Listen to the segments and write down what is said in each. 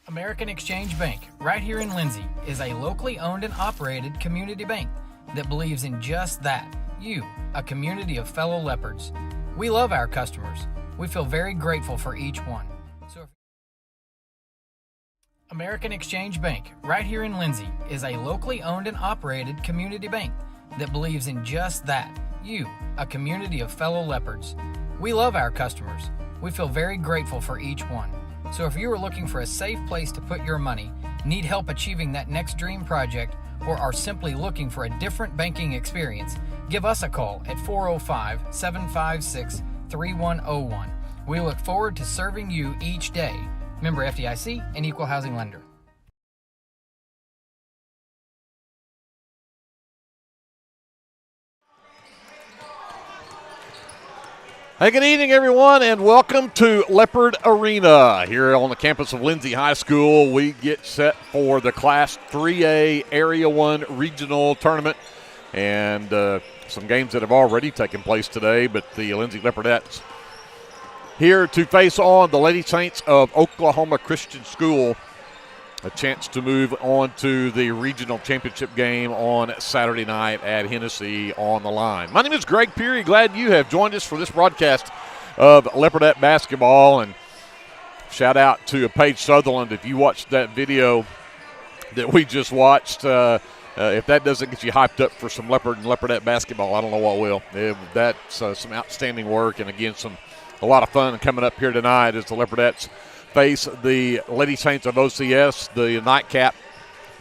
American Exchange Bank, right here in Lindsay, is a locally owned and operated community bank that believes in just that, you, a community of fellow Leopards. We love our customers. We feel very grateful for each one. American Exchange Bank, right here in Lindsay, is a locally owned and operated community bank that believes in just that, you, a community of fellow Leopards. We love our customers. We feel very grateful for each one. So if you are looking for a safe place to put your money, need help achieving that next dream project, or are simply looking for a different banking experience, give us a call at 405-756-3101. We look forward to serving you each day. Member FDIC and Equal Housing Lender. Hey, good evening, everyone, and welcome to Leopard Arena. Here on the campus of Lindsay High School, we get set for the Class 3A Area 1 Regional Tournament, and some games that have already taken place today, but the Lindsay Leopardettes here to face on the Lady Saints of Oklahoma Christian School. A chance to move on to the regional championship game on Saturday night at Hennessy on the line. My name is Greg Peary. Glad you have joined us for this broadcast of Leopardette basketball. And shout out to Paige Sutherland. If you watched that video that we just watched, if that doesn't get you hyped up for some Leopard and Leopardette basketball, I don't know what will. That's some outstanding work, and again, a lot of fun coming up here tonight as the Leopardettes face the Lady Saints of OCS. The nightcap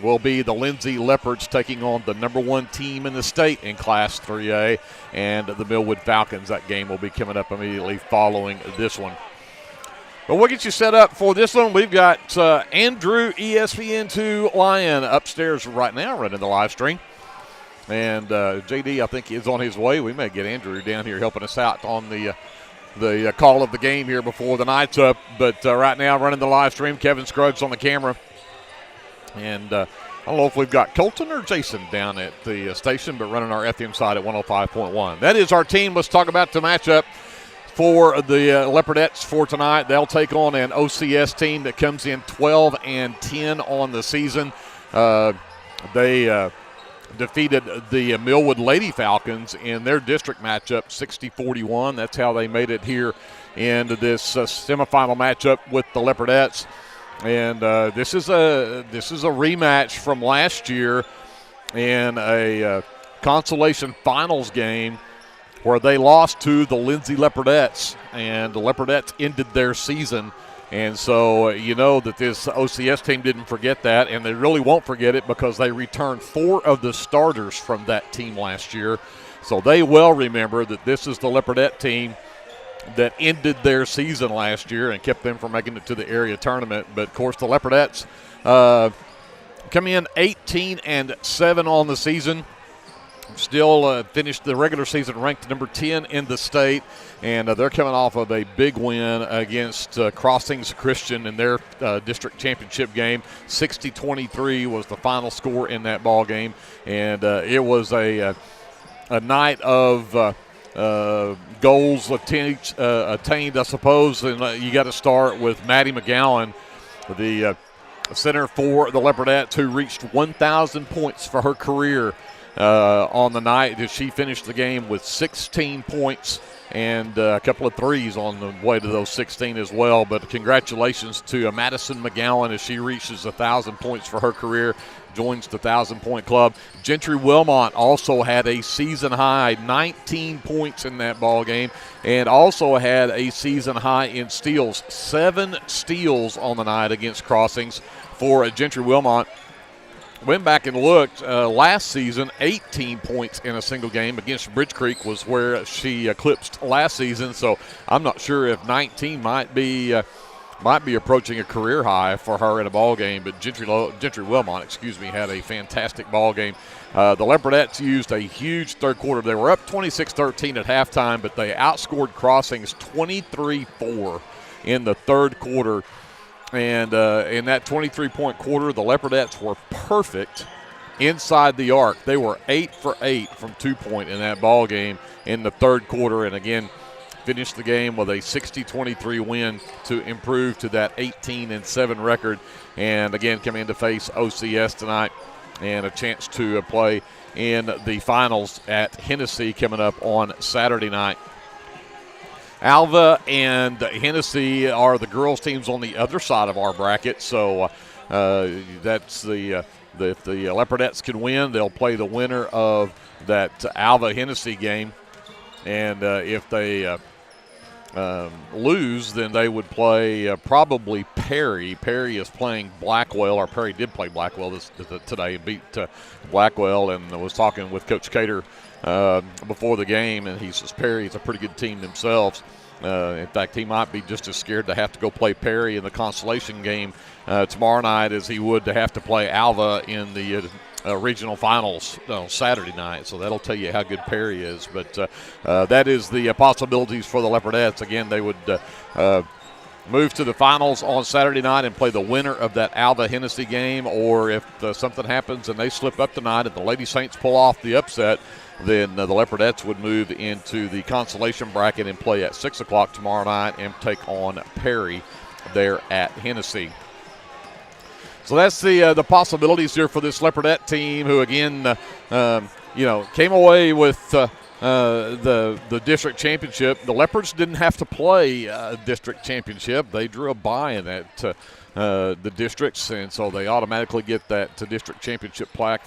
will be the Lindsay Leopards taking on the number one team in the state in Class 3A, and the Millwood Falcons. That game will be coming up immediately following this one. But we'll get you set up for this one. We've got Andrew, ESPN2 Lion, upstairs right now running the live stream. And JD, I think, is on his way. We may get Andrew down here helping us out on the call of the game here before the night's up. But right now, running the live stream, Kevin Scruggs on the camera. And I don't know if we've got Colton or Jason down at the station, but running our FM side at 105.1. That is our team. Let's talk about the matchup for the Leopardettes for tonight. They'll take on an OCS team that comes in 12-10 on the season. They defeated the Millwood Lady Falcons in their district matchup 60-41. That's how they made it here into this semifinal matchup with the Leopardettes. And this is a rematch from last year in a consolation finals game where they lost to the Lindsay Leopardettes, and the Leopardettes ended their season. And so you know that this OCS team didn't forget that, and they really won't forget it because they returned 4 of the starters from that team last year. So they well remember that this is the Leopardette team that ended their season last year and kept them from making it to the area tournament. But, of course, the Leopardettes come in 18-7 on the season. Still finished the regular season ranked number 10 in the state, and they're coming off of a big win against Crossings Christian in their district championship game. 60-23 was the final score in that ball game, and it was a night of goals attained, I suppose. And you got to start with Maddie McGowan, the center for the Leopardettes, who reached 1,000 points for her career on the night. She finished the game with 16 points and a couple of threes on the way to those 16 as well. But congratulations to Madison McGowan as she reaches 1,000 points for her career, joins the 1,000-point club. Gentry Wilmot also had a season-high 19 points in that ball game, and also had a season-high in steals. 7 steals on the night against Crossings for Gentry Wilmot. Went back and looked last season, 18 points in a single game against Bridge Creek was where she eclipsed last season. So I'm not sure if 19 might be approaching a career high for her in a ball game. But Gentry Wilmot, had a fantastic ball game. The Leopardettes used a huge third quarter. They were up 26-13 at halftime, but they outscored Crossings 23-4 in the third quarter. And in that 23-point quarter, the Leopardettes were perfect inside the arc. They were 8 for 8 from 2-point in that ball game in the third quarter. And again, finished the game with a 60-23 win to improve to that 18-7 record. And again, come in to face OCS tonight and a chance to play in the finals at Hennessy coming up on Saturday night. Alva and Hennessy are the girls' teams on the other side of our bracket, so that's if the Leopardettes can win, they'll play the winner of that Alva-Hennessy game. And if they lose, then they would play probably Perry. Perry is playing Blackwell, or Perry did play Blackwell today and beat Blackwell, and I was talking with Coach Cater before the game, and he says Perry's a pretty good team themselves. In fact, he might be just as scared to have to go play Perry in the consolation game tomorrow night as he would to have to play Alva in the regional finals on Saturday night. So that'll tell you how good Perry is. But that is the possibilities for the Leopardettes. Again, they would move to the finals on Saturday night and play the winner of that Alva-Hennessy game, or if something happens and they slip up tonight and the Lady Saints pull off the upset, then the Leopardettes would move into the consolation bracket and play at 6 o'clock tomorrow night and take on Perry there at Hennessy. So that's the possibilities here for this Leopardette team, who again, came away with the district championship. The Leopards didn't have to play a district championship; they drew a bye in that the districts, and so they automatically get that district championship plaque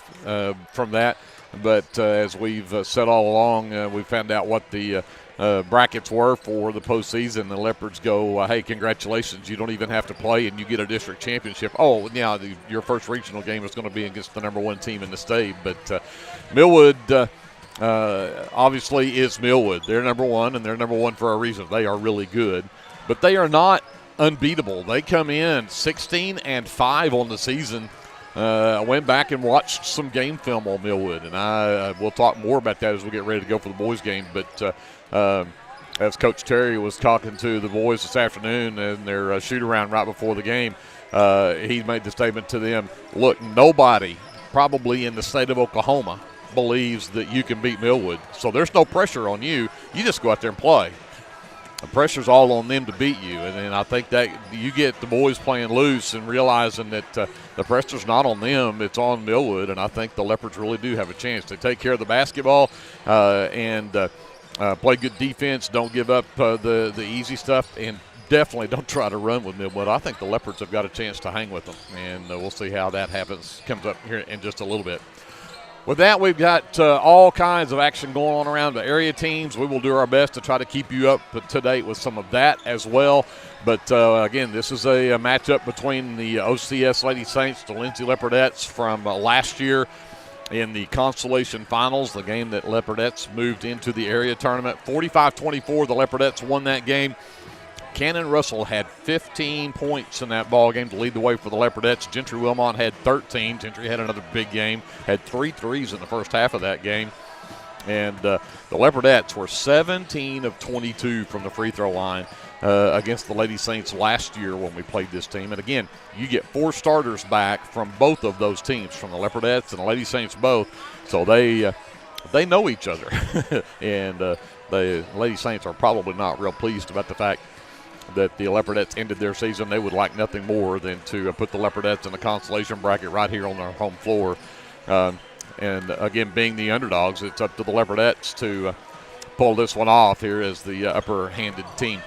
from that. But as we've said all along, we found out what the brackets were for the postseason. The Leopards go, hey, congratulations, you don't even have to play and you get a district championship. Oh, yeah, your first regional game is going to be against the number one team in the state. But Millwood obviously is Millwood. They're number one, and they're number one for a reason. They are really good. But they are not unbeatable. They come in 16-5 on the season. I went back and watched some game film on Millwood, and we'll talk more about that as we get ready to go for the boys' game. But as Coach Terry was talking to the boys this afternoon in their shoot-around right before the game, he made the statement to them, look, nobody probably in the state of Oklahoma believes that you can beat Millwood. So there's no pressure on you. You just go out there and play. The pressure's all on them to beat you, and I think that you get the boys playing loose and realizing that the pressure's not on them, it's on Millwood, and I think the Leopards really do have a chance. They take care of the basketball and play good defense, don't give up the easy stuff, and definitely don't try to run with Millwood. I think the Leopards have got a chance to hang with them, and we'll see how that comes up here in just a little bit. With that, we've got all kinds of action going on around the area teams. We will do our best to try to keep you up to date with some of that as well. But, again, this is a matchup between the OCS Lady Saints, the Lindsay Leopardettes from last year in the consolation finals, the game that Leopardettes moved into the area tournament. 45-24, the Leopardettes won that game. Cannon Russell had 15 points in that ball game to lead the way for the Leopardettes. Gentry Wilmot had 13. Gentry had another big game, had 3 threes in the first half of that game. And the Leopardettes were 17 of 22 from the free throw line against the Lady Saints last year when we played this team. And again, you get 4 starters back from both of those teams, from the Leopardettes and the Lady Saints both. So they know each other. And the Lady Saints are probably not real pleased about the fact that the Leopardettes ended their season. They would like nothing more than to put the Leopardettes in the consolation bracket right here on their home floor. And again, being the underdogs, it's up to the Leopardettes to pull this one off here as the upper-handed team.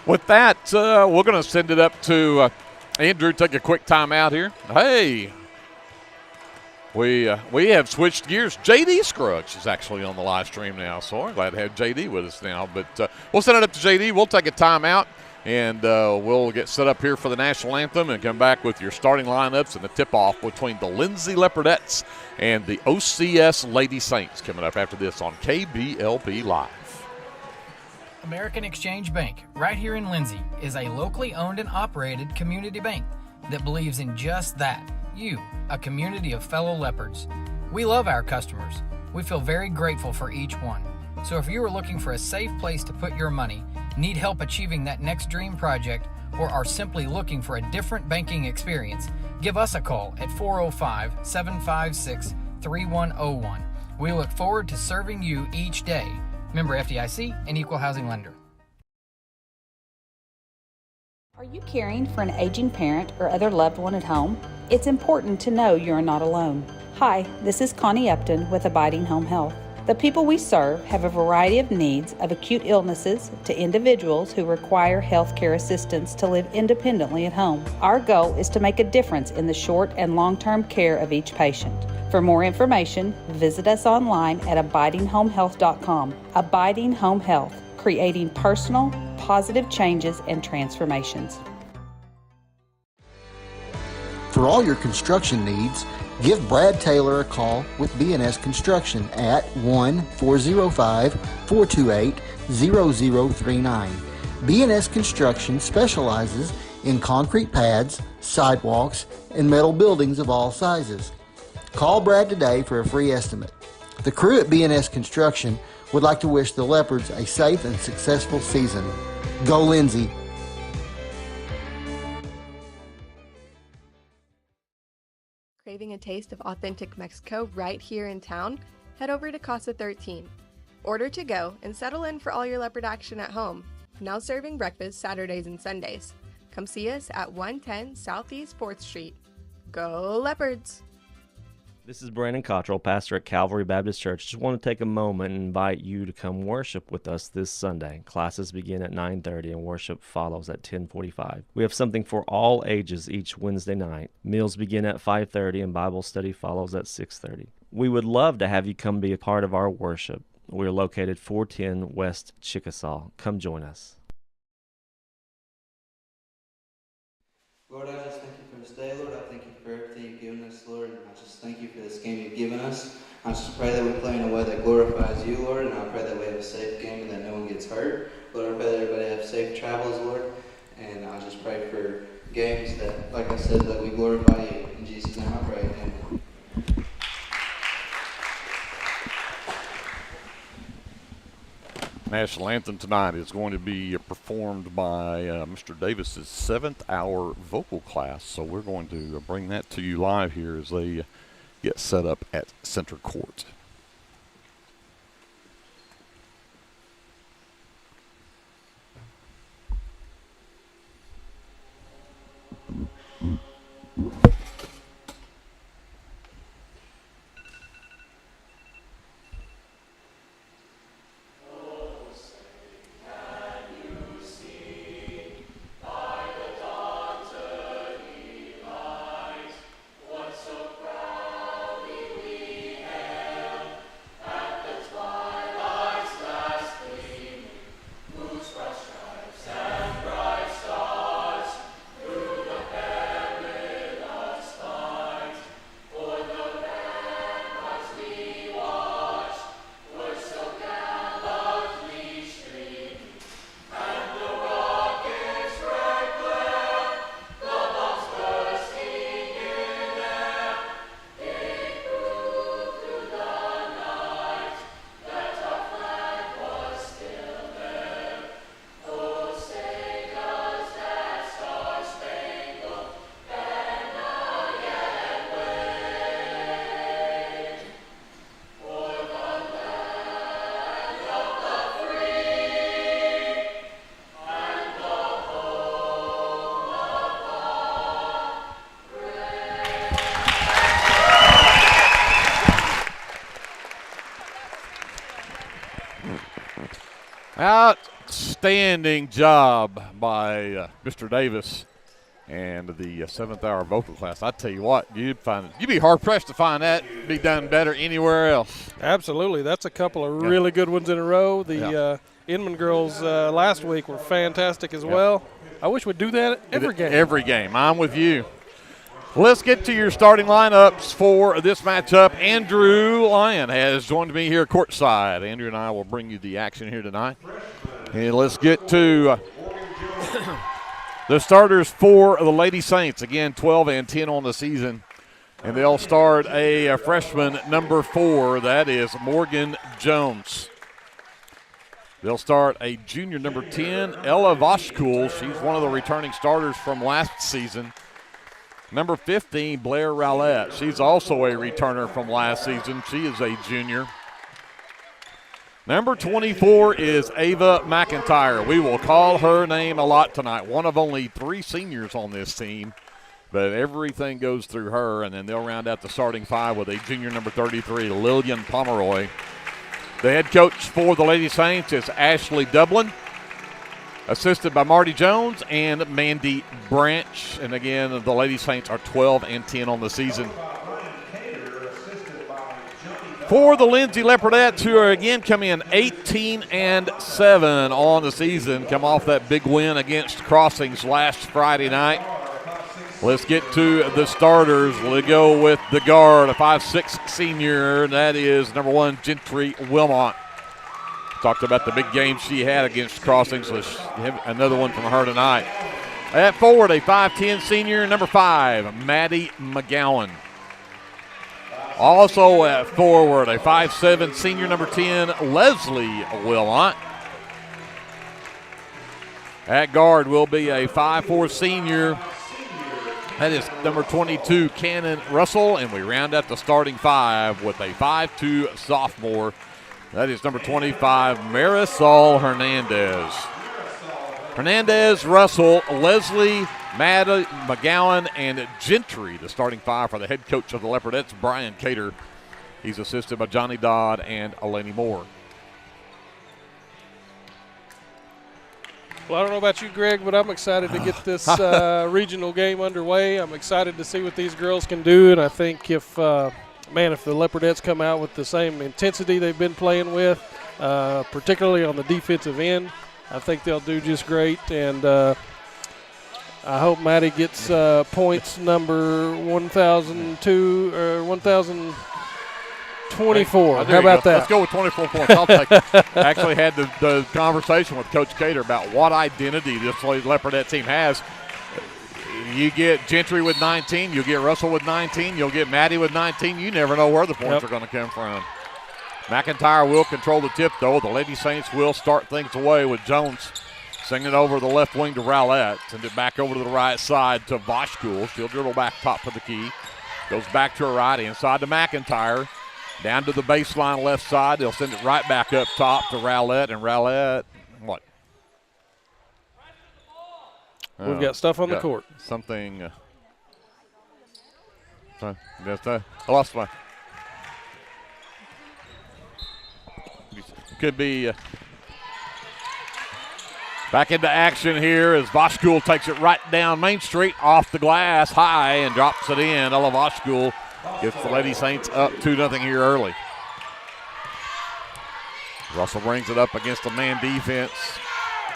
With that, we're going to send it up to Andrew. Take a quick timeout here. Hey, we have switched gears. JD Scruggs is actually on the live stream now, so I'm glad to have JD with us now. But we'll send it up to JD. We'll take a timeout, and we'll get set up here for the national anthem and come back with your starting lineups and the tip-off between the Lindsay Leopardettes and the OCS Lady Saints coming up after this on KBLP Live. American Exchange Bank, right here in Lindsay, is a locally owned and operated community bank that believes in just that. You, a community of fellow Leopards. We love our customers. We feel very grateful for each one. So if you are looking for a safe place to put your money, need help achieving that next dream project, or are simply looking for a different banking experience, give us a call at 405-756-3101. We look forward to serving you each day. Member FDIC and equal housing lender. Are you caring for an aging parent or other loved one at home? It's important to know you're not alone. Hi, this is Connie Upton with Abiding Home Health. The people we serve have a variety of needs, of acute illnesses to individuals who require health care assistance to live independently at home. Our goal is to make a difference in the short and long-term care of each patient. For more information, visit us online at abidinghomehealth.com. Abiding Home Health, creating personal, positive changes and transformations. For all your construction needs, give Brad Taylor a call with B&S Construction at 1-405-428-0039. B&S Construction specializes in concrete pads, sidewalks, and metal buildings of all sizes. Call Brad today for a free estimate. The crew at B&S Construction would like to wish the Leopards a safe and successful season. Go Lindsay! Craving a taste of authentic Mexico right here in town? Head over to Casa 13. Order to go and settle in for all your Leopard action at home. Now serving breakfast Saturdays and Sundays. Come see us at 110 Southeast 4th Street. Go Leopards! This is Brandon Cottrell, pastor at Calvary Baptist Church. Just want to take a moment and invite you to come worship with us this Sunday. Classes begin at 9:30 and worship follows at 10:45. We have something for all ages each Wednesday night. Meals begin at 5:30 and Bible study follows at 6:30. We would love to have you come be a part of our worship. We're located 410 West Chickasaw. Come join us. Lord, I just thank you for this day, Lord. I thank you for everything you've given us, Lord. And I just thank you for this game you've given us. I just pray that we play in a way that glorifies you, Lord. And I pray that we have a safe game and that no one gets hurt. Lord, I pray that everybody have safe travels, Lord. And I just pray for games that, like I said, that we glorify you. In Jesus' name I pray. Amen. National anthem tonight is going to be performed by Mr. Davis's 7th hour vocal class. So we're going to bring that to you live here as they get set up at center court. Outstanding job by Mr. Davis and the 7th hour vocal class. I tell you what, you'd be hard pressed to find that be done better anywhere else. Absolutely, that's a couple of really good ones in a row. The Inman girls last week were fantastic as well. I wish we'd do that every game. Every game. I'm with you. Let's get to your starting lineups for this matchup. Andrew Lyon has joined me here courtside. Andrew and I will bring you the action here tonight. And let's get to the starters for the Lady Saints. Again, 12-10 on the season. And they'll start a freshman number 4. That is Morgan Jones. They'll start a junior number 10, Ella Voskul. She's one of the returning starters from last season. Number 15, Blair Rowlett. She's also a returner from last season. She is a junior. Number 24 is Ava McIntyre. We will call her name a lot tonight. One of only 3 seniors on this team, but everything goes through her, and then they'll round out the starting 5 with a junior number 33, Lillian Pomeroy. The head coach for the Lady Saints is Ashley Dublin, assisted by Marty Jones and Mandy Branch. And again, the Lady Saints are 12-10 on the season. For the Lindsay Leopardettes, who are again coming in 18-7 on the season, come off that big win against Crossings last Friday night. Let's get to the starters. We'll go with the guard, a 5'6" senior, and that is number 1, Gentry Wilmot. Talked about the big game she had against Crossings. Let's have another one from her tonight. At forward, a 5'10" senior, number 5, Maddie McGowan. Also at forward, a 5'7" senior, number 10, Leslie Wilmot. At guard will be a 5'4" senior. That is number 22, Cannon Russell. And we round out the starting 5 with a 5'2" sophomore. That is number 25, Marisol Hernandez. Hernandez, Russell, Leslie, Maddie McGowan, and Gentry, the starting 5 for the head coach of the Leopardettes, Brian Cater. He's assisted by Johnny Dodd and Eleni Moore. Well, I don't know about you, Greg, but I'm excited to get this regional game underway. I'm excited to see what these girls can do, and I think if the Leopardettes come out with the same intensity they've been playing with, particularly on the defensive end, I think they'll do just great. And I hope Maddie gets points number 1,002 or 1,024. How about that? Let's go with 24 points. I'll take it. I actually had the conversation with Coach Cater about what identity this Leopardette team has. You get Gentry with 19, you'll get Russell with 19, you'll get Maddie with 19. You never know where the points are going to come from. McIntyre will control the tip, though. The Lady Saints will start things away with Jones singing it over the left wing to Rowlett. Send it back over to the right side to Voshkul. She'll dribble back top for the key. Goes back to her right, inside to McIntyre. Down to the baseline left side. They'll send it right back up top to Rowlett. And Rowlett, what? We've got stuff on the court. Something. I lost my. Could be back into action here as Voshkul takes it right down Main Street off the glass high and drops it in. Ella Voshkul gets the Lady Saints up 2-0 here early. Russell brings it up against the man defense.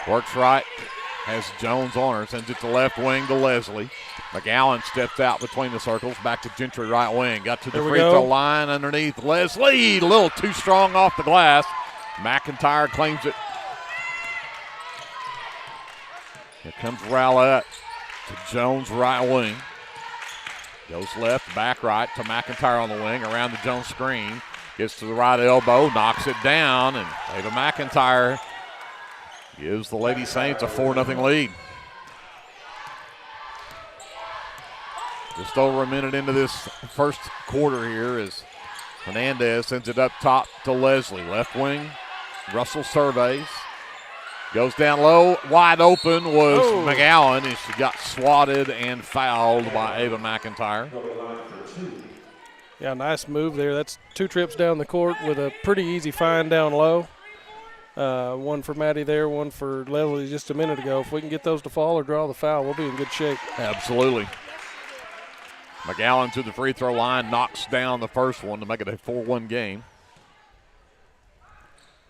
Works right. Has Jones on her. Sends it to left wing to Leslie. McGowan steps out between the circles. Back to Gentry right wing. Got to the free throw line underneath Leslie. A little too strong off the glass. McIntyre claims it. Here comes Rowlett to Jones right wing. Goes left, back right to McIntyre on the wing, around the Jones screen. Gets to the right elbow, knocks it down, and Ava McIntyre gives the Lady Saints a 4-0 lead. Just over a minute into this first quarter here as Hernandez sends it up top to Leslie. Left wing, Russell surveys. Goes down low, wide open was McGowan, and she got swatted and fouled by Ava McIntyre. Yeah, nice move there. That's 2 trips down the court with a pretty easy find down low. One for Maddie there, one for Leslie just a minute ago. If we can get those to fall or draw the foul, we'll be in good shape. Absolutely. McGowan to the free throw line, knocks down the first one to make it a 4-1 game.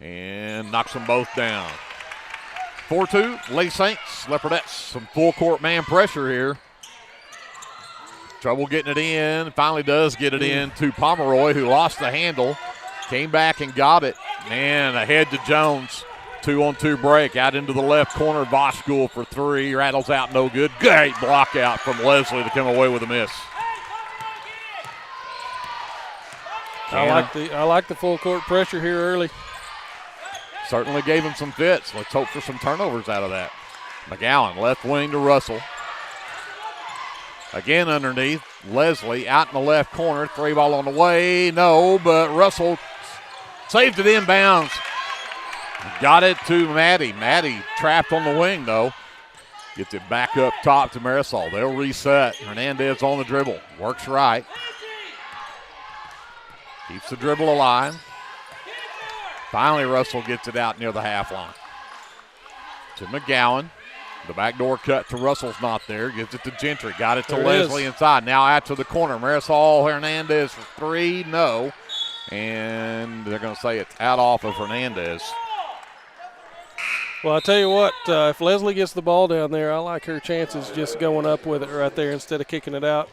And knocks them both down. 4-2, Lady Saints, Leopardettes, some full court man pressure here. Trouble getting it in, finally does get it in to Pomeroy, who lost the handle. Came back and got it, and ahead to Jones. 2-on-2 break, out into the left corner, Voshkul for 3, rattles out no good. Great block out from Leslie to come away with a miss. I like the full court pressure here early. Certainly gave him some fits. Let's hope for some turnovers out of that. McGowan, left wing to Russell. Again underneath. Leslie out in the left corner. 3 ball on the way. No, but Russell saved it inbounds. Got it to Maddie. Maddie trapped on the wing, though. Gets it back up top to Marisol. They'll reset. Hernandez on the dribble. Works right. Keeps the dribble alive. Finally, Russell gets it out near the half line. To McGowan. The backdoor cut to Russell's not there. Gives it to Gentry. Got it to Leslie inside. Now out to the corner. Marisol Hernandez for three. No. And they're going to say it's out off of Hernandez. Well, I tell you what, if Leslie gets the ball down there, I like her chances just going up with it right there instead of kicking it out.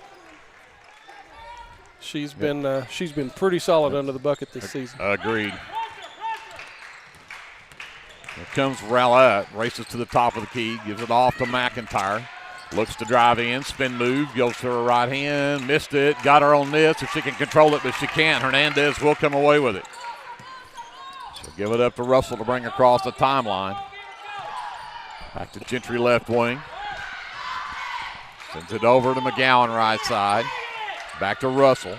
She's been pretty solid under the bucket this season. Agreed. Here comes Rowlett, races to the top of the key, gives it off to McIntyre. Looks to drive in, spin move, goes to her right hand, missed it, got her on this if she can control it, but she can't. Hernandez will come away with it. She'll give it up to Russell to bring across the timeline. Back to Gentry left wing. Sends it over to McGowan right side. Back to Russell.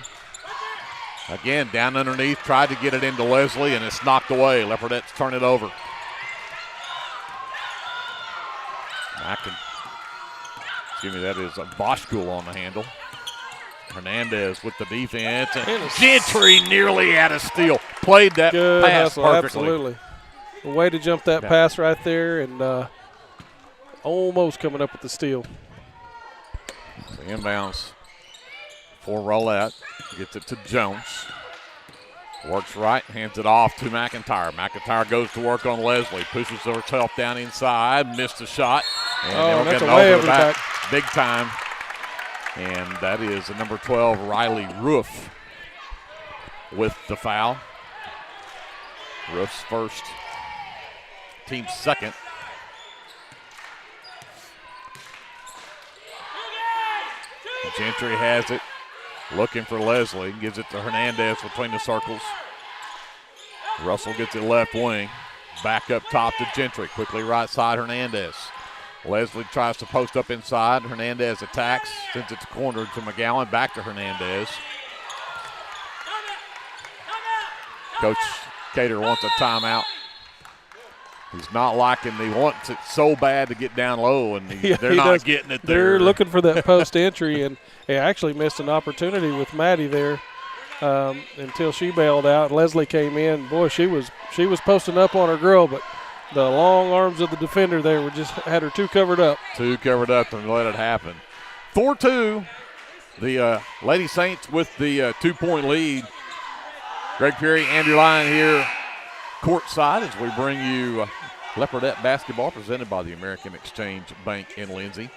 Again, down underneath, tried to get it into Leslie, and it's knocked away. Leopardettes turn it over. That is a Boschkuhl on the handle. Hernandez with the defense. And Gentry nearly had a steal. Played that good pass hustle, perfectly. Absolutely. A way to jump that pass right there, and almost coming up with the steal. So inbounds for Rowlett. Gets it to Jones. Works right, hands it off to McIntyre. McIntyre goes to work on Leslie. Pushes herself down inside. Missed the shot. And that's get a way over the back. back. Big time. And that is the number 12, Riley Roof, with the foul. Roof's first, team's second. Gentry has it. Looking for Leslie. Gives it to Hernandez between the circles. Russell gets it left wing. Back up top to Gentry. Quickly right side, Hernandez. Leslie tries to post up inside. Hernandez attacks. Sends it to corner to McGowan. Back to Hernandez. Coach Cater wants a timeout. He's not liking, he wants it so bad to get down low, and they're not getting it there. They're looking for that post entry, and they actually missed an opportunity with Maddie there until she bailed out. Leslie came in. Boy, she was posting up on her girl, but the long arms of the defender there had her too covered up. Too covered up and let it happen. 4-2, the Lady Saints with the 2-point lead. Greg Perry, Andrew Lyon here courtside as we bring you Leopardette basketball presented by the American Exchange Bank in Lindsay.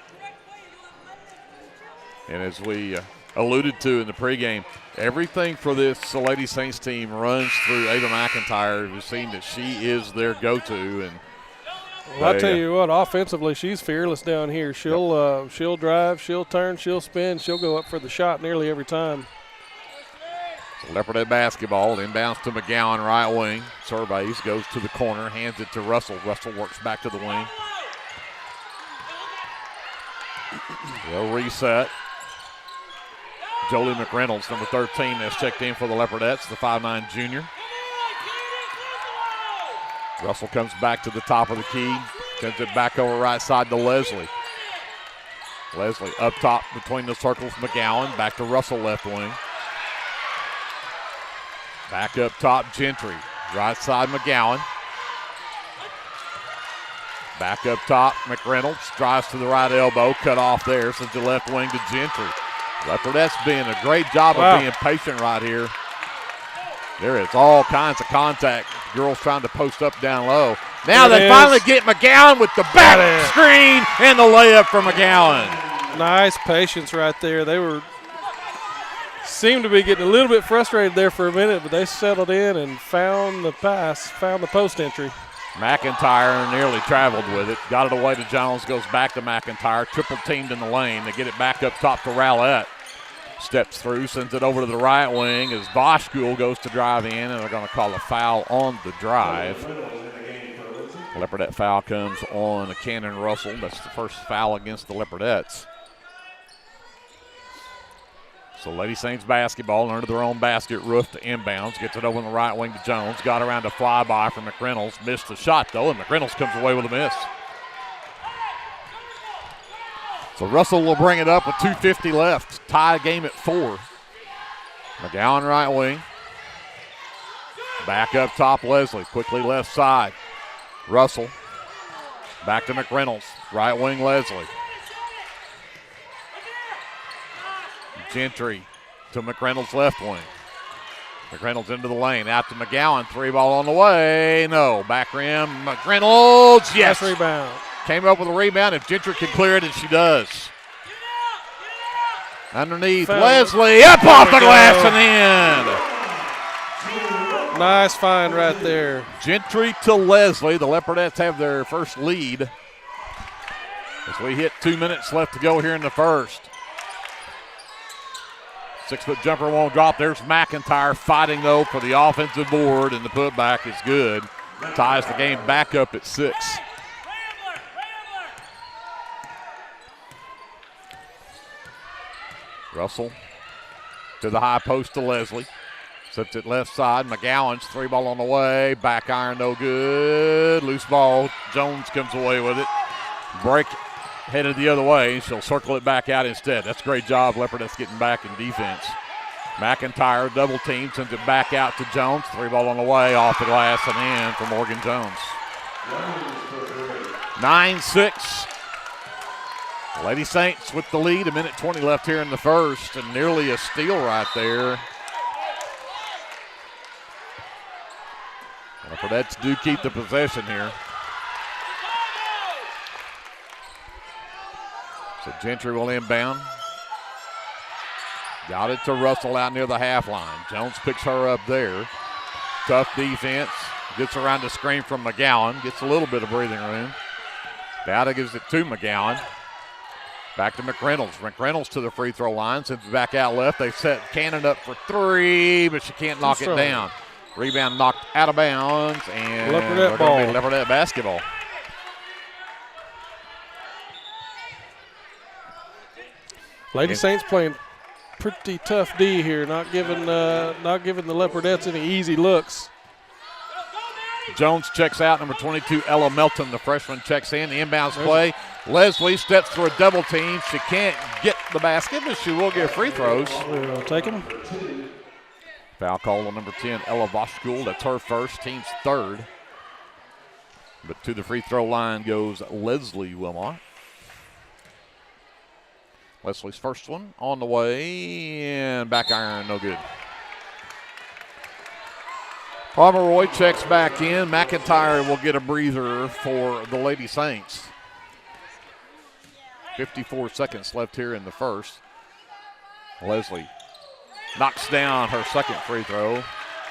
And as we alluded to in the pregame, everything for this Lady Saints team runs through Ava McIntyre. We've seen that she is their go-to. And well, I tell you what, offensively, she's fearless down here. She'll drive, she'll turn, she'll spin, she'll go up for the shot nearly every time. Leopardette basketball, inbounds to McGowan, right wing. Surveys, goes to the corner, hands it to Russell. Russell works back to the wing. They'll reset. Jolie McReynolds, number 13, has checked in for the Leopardettes, the 5'9" junior. Russell comes back to the top of the key, sends it back over right side to Leslie. Leslie up top between the circles, McGowan, back to Russell left wing. Back up top, Gentry. Right side, McGowan. Back up top, McReynolds. Drives to the right elbow. Cut off there. Sends the left wing to Gentry. Leopardettes being a great job of being patient right here. There is all kinds of contact. Girls trying to post up down low. Now they finally get McGowan with the back screen and the layup for McGowan. Nice patience right there. They seemed to be getting a little bit frustrated there for a minute, but they settled in and found the pass, found the post entry. McIntyre nearly traveled with it. Got it away to Jones, goes back to McIntyre. Triple teamed in the lane. They get it back up top to Rowlett. Steps through, sends it over to the right wing as Boschkuhl goes to drive in, and they're going to call a foul on the drive. Leopardette foul comes on Cannon Russell. That's the first foul against the Leopardettes. So Lady Saints basketball under their own basket, Roof to inbounds, gets it over on the right wing to Jones, got around a flyby from McReynolds, missed the shot though, and McReynolds comes away with a miss. So Russell will bring it up with 2:50 left, tie game at 4. McGowan right wing, back up top Leslie, quickly left side. Russell, back to McReynolds, right wing Leslie. Gentry to McReynolds left wing. McReynolds into the lane, out to McGowan, 3-ball on the way, no, back rim, McReynolds, yes. Nice rebound. Came up with a rebound, if Gentry can clear it, and she does. Underneath, Leslie, up off the glass and in. Nice find right there. Gentry to Leslie, the Leopardettes have their first lead. As we hit 2 minutes left to go here in the first. 6-foot jumper won't drop. There's McIntyre fighting, though, for the offensive board, and the putback is good. Ties the game back up at 6. Russell to the high post to Leslie. Slips it left side. McGowan's 3-ball on the way. Back iron, no good. Loose ball. Jones comes away with it. Break headed the other way. She'll circle it back out instead. That's a great job. Leopardettes getting back in defense. McIntyre double team, sends it back out to Jones. 3-ball on the way, off the glass and in for Morgan Jones. 9-6. Lady Saints with the lead. 1:20 left here in the first, and nearly a steal right there. Leopardettes do keep the possession here. So Gentry will inbound. Got it to Russell out near the half line. Jones picks her up there. Tough defense. Gets around the screen from McGowan. Gets a little bit of breathing room. Dowda gives it to McGowan. Back to McReynolds. McReynolds to the free throw line. Sends it back out left. They set Cannon up for 3, but she can't knock it down. Rebound knocked out of bounds, and Leopardette ball. Leopardette basketball. Lady Saints playing pretty tough D here, not giving the Leopardettes any easy looks. Jones checks out. Number 22, Ella Melton, the freshman, checks in. The inbounds play. Leslie steps through a double team. She can't get the basket, but she will get free throws. We'll take them. Foul call on number 10, Ella Voskul. That's her first, team's third. But to the free throw line goes Leslie Wilmot. Leslie's first one on the way, and back iron, no good. Pomeroy checks back in. McIntyre will get a breather for the Lady Saints. 54 seconds left here in the first. Leslie knocks down her second free throw.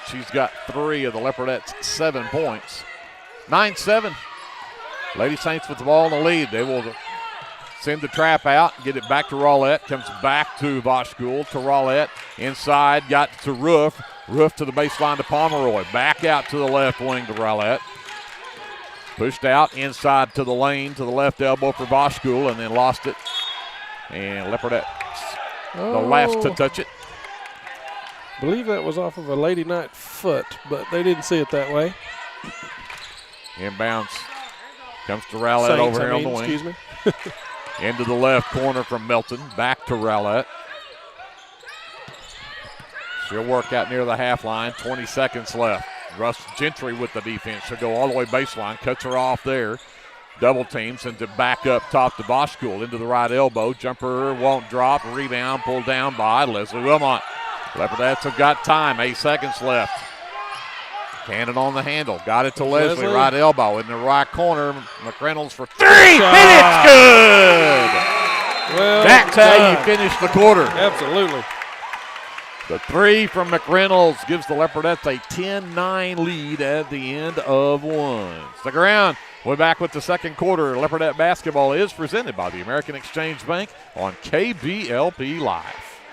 She's got 3 of the Leopardettes' 7 points. 9-7. Lady Saints with the ball in the lead. They will send the trap out, get it back to Rowlett. Comes back to Voskul, to Rowlett. Inside, got to Roof. Roof to the baseline to Pomeroy. Back out to the left wing to Rowlett. Pushed out inside to the lane, to the left elbow for Voskul, and then lost it. And Leopardette, the last to touch it. I believe that was off of a Lady Knight foot, but they didn't see it that way. Inbounds comes to Rowlett over here on the wing. Excuse me. Into the left corner from Melton. Back to Rowlett. She'll work out near the half line. 20 seconds left. Russ Gentry with the defense. She'll go all the way baseline. Cuts her off there. Double team. Sends it back up top to Voskul. Into the right elbow. Jumper won't drop. Rebound pulled down by Leslie Wilmot. Leopardettes have got time. 8 seconds left. Cannon on the handle. Got it to Leslie. Right elbow in the right corner. McReynolds for 3. And it's good. Well, that's how you finish the quarter. Absolutely. The 3 from McReynolds gives the Leopardettes a 10-9 lead at the end of 1. Stick around. We're back with the second quarter. Leopardette basketball is presented by the American Exchange Bank on KBLP Live.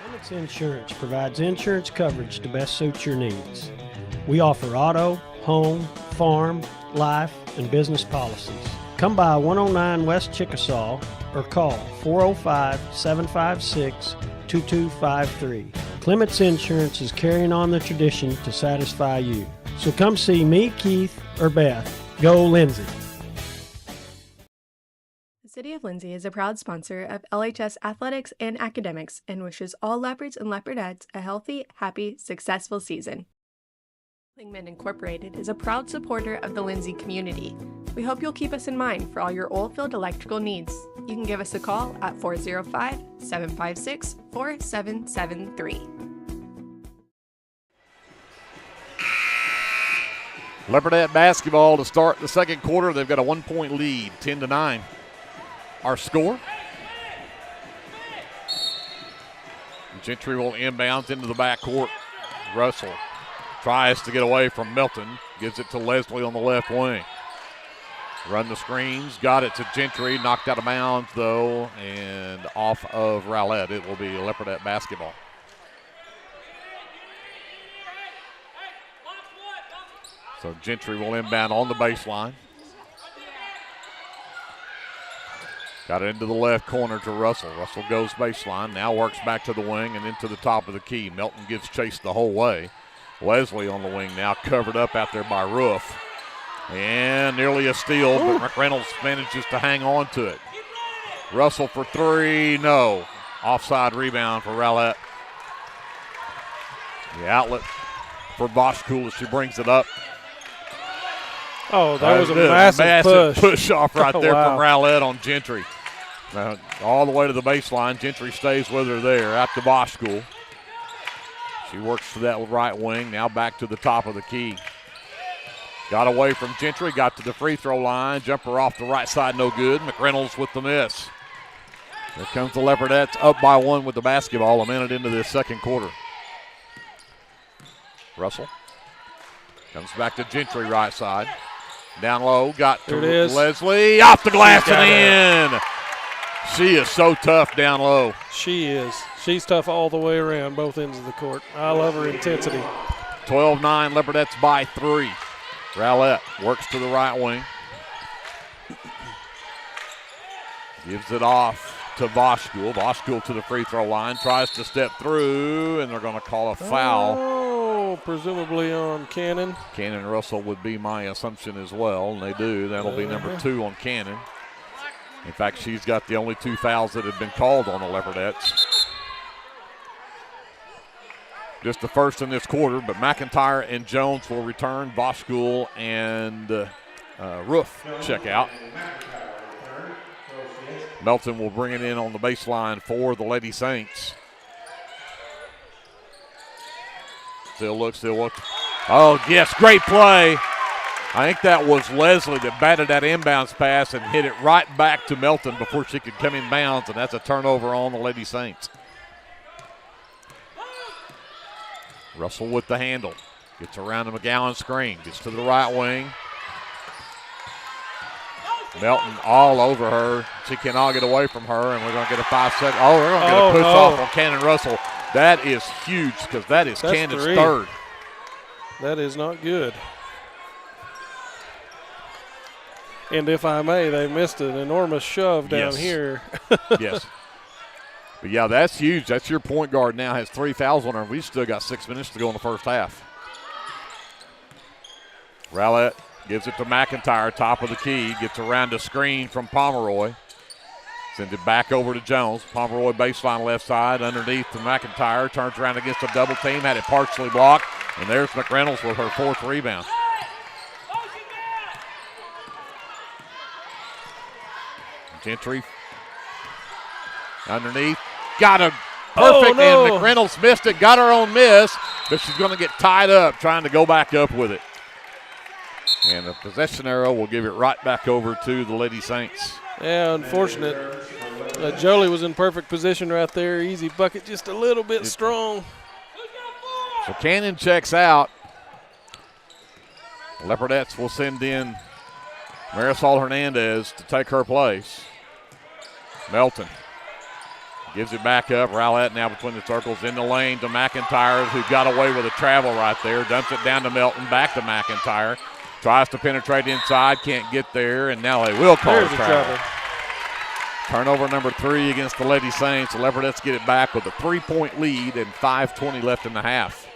Limits Insurance provides insurance coverage to best suit your needs. We offer auto, home, farm, life, and business policies. Come by 109 West Chickasaw or call 405-756-2656 888-888-2253. Clements Insurance is carrying on the tradition to satisfy you. So come see me, Keith, or Beth. Go Lindsay. The City of Lindsay is a proud sponsor of LHS Athletics and Academics and wishes all Leopards and Leopardettes a healthy, happy, successful season. Lingman Incorporated is a proud supporter of the Lindsay community. We hope you'll keep us in mind for all your oilfield electrical needs. You can give us a call at 405-756-4773. Leopardette basketball to start the second quarter. They've got a 1-point lead, 10-9. Our score. Gentry will inbounds into the backcourt. Russell tries to get away from Milton. Gives it to Leslie on the left wing. Run the screens. Got it to Gentry. Knocked out of bounds, though, and off of Rowlett. It will be Leopardette basketball. So Gentry will inbound on the baseline. Got it into the left corner to Russell. Russell goes baseline, now works back to the wing and into the top of the key. Melton gives chase the whole way. Leslie on the wing now covered up out there by Roof. And nearly a steal, but McReynolds manages to hang on to it. Russell for three, no. Offside rebound for Rowlett. The outlet for Boschkuhl as she brings it up. Oh, that was a massive push off right there wow. from Rowlett on Gentry. All the way to the baseline. Gentry stays with her there out to Boschkuhl. She works to that right wing, now back to the top of the key. Got away from Gentry, got to the free throw line. Jumper off the right side, no good. McReynolds with the miss. Here comes the Leopardettes up by one with the basketball a minute into this second quarter. Russell comes back to Gentry right side. Down low, got to Leslie. Off the glass and in. She is so tough down low. She is. She's tough all the way around, both ends of the court. I love her intensity. 12-9, Leopardettes by 3. Rowlett works to the right wing. Gives it off to Boschkuhl. Boschkuhl to the free throw line. Tries to step through, and they're going to call a foul. Oh, presumably on Cannon. Cannon Russell would be my assumption as well, and they do. That'll be number 2 on Cannon. In fact, she's got the only 2 fouls that have been called on the Leopardettes. Just the first in this quarter, but McIntyre and Jones will return. Boschkuhl and Roof check out. Melton will bring it in on the baseline for the Lady Saints. Still looks. Oh, yes, great play. I think that was Leslie that batted that inbounds pass and hit it right back to Melton before she could come in bounds, and that's a turnover on the Lady Saints. Russell with the handle. Gets around the McGowan screen. Gets to the right wing. Melton all over her. She cannot get away from her, and we're going to get a 5-second. Oh, we're going to get a push off on Cannon Russell. That is huge because that's Cannon's 3. third. That is not good. And if I may, they missed an enormous shove down here. Yes. But, yeah, that's huge. That's your point guard now, has 3 fouls on her. We've still got 6 minutes to go in the first half. Rowlett gives it to McIntyre, top of the key. Gets around a screen from Pomeroy. Sends it back over to Jones. Pomeroy baseline left side underneath to McIntyre. Turns around against a double team. Had it partially blocked. And there's McReynolds with her 4th rebound. Gentry underneath. Got a perfect, and McReynolds missed it. Got her own miss, but she's going to get tied up trying to go back up with it. And the possession arrow will give it right back over to the Lady Saints. Yeah, unfortunate. Jolie was in perfect position right there. Easy bucket, just a little bit strong. So Cannon checks out. Leopardettes will send in Marisol Hernandez to take her place. Melton gives it back up. Rowlett now between the circles in the lane to McIntyre, who got away with a travel right there. Dumps it down to Melton, back to McIntyre. Tries to penetrate inside, can't get there, and now they will call a travel. Turnover number 3 against the Lady Saints. The Leopardettes get it back with a 3-point lead and 5:20 left in the half.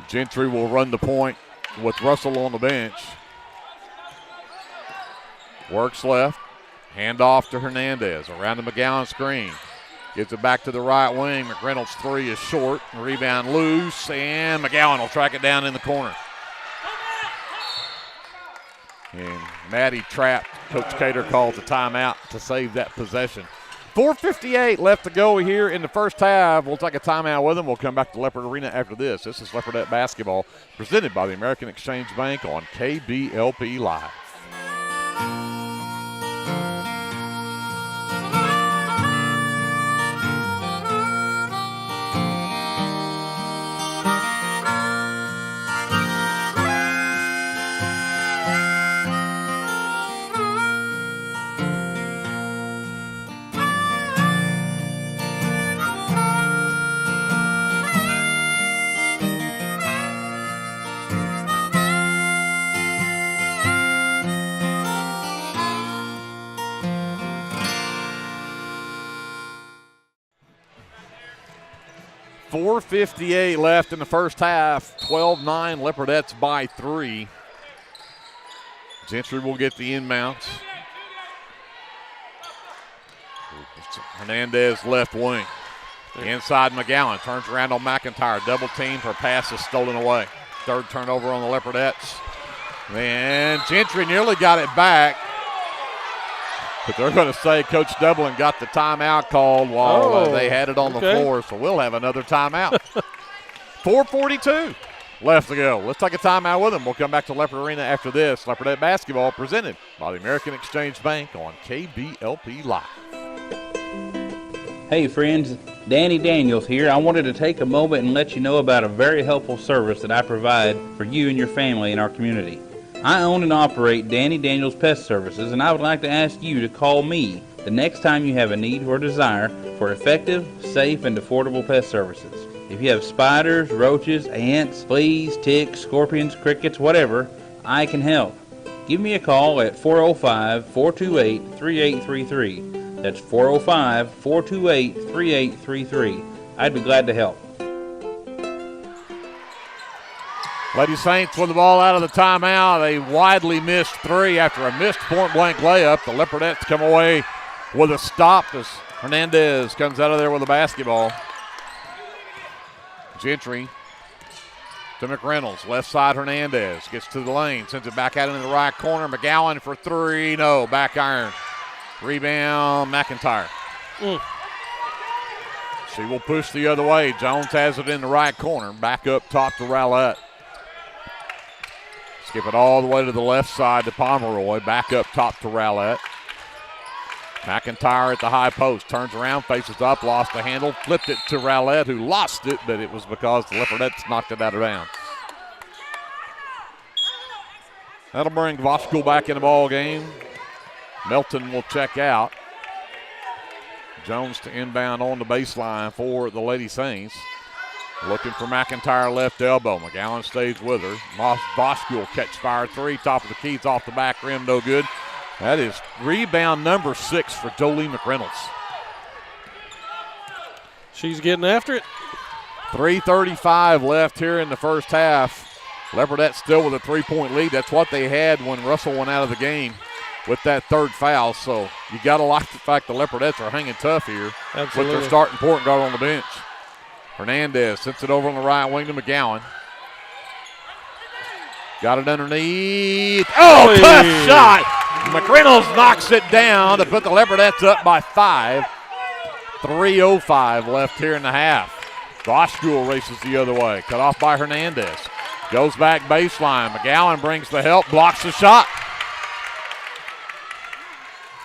Gentry will run the point with Russell on the bench. Works left. Hand off to Hernandez. Around the McGowan screen. Gives it back to the right wing. McReynolds' 3 is short. Rebound loose. And McGowan will track it down in the corner. And Maddie trapped. Coach Cater calls a timeout to save that possession. 4:58 left to go here in the first half. We'll take a timeout with them. We'll come back to Leopard Arena after this. This is Leopardette basketball presented by the American Exchange Bank on KBLP Live. .458 left in the first half. 12-9, Leopardettes by 3. Gentry will get the inbounds. Hernandez left wing. Inside McGowan, turns around on McIntyre. Double team, her pass is stolen away. Third turnover on the Leopardettes. Then Gentry nearly got it back. But they're going to say Coach Dublin got the timeout called while they had it on the floor, so we'll have another timeout. 4:42 left to go. Let's take a timeout with them. We'll come back to Leopard Arena after this. Leopardette basketball presented by the American Exchange Bank on KBLP Live. Hey friends, Danny Daniels here. I wanted to take a moment and let you know about a very helpful service that I provide for you and your family in our community. I own and operate Danny Daniels Pest Services, and I would like to ask you to call me the next time you have a need or desire for effective, safe, and affordable pest services. If you have spiders, roaches, ants, fleas, ticks, scorpions, crickets, whatever, I can help. Give me a call at 405-428-3833. That's 405-428-3833. I'd be glad to help. Lady Saints with the ball out of the timeout. A widely missed 3 after a missed point-blank layup. The Leopardettes come away with a stop as Hernandez comes out of there with a basketball. Gentry to McReynolds. Left side Hernandez. Gets to the lane. Sends it back out into the right corner. McGowan for 3. No. Back iron. Rebound McIntyre. She will push the other way. Jones has it in the right corner. Back up top to Rowlett. Skip it all the way to the left side to Pomeroy. Back up top to Rowlett. McIntyre at the high post. Turns around, faces up, lost the handle. Flipped it to Rowlett, who lost it, but it was because the Leopardettes knocked it out of bounds. That'll bring Voskuil back in the ball game. Melton will check out. Jones to inbound on the baseline for the Lady Saints. Looking for McIntyre left elbow. McGowan stays with her. Voskuil catch fire 3. Top of the key. It's off the back rim. No good. That is rebound number 6 for Jolie McReynolds. She's getting after it. 3:35 left here in the first half. Leopardettes still with a 3-point lead. That's what they had when Russell went out of the game with that third foul. So you got to like the fact the Leopardettes are hanging tough here. Absolutely. With their starting point guard on the bench. Hernandez sends it over on the right wing to McGowan. Got it underneath. Oh, tough shot. McReynolds knocks it down to put the Leopardettes up by 5. 3:05 left here in the half. Voskuil races the other way. Cut off by Hernandez. Goes back baseline. McGowan brings the help, blocks the shot.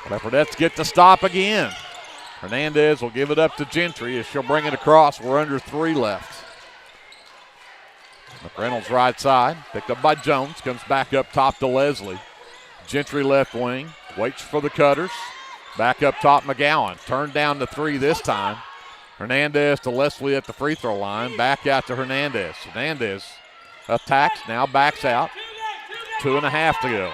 Leopardettes get the stop again. Hernandez will give it up to Gentry as she'll bring it across. We're under 3 left. McReynolds right side, picked up by Jones, comes back up top to Leslie. Gentry left wing, waits for the cutters. Back up top, McGowan. Turned down to 3 this time. Hernandez to Leslie at the free throw line. Back out to Hernandez. Hernandez attacks, now backs out. 2.5 to go.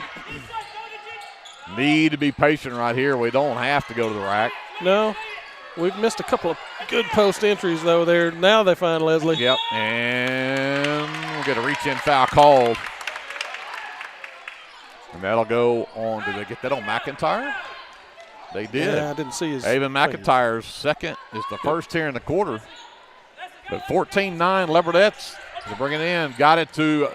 Need to be patient right here. We don't have to go to the rack. No. We've missed a couple of good post entries, though, there. Now they find Leslie. Yep, and we'll get a reach-in foul called. And that'll go on. Did they get that on McIntyre? They did. Yeah, I didn't see his. Avon McIntyre's second is the first here in the quarter. But 14-9, Leopardettes. They're bringing it in. Got it to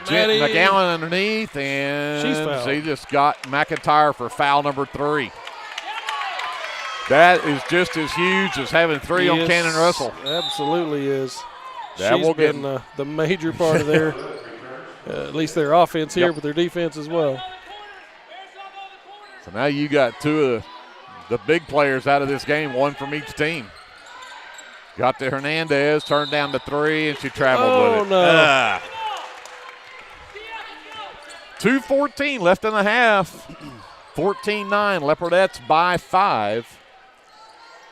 McGowan underneath, and she just got McIntyre for foul number 3. That is just as huge as having 3 on Cannon Russell. Absolutely is. That She's been the major part of their, at least their offense here, but their defense as well. So now you got 2 of the big players out of this game, 1 from each team. Got to Hernandez, turned down to 3, and she traveled with it. No. 2:14 left in the half. 14-9, Leopardettes by 5.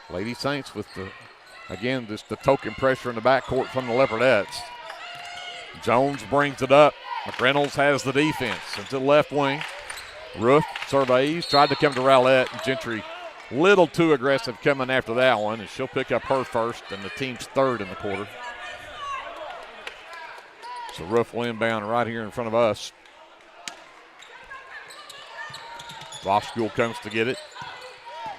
Lady Saints with again, just the token pressure in the backcourt from the Leopardettes. Jones brings it up. McReynolds has the defense into the left wing. Roof surveys, tried to come to Rowlett, and Gentry little too aggressive coming after that one, and she'll pick up her first and the team's 3rd in the quarter. So Roof will inbound right here in front of us. Rothschild comes to get it.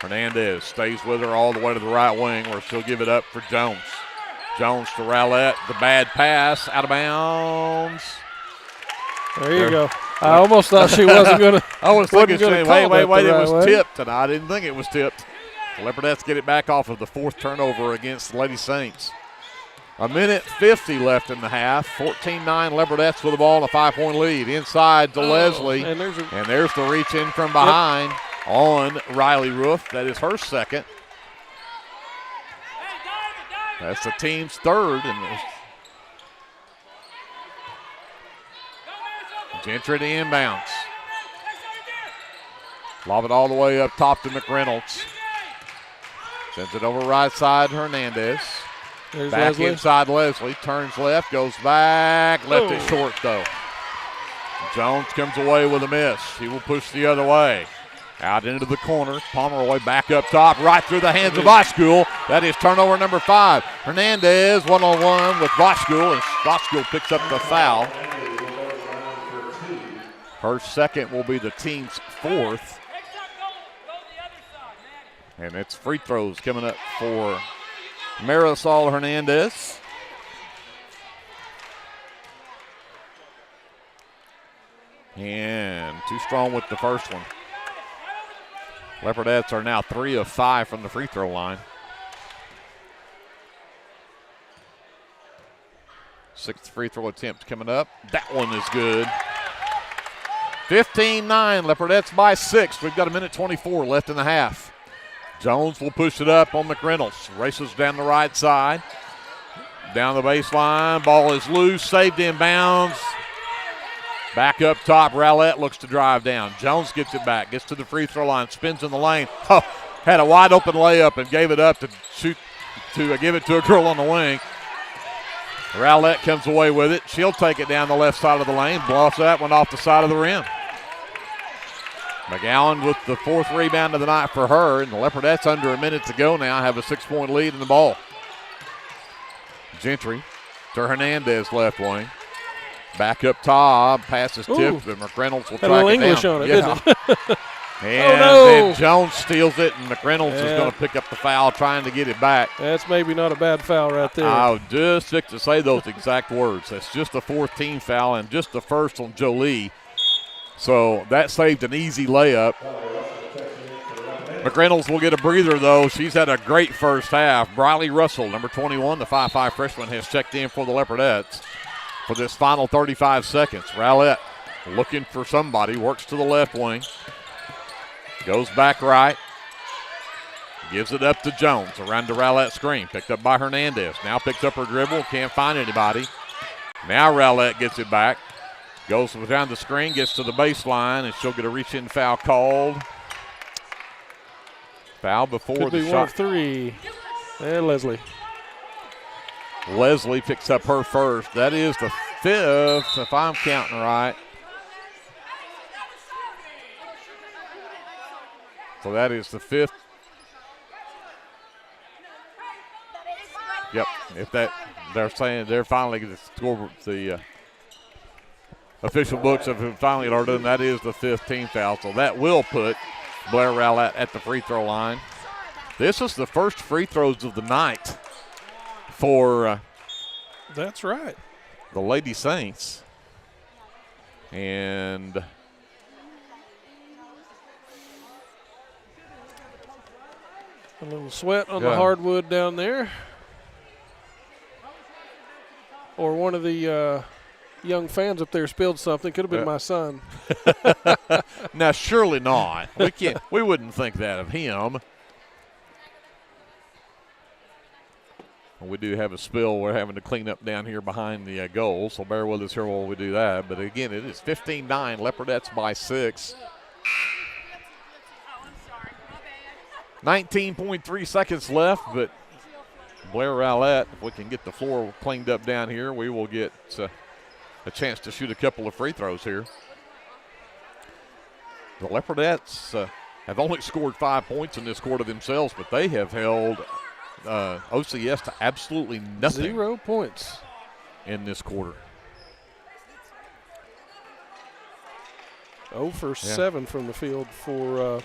Hernandez stays with her all the way to the right wing where she'll give it up for Jones. Jones to Rowlett. The bad pass out of bounds. There you go. I almost thought she wasn't going to. I was thinking, wait, it was way. tipped, and I didn't think it was tipped. The Leopardettes get it back off of the 4th turnover against the Lady Saints. 1:50 left in the half. 14-9, Leopardettes with the ball and a 5-point lead. Inside to Leslie, and there's the reach in from behind on Riley Roof. That is her second. That's the team's 3rd. And Gentry to inbounds. Lob it all the way up top to McReynolds. Sends it over right side, Hernandez. There's back Leslie. Inside Leslie, turns left, goes back, left it short though. Jones comes away with a miss. He will push the other way. Out into the corner, Pomeroy back up top, right through the hands of Voskul. That is turnover number 5. Hernandez one-on-one with Voskul, and Voskul picks up the foul. Her second will be the team's 4th. And it's free throws coming up for Marisol Hernandez. And too strong with the first one. Leopardettes are now 3 of 5 from the free throw line. 6th free throw attempt coming up. That one is good. 15-9, Leopardettes by 6. We've got 1:24 left in the half. Jones will push it up on McReynolds. Races down the right side. Down the baseline. Ball is loose. Saved in bounds. Back up top. Rowlett looks to drive down. Jones gets it back. Gets to the free throw line. Spins in the lane. Oh, had a wide open layup and gave it up to shoot to give it to a girl on the wing. Rowlett comes away with it. She'll take it down the left side of the lane. Bluffs that one off the side of the rim. McGowan with the 4th rebound of the night for her, and the Leopardettes under a minute to go now have a 6-point lead in the ball. Gentry to Hernandez left wing. Back up top, pass is tipped, and McReynolds will track it down. Had a little English on it, didn't it? And then Jones steals it, and McReynolds is going to pick up the foul, trying to get it back. That's maybe not a bad foul right there. I was just fixed to say those exact words. That's just the 4th team foul and just the first on Jolie. So that saved an easy layup. McReynolds will get a breather, though. She's had a great first half. Briley Russell, number 21, the 5'5 freshman, has checked in for the Leopardettes for this final 35 seconds. Rowlett looking for somebody, works to the left wing. Goes back right. Gives it up to Jones. Around to Rowlett screen. Picked up by Hernandez. Now picks up her dribble. Can't find anybody. Now Rowlett gets it back. Goes down the screen. Gets to the baseline. And she'll get a reach-in foul called. Foul before Could the be shot. 1 of 3. And Leslie. Leslie picks up her first. That is the 5th, if I'm counting right. So that is the 5th. Yep, if that, they're saying they're finally going to score, the official books have finally alerted them, that is the 5th team foul. So that will put Blair Rowlett at the free throw line. This is the first free throws of the night for that's right, the Lady Saints. And a little sweat on the hardwood down there. Or one of the young fans up there spilled something. Could have been my son. Now, surely not. We wouldn't think that of him. We do have a spill we're having to clean up down here behind the goal, so bear with us here while we do that. But again, it is 15-9, Leopardettes by 6. 19.3 seconds left, but Blair Rowlett, if we can get the floor cleaned up down here, we will get a chance to shoot a couple of free throws here. The Leopardettes have only scored 5 points in this quarter themselves, but they have held OCS to absolutely nothing. 0 points in this quarter. 0 for 7 from the field for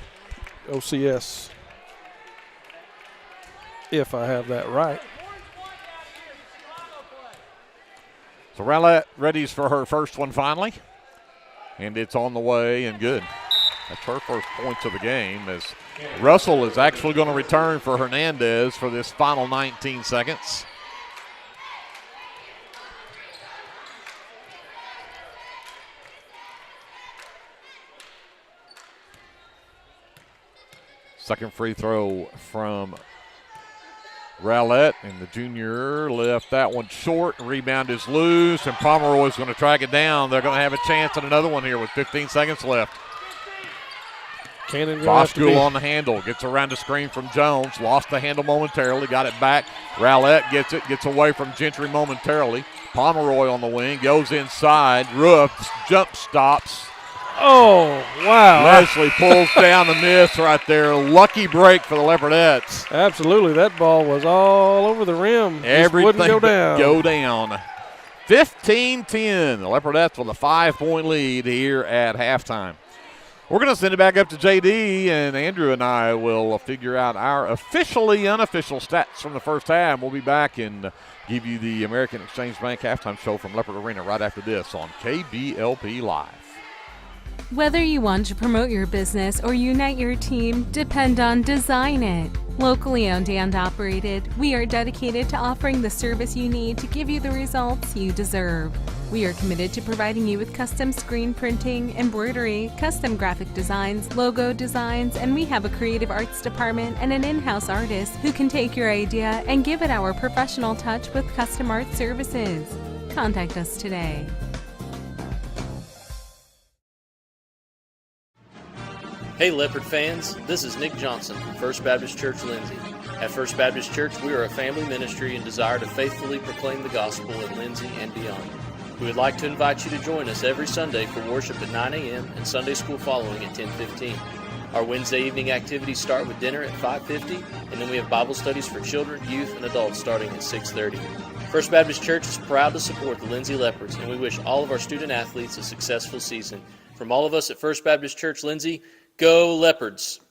OCS, if I have that right. So Rowlett readies for her first one finally, and it's on the way and good. That's her first points of the game, as Russell is actually going to return for Hernandez for this final 19 seconds. Second free throw from Rowlett, and the junior left that one short. Rebound is loose, and Pomeroy is going to track it down. They're going to have a chance at another one here with 15 seconds left. Boschul on the handle, gets around the screen from Jones, lost the handle momentarily, got it back. Rowlett gets it, gets away from Gentry momentarily. Pomeroy on the wing, goes inside. Roof jump stops. Oh, wow. Leslie pulls down the miss right there. Lucky break for the Leopardettes. Absolutely. That ball was all over the rim. Everything wouldn't go down. Go down. 15-10. The Leopardettes with a 5-point lead here at halftime. We're going to send it back up to JD, and Andrew and I will figure out our officially unofficial stats from the first half. We'll be back and give you the American Exchange Bank halftime show from Leopard Arena right after this on KBLP Live. Whether you want to promote your business or unite your team, depend on Design It. Locally owned and operated, we are dedicated to offering the service you need to give you the results you deserve. We are committed to providing you with custom screen printing, embroidery, custom graphic designs, logo designs, and we have a creative arts department and an in-house artist who can take your idea and give it our professional touch with custom art services. Contact us today. Hey Leopard fans, this is Nick Johnson from First Baptist Church Lindsay. At First Baptist Church, we are a family ministry and desire to faithfully proclaim the gospel in Lindsay and beyond. We would like to invite you to join us every Sunday for worship at 9 a.m. and Sunday school following at 10:15. Our Wednesday evening activities start with dinner at 5:50, and then we have Bible studies for children, youth, and adults starting at 6:30. First Baptist Church is proud to support the Lindsay Leopards, and we wish all of our student athletes a successful season. From all of us at First Baptist Church Lindsay, go Leopards!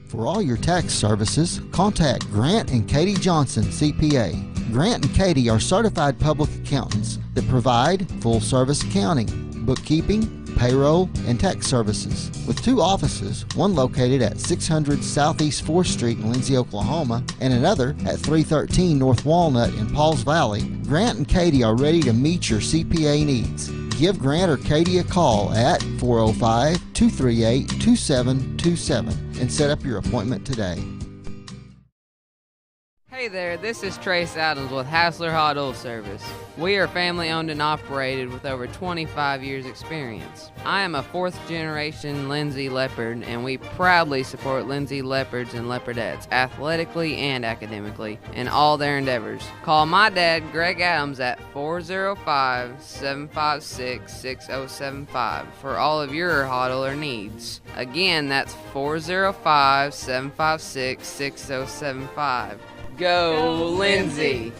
For all your tax services, contact Grant and Katie Johnson, CPA. Grant and Katie are certified public accountants that provide full-service accounting, bookkeeping, payroll, and tax services. With 2 offices, one located at 600 Southeast 4th Street in Lindsay, Oklahoma, and another at 313 North Walnut in Pauls Valley, Grant and Katie are ready to meet your CPA needs. Give Grant or Katie a call at 405-238-2727 and set up your appointment today. Hey Hey there, this is Trace Adams with Hassler Hot Oil Service. We are family owned and operated with over 25 years experience. I am a fourth generation Lindsay Leopard, and we proudly support Lindsay Leopards and Leopardettes athletically and academically in all their endeavors. Call my dad, Greg Adams, at 405-756-6075 for all of your hot oiler needs. Again, that's 405-756-6075. Go, Lindsay!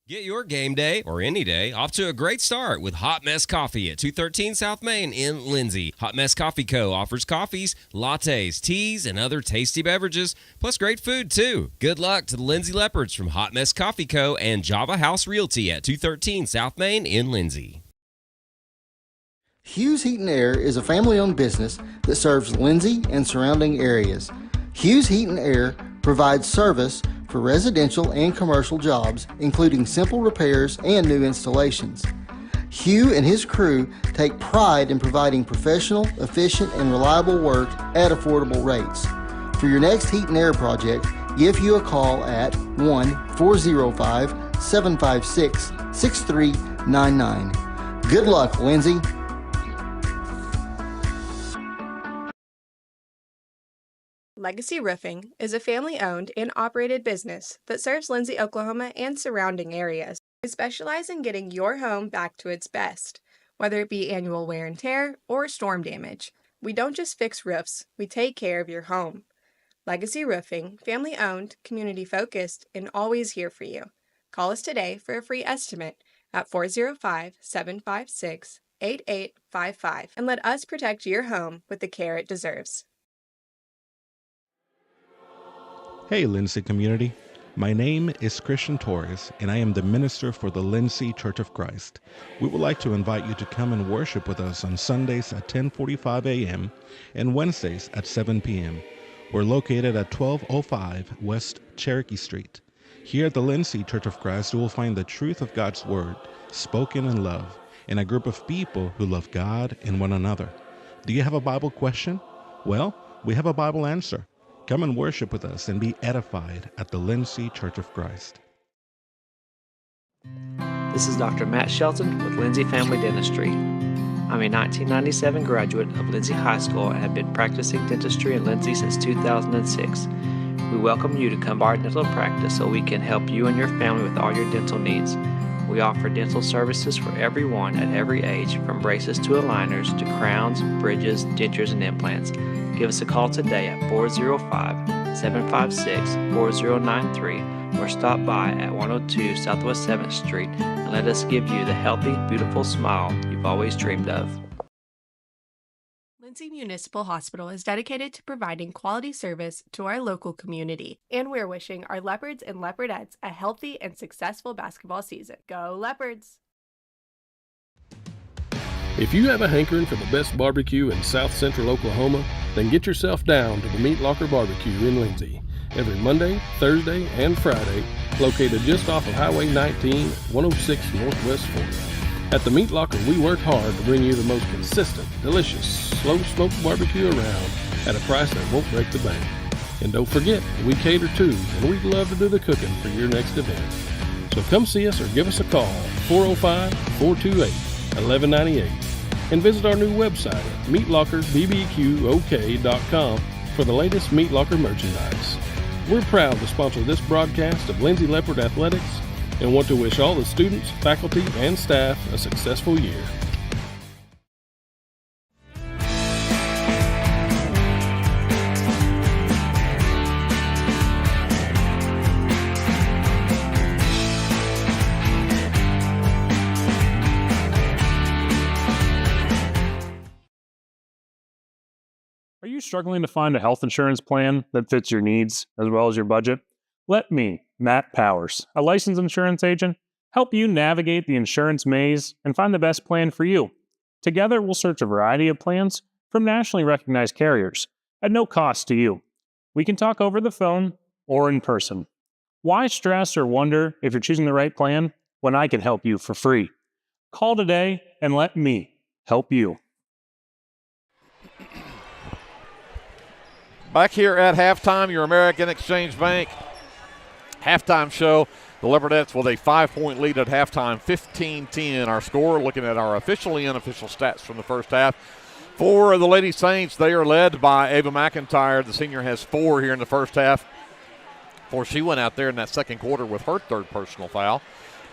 Get your game day, or any day, off to a great start with Hot Mess Coffee at 213 South Main in Lindsay. Hot Mess Coffee Co. offers coffees, lattes, teas, and other tasty beverages, plus great food, too. Good luck to the Lindsay Leopards from Hot Mess Coffee Co. and Java House Realty at 213 South Main in Lindsay. Hughes Heat and Air is a family-owned business that serves Lindsay and surrounding areas. Hughes Heat and Air provides service for residential and commercial jobs, including simple repairs and new installations. Hugh and his crew take pride in providing professional, efficient, and reliable work at affordable rates. For your next heat and air project, give Hugh a call at 1-405-756-6399. Good luck, Lindsay. Legacy Roofing is a family-owned and operated business that serves Lindsay, Oklahoma and surrounding areas. We specialize in getting your home back to its best, whether it be annual wear and tear or storm damage. We don't just fix roofs, we take care of your home. Legacy Roofing, family-owned, community-focused, and always here for you. Call us today for a free estimate at 405-756-8855 and let us protect your home with the care it deserves. Hey Lindsay community, my name is Christian Torres and I am the minister for the Lindsay Church of Christ. We would like to invite you to come and worship with us on Sundays at 10:45 a.m. and Wednesdays at 7 p.m. We're located at 1205 West Cherokee Street. Here at the Lindsay Church of Christ, you will find the truth of God's Word spoken in love and a group of people who love God and one another. Do you have a Bible question? Well, we have a Bible answer. Come and worship with us and be edified at the Lindsay Church of Christ. This is Dr. Matt Shelton with Lindsay Family Dentistry. I'm a 1997 graduate of Lindsay High School and have been practicing dentistry in Lindsay since 2006. We welcome you to come to our dental practice so we can help you and your family with all your dental needs. We offer dental services for everyone at every age, from braces to aligners to crowns, bridges, dentures, and implants. Give us a call today at 405-756-4093 or stop by at 102 Southwest 7th Street and let us give you the healthy, beautiful smile you've always dreamed of. Lindsay Municipal Hospital is dedicated to providing quality service to our local community, and we're wishing our Leopards and Leopardettes a healthy and successful basketball season. Go Leopards! If you have a hankering for the best barbecue in South Central Oklahoma, then get yourself down to the Meat Locker Barbecue in Lindsay. Every Monday, Thursday, and Friday, located just off of Highway 19, 106 Northwest 4th. At the Meat Locker, we work hard to bring you the most consistent, delicious, slow-smoked barbecue around at a price that won't break the bank. And don't forget, we cater too, and we'd love to do the cooking for your next event. So come see us or give us a call, 405-428-1198. And visit our new website at meatlockerbbqok.com for the latest Meat Locker merchandise. We're proud to sponsor this broadcast of Lindsay Leopard Athletics and want to wish all the students, faculty, and staff a successful year. Are you struggling to find a health insurance plan that fits your needs as well as your budget? Let me, Matt Powers, a licensed insurance agent, help you navigate the insurance maze and find the best plan for you. Together, we'll search a variety of plans from nationally recognized carriers at no cost to you. We can talk over the phone or in person. Why stress or wonder if you're choosing the right plan when I can help you for free? Call today and let me help you. Back here at halftime, your American Exchange Bank Halftime show, the Leopardettes with a 5-point lead at halftime, 15-10 our score. Looking at our officially unofficial stats from the first half. For the Lady Saints, they are led by Ava McIntyre. The senior has 4 here in the first half. Before she went out there in that second quarter with her 3rd personal foul.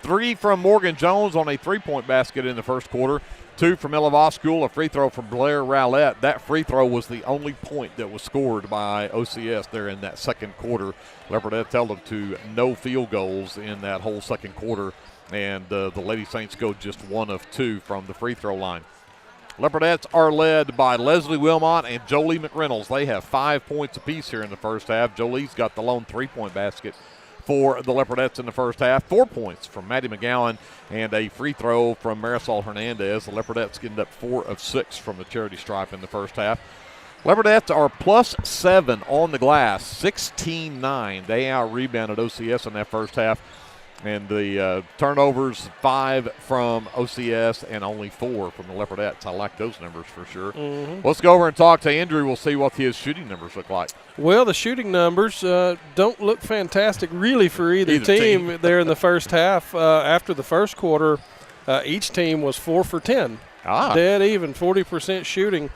3 from Morgan Jones on a 3-point basket in the first quarter. 2 from Ella Voskuhl, a free throw from Blair Rowlett. That free throw was the only point that was scored by OCS there in that second quarter. Leopardettes held them to no field goals in that whole second quarter, and the Lady Saints go just 1 of 2 from the free throw line. Leopardettes are led by Leslie Wilmot and Jolie McReynolds. They have 5 points apiece here in the first half. Jolie's got the lone 3-point basket for the Leopardettes in the first half. 4 points from Maddie McGowan and a free throw from Marisol Hernandez. The Leopardettes getting up 4 of 6 from the charity stripe in the first half. Leopardettes are +7 on the glass, 16-9. They out-rebounded OCS in that first half. And the turnovers, 5 from OCS and only 4 from the Leopardettes. I like those numbers for sure. Let's go over and talk to Andrew. We'll see what his shooting numbers look like. Well, the shooting numbers don't look fantastic really for either team there in the first half. After the first quarter, each team was 4 for 10. Dead even, 40% shooting.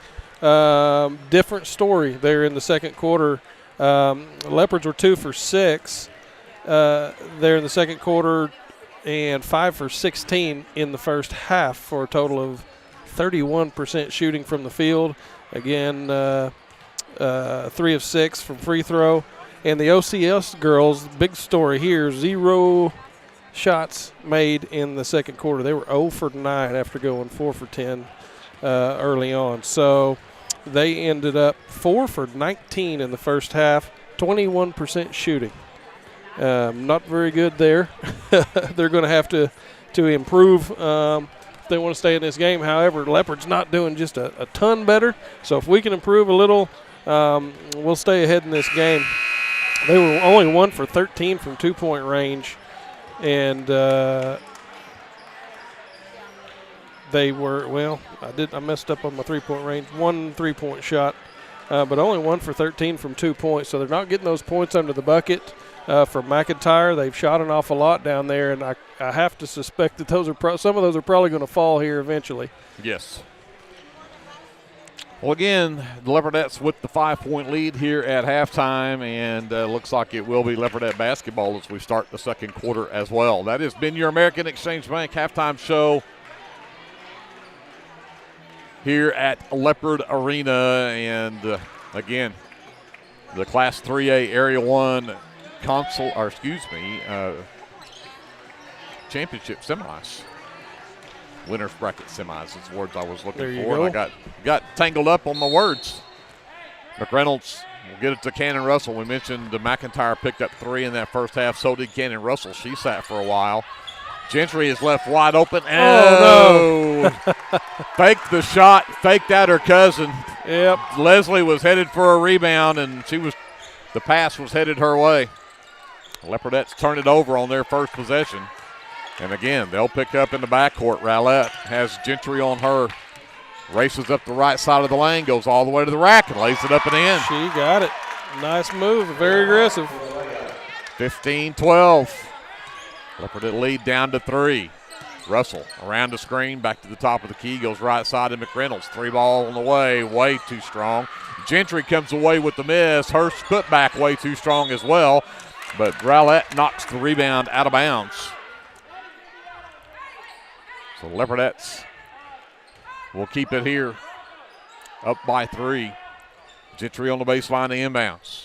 Different story there in the second quarter. Leopards were 2 for 6. There in the second quarter, and 5 for 16 in the first half for a total of 31% shooting from the field. Again, 3 of 6 from free throw. And the OCS girls, big story here, 0 shots made in the second quarter. They were 0 for 9 after going 4 for 10 early on. So they ended up 4 for 19 in the first half, 21% shooting. Not very good there. They're going to have to improve if they want to stay in this game. However, Leopard's not doing just a ton better. So if we can improve a little, we'll stay ahead in this game. They were only 1 for 13 from 2-point range. And they were, well, I messed up on my 3-point range. 1 3-point shot, but only 1 for 13 from 2 points. So they're not getting those points under the bucket. From McIntyre, they've shot an awful lot down there, and I have to suspect that those are some of those are probably going to fall here eventually. Yes. Well, again, the Leopardettes with the 5-point lead here at halftime, and looks like it will be Leopardette basketball as we start the second quarter as well. That has been your American Exchange Bank halftime show here at Leopard Arena, and again, the Class 3A Area 1 championship semis. Winners bracket semis is the words I was looking for. And I got tangled up on my words. McReynolds will get it to Cannon Russell. We mentioned the McIntyre picked up 3 in that first half. So did Cannon Russell. She sat for a while. Gentry is left wide open. Oh, no. Faked the shot. Faked out her cousin. Yep. Leslie was headed for a rebound, and the pass was headed her way. Leopardettes turn it over on their first possession. And again, they'll pick up in the backcourt. Rowlett has Gentry on her. Races up the right side of the lane, goes all the way to the rack and lays it up and in. She got it. Nice move, very aggressive. 15-12. Leopardette lead down to 3. Russell around the screen, back to the top of the key, goes right side to McReynolds. 3 ball on the way too strong. Gentry comes away with the miss. Her putback way too strong as well. But Rowlett knocks the rebound out of bounds. So Leopardettes will keep it here, up by 3. Gentry on the baseline to inbounds.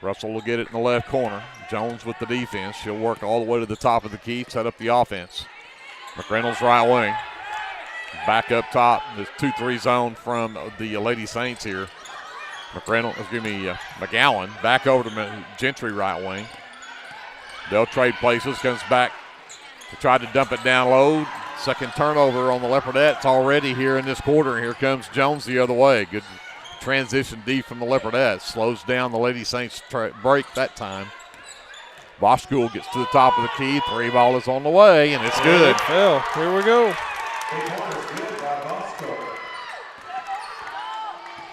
Russell will get it in the left corner. Jones with the defense. She'll work all the way to the top of the key, set up the offense. McReynolds right wing. Back up top. This 2-3 zone from the Lady Saints here. McGowan back over to Gentry right wing. They'll trade places. Comes back to try to dump it down low. Second turnover on the Leopardettes already here in this quarter. Here comes Jones the other way. Good transition D from the Leopardettes. Slows down the Lady Saints break that time. Voskuhl gets to the top of the key. 3 ball is on the way, and it's good. It fell. Here we go.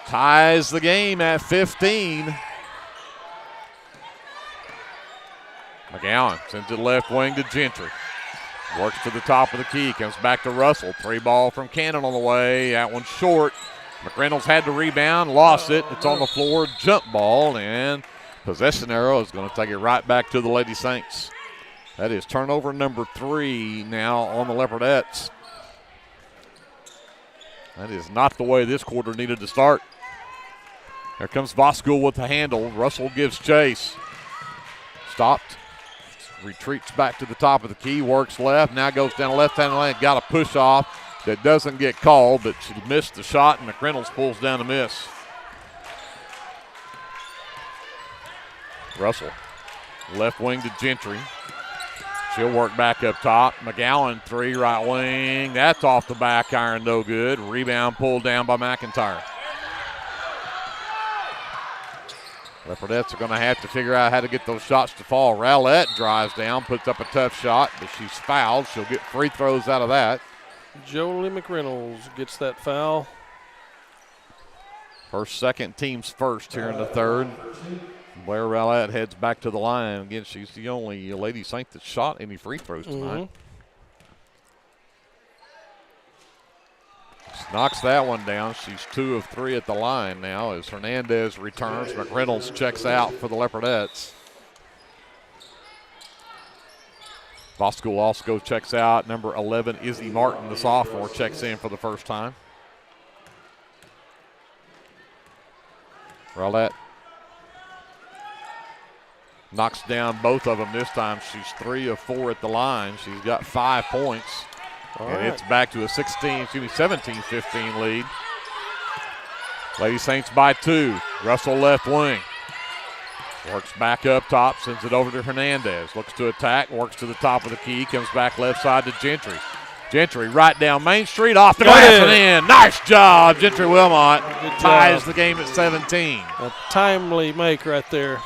Ties the game at 15. McGowan sends it left wing to Gentry. Works to the top of the key, comes back to Russell. 3-ball from Cannon on the way. That one's short. McReynolds had the rebound, lost it. It's on the floor, jump ball, and possession arrow is going to take it right back to the Lady Saints. That is turnover number 3 now on the Leopardettes. That is not the way this quarter needed to start. Here comes Voskuhl with the handle. Russell gives chase. Stopped. Retreats back to the top of the key, works left, now goes down the left-hand lane, got a push off that doesn't get called, but she missed the shot, and McReynolds pulls down the miss. Russell, left wing to Gentry. She'll work back up top. McGowan, 3, right wing. That's off the back iron, no good. Rebound pulled down by McIntyre. Leopardettes are going to have to figure out how to get those shots to fall. Rowlett drives down, puts up a tough shot, but she's fouled. She'll get free throws out of that. Jolie McReynolds gets that foul. Her second, team's first here in the third. Blair Rowlett heads back to the line. Again, she's the only Lady Saint that's shot any free throws tonight. Knocks that one down. She's 2 of 3 at the line now as Hernandez returns. McReynolds checks out for the Leopardettes. Voskuhl also checks out. Number 11, Izzy Martin, the sophomore, checks in for the first time. Rowlett knocks down both of them this time. She's 3 of 4 at the line. She's got 5 points. And it's back to a 17-15 lead. Lady Saints by 2. Russell left wing. Works back up top, sends it over to Hernandez. Looks to attack, works to the top of the key, comes back left side to Gentry. Gentry right down Main Street, off the glass and in. Nice job, Gentry Wilmot. Ties the game at 17. A timely make right there.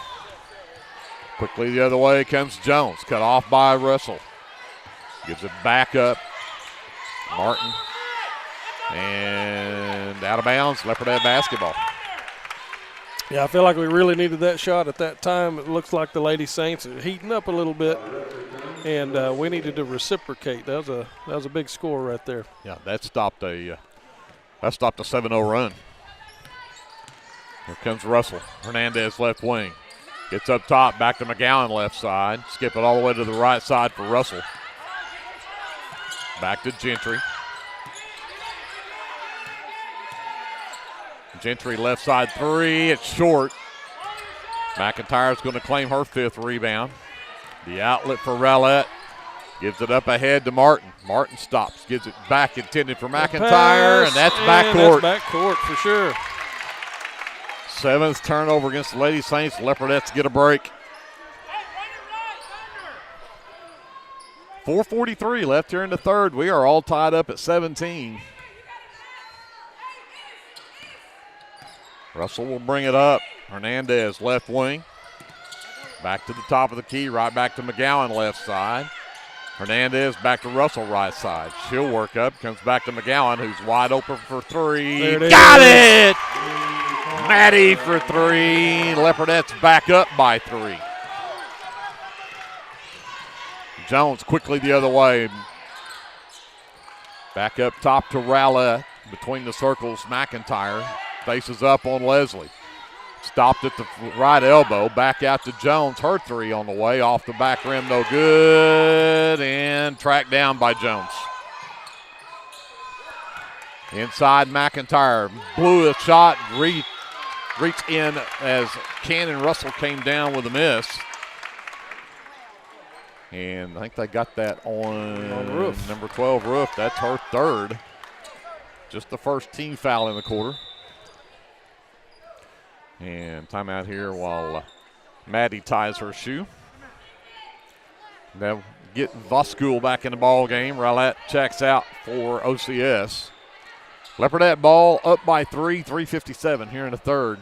Quickly the other way comes Jones, cut off by Russell. Gives it back up. Martin. And out of bounds, Leopardette basketball. Yeah, I feel like we really needed that shot at that time. It looks like the Lady Saints are heating up a little bit, and we needed to reciprocate. That was a big score right there. Yeah, that stopped a 7-0 run. Here comes Russell. Hernandez left wing. Gets up top, back to McGowan left side. Skip it all the way to the right side for Russell. Back to Gentry. Gentry left side 3. It's short. McIntyre's going to claim her 5th rebound. The outlet for Rowlett. Gives it up ahead to Martin. Martin stops. Gives it back intended for McIntyre, and that's backcourt. That's backcourt for sure. 7th turnover against the Lady Saints. Leopardettes get a break. 4:43 left here in the third. We are all tied up at 17. Russell will bring it up. Hernandez left wing. Back to the top of the key, right back to McGowan left side. Hernandez back to Russell right side. She'll work up, comes back to McGowan, who's wide open for 3. Got it! Maddie for 3. Leopardettes back up by 3. Jones quickly the other way. Back up top to Rowlett. Between the circles, McIntyre faces up on Leslie. Stopped at the right elbow. Back out to Jones. Her 3 on the way. Off the back rim, no good. And tracked down by Jones. Inside McIntyre. Blew a shot. Reached in as Cannon Russell came down with a miss. And I think they got that on Roof. Number 12, Roof. That's her 3rd. Just the first team foul in the quarter. And timeout here while Maddie ties her shoe. They'll get Voskuhl back in the ball game. Rowlett checks out for OCS. Leopardette ball up by 3, 3:57 here in the third.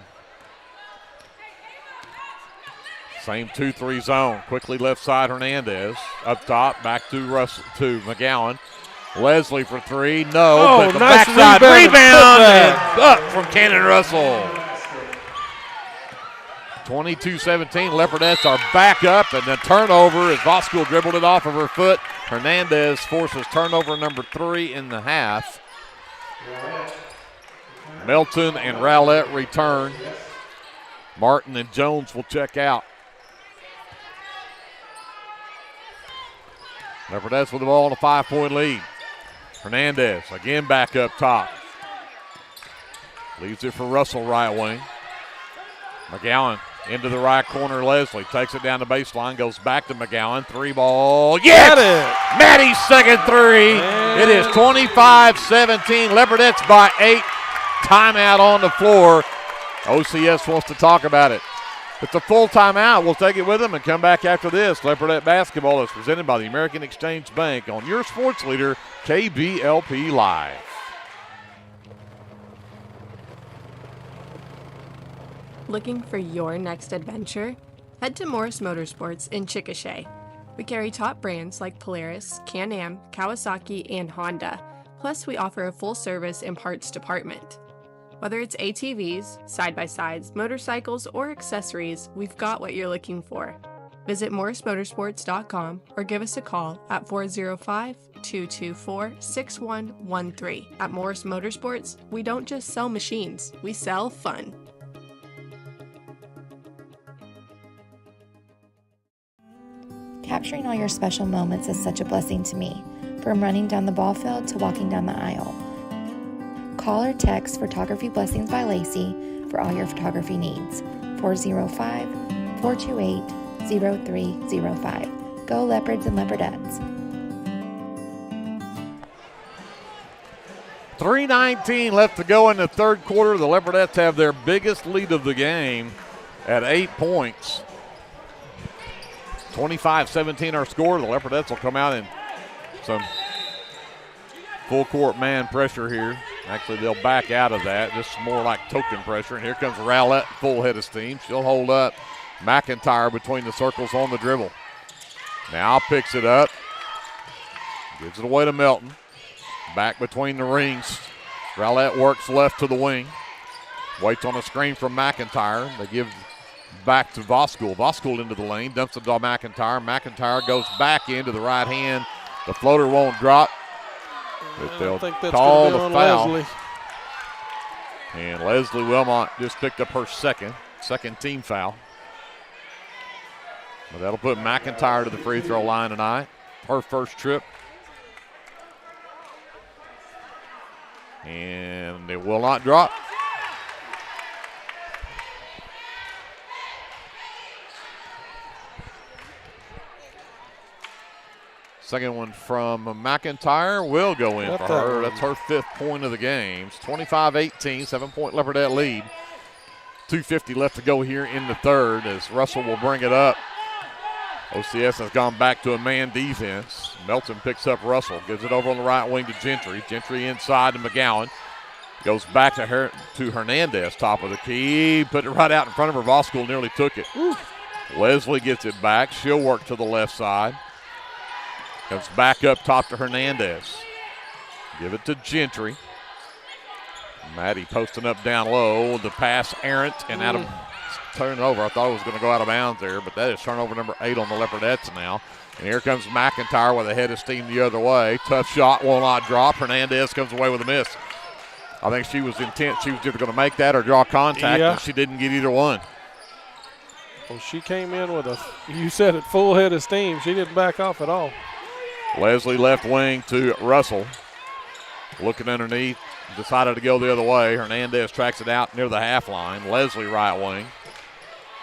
Same 2-3 zone. Quickly left side, Hernandez. Up top, back to Russell, to McGowan. Leslie for 3. No, but the nice backside rebound and up from Cannon Russell. 22-17. Leopardettes are back up, and the turnover as Voskuhl dribbled it off of her foot. Hernandez forces turnover number 3 in the half. Melton and Rowlett return. Martin and Jones will check out. Leopardettes with the ball in a 5-point lead. Hernandez again back up top. Leaves it for Russell, right wing. McGowan into the right corner. Leslie takes it down the baseline, goes back to McGowan. 3-ball. Yes! Maddie's second three. It is 25-17. Leopardettes by 8. Timeout on the floor. OCS wants to talk about it. It's a full timeout. We'll take it with them and come back after this. Leopardette basketball is presented by the American Exchange Bank on your sports leader, KBLP Live. Looking for your next adventure? Head to Morris Motorsports in Chickasha. We carry top brands like Polaris, Can-Am, Kawasaki, and Honda. Plus, we offer a full-service and parts department. Whether it's ATVs, side-by-sides, motorcycles, or accessories, we've got what you're looking for. Visit morrismotorsports.com or give us a call at 405-224-6113. At Morris Motorsports, we don't just sell machines, we sell fun. Capturing all your special moments is such a blessing to me, from running down the ball field to walking down the aisle. Call or text Photography Blessings by Lacey for all your photography needs. 405-428-0305. Go Leopards and Leopardettes. 3:19 left to go in the third quarter. The Leopardettes have their biggest lead of the game at 8 points. 25-17 our score. The Leopardettes will come out in some full court man pressure here. Actually, they'll back out of that. Just more like token pressure. And here comes Rowlett, full head of steam. She'll hold up. McIntyre between the circles on the dribble. Now picks it up. Gives it away to Melton. Back between the rings. Rowlett works left to the wing. Waits on a screen from McIntyre. They give back to Voskuhl. Voskuhl into the lane. Dumps it to McIntyre. McIntyre goes back into the right hand. The floater won't drop. But they'll call the foul. Leslie. And Leslie Wilmot just picked up her second team foul. But that'll put McIntyre to the free throw line tonight. Her first trip. And it will not drop. Second one from McIntyre will go in for her. That's her 5th point of the game. It's 25-18, 7-point Leopardette lead. 2:50 left to go here in the third as Russell will bring it up. OCS has gone back to a man defense. Melton picks up Russell, gives it over on the right wing to Gentry. Gentry inside to McGowan. Goes back to Hernandez, top of the key. Put it right out in front of her. Voskuhl nearly took it. Leslie gets it back. She'll work to the left side. Comes back up top to Hernandez. Give it to Gentry. Maddie posting up down low. The pass errant and out of turnover. I thought it was going to go out of bounds there, but that is turnover number 8 on the Leopardettes now. And here comes McIntyre with a head of steam the other way. Tough shot, will not drop. Hernandez comes away with a miss. I think she was intent. She was either going to make that or draw contact, and she didn't get either one. Well, she came in with you said it, full head of steam. She didn't back off at all. Leslie left wing to Russell. Looking underneath, decided to go the other way. Hernandez tracks it out near the half line. Leslie right wing.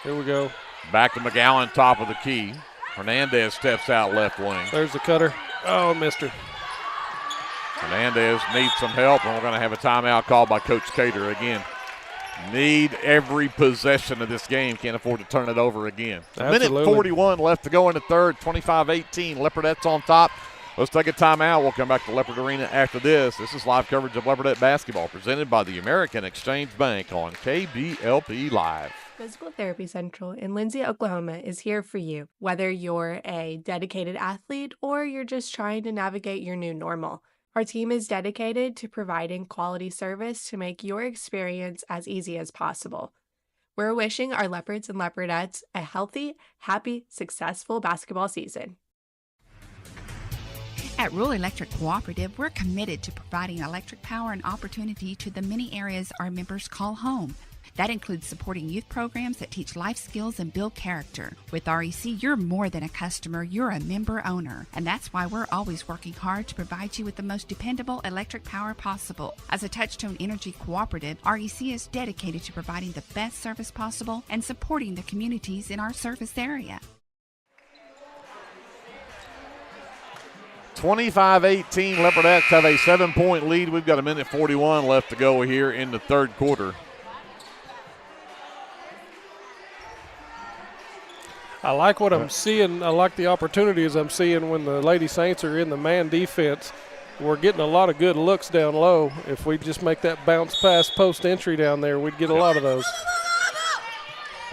Here we go. Back to McGowan, top of the key. Hernandez steps out left wing. There's the cutter. Oh, missed her. Hernandez needs some help, and we're going to have a timeout called by Coach Cater again. Need every possession of this game. Can't afford to turn it over again. Absolutely. A minute 41 left to go in the third. 25-18. Leopardettes on top. Let's take a timeout. We'll come back to Leopard Arena after this. This is live coverage of Leopardette basketball presented by the American Exchange Bank on KBLP Live. Physical Therapy Central in Lindsay, Oklahoma is here for you, whether you're a dedicated athlete or you're just trying to navigate your new normal. Our team is dedicated to providing quality service to make your experience as easy as possible. We're wishing our Leopards and Leopardettes a healthy, happy, successful basketball season. At Rural Electric Cooperative, we're committed to providing electric power and opportunity to the many areas our members call home. That includes supporting youth programs that teach life skills and build character. With REC, you're more than a customer, you're a member owner. And that's why we're always working hard to provide you with the most dependable electric power possible. As a Touchstone Energy Cooperative, REC is dedicated to providing the best service possible and supporting the communities in our service area. 25-18, Leopardettes have a 7-point lead. We've got 1:41 left to go here in the third quarter. I like what I'm seeing. I like the opportunities I'm seeing when the Lady Saints are in the man defense. We're getting a lot of good looks down low. If we just make that bounce pass post entry down there, we'd get a lot of those.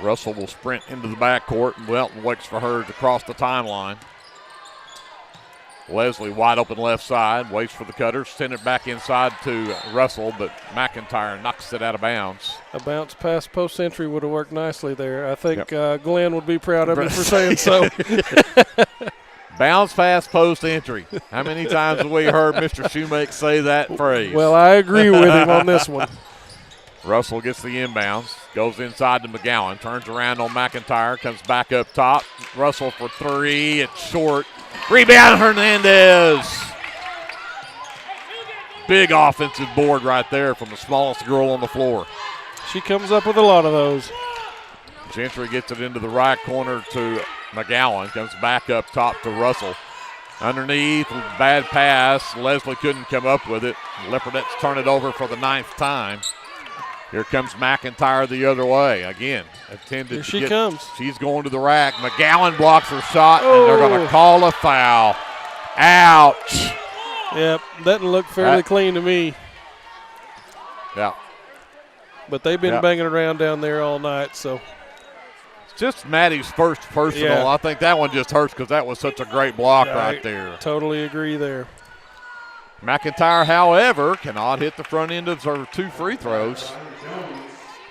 Russell will sprint into the backcourt, and Welton waits for her to cross the timeline. Leslie wide open left side, waits for the cutter, send it back inside to Russell, but McIntyre knocks it out of bounds. A bounce pass post entry would have worked nicely there. I think Glenn would be proud of me for saying so. Bounce pass post entry. How many times have we heard Mr. Shoemake say that phrase? Well, I agree with him on this one. Russell gets the inbounds, goes inside to McGowan, turns around on McIntyre, comes back up top. Russell for three, it's short. Rebound Hernandez. Big offensive board right there from the smallest girl on the floor. She comes up with a lot of those. Gentry gets it into the right corner to McGowan, comes back up top to Russell. Underneath, bad pass. Leslie couldn't come up with it. Leopardettes turn it over for the 9th time. Here comes McIntyre the other way. Again, Here she comes. She's going to the rack. McGowan blocks her shot, and they're going to call a foul. Ouch. Yep, doesn't look fairly clean to me. Yeah. But they've been banging around down there all night, so. It's just Maddie's first personal. Yeah. I think that one just hurts because that was such a great block right there. Totally agree there. McIntyre, however, cannot hit the front end of her 2 free throws.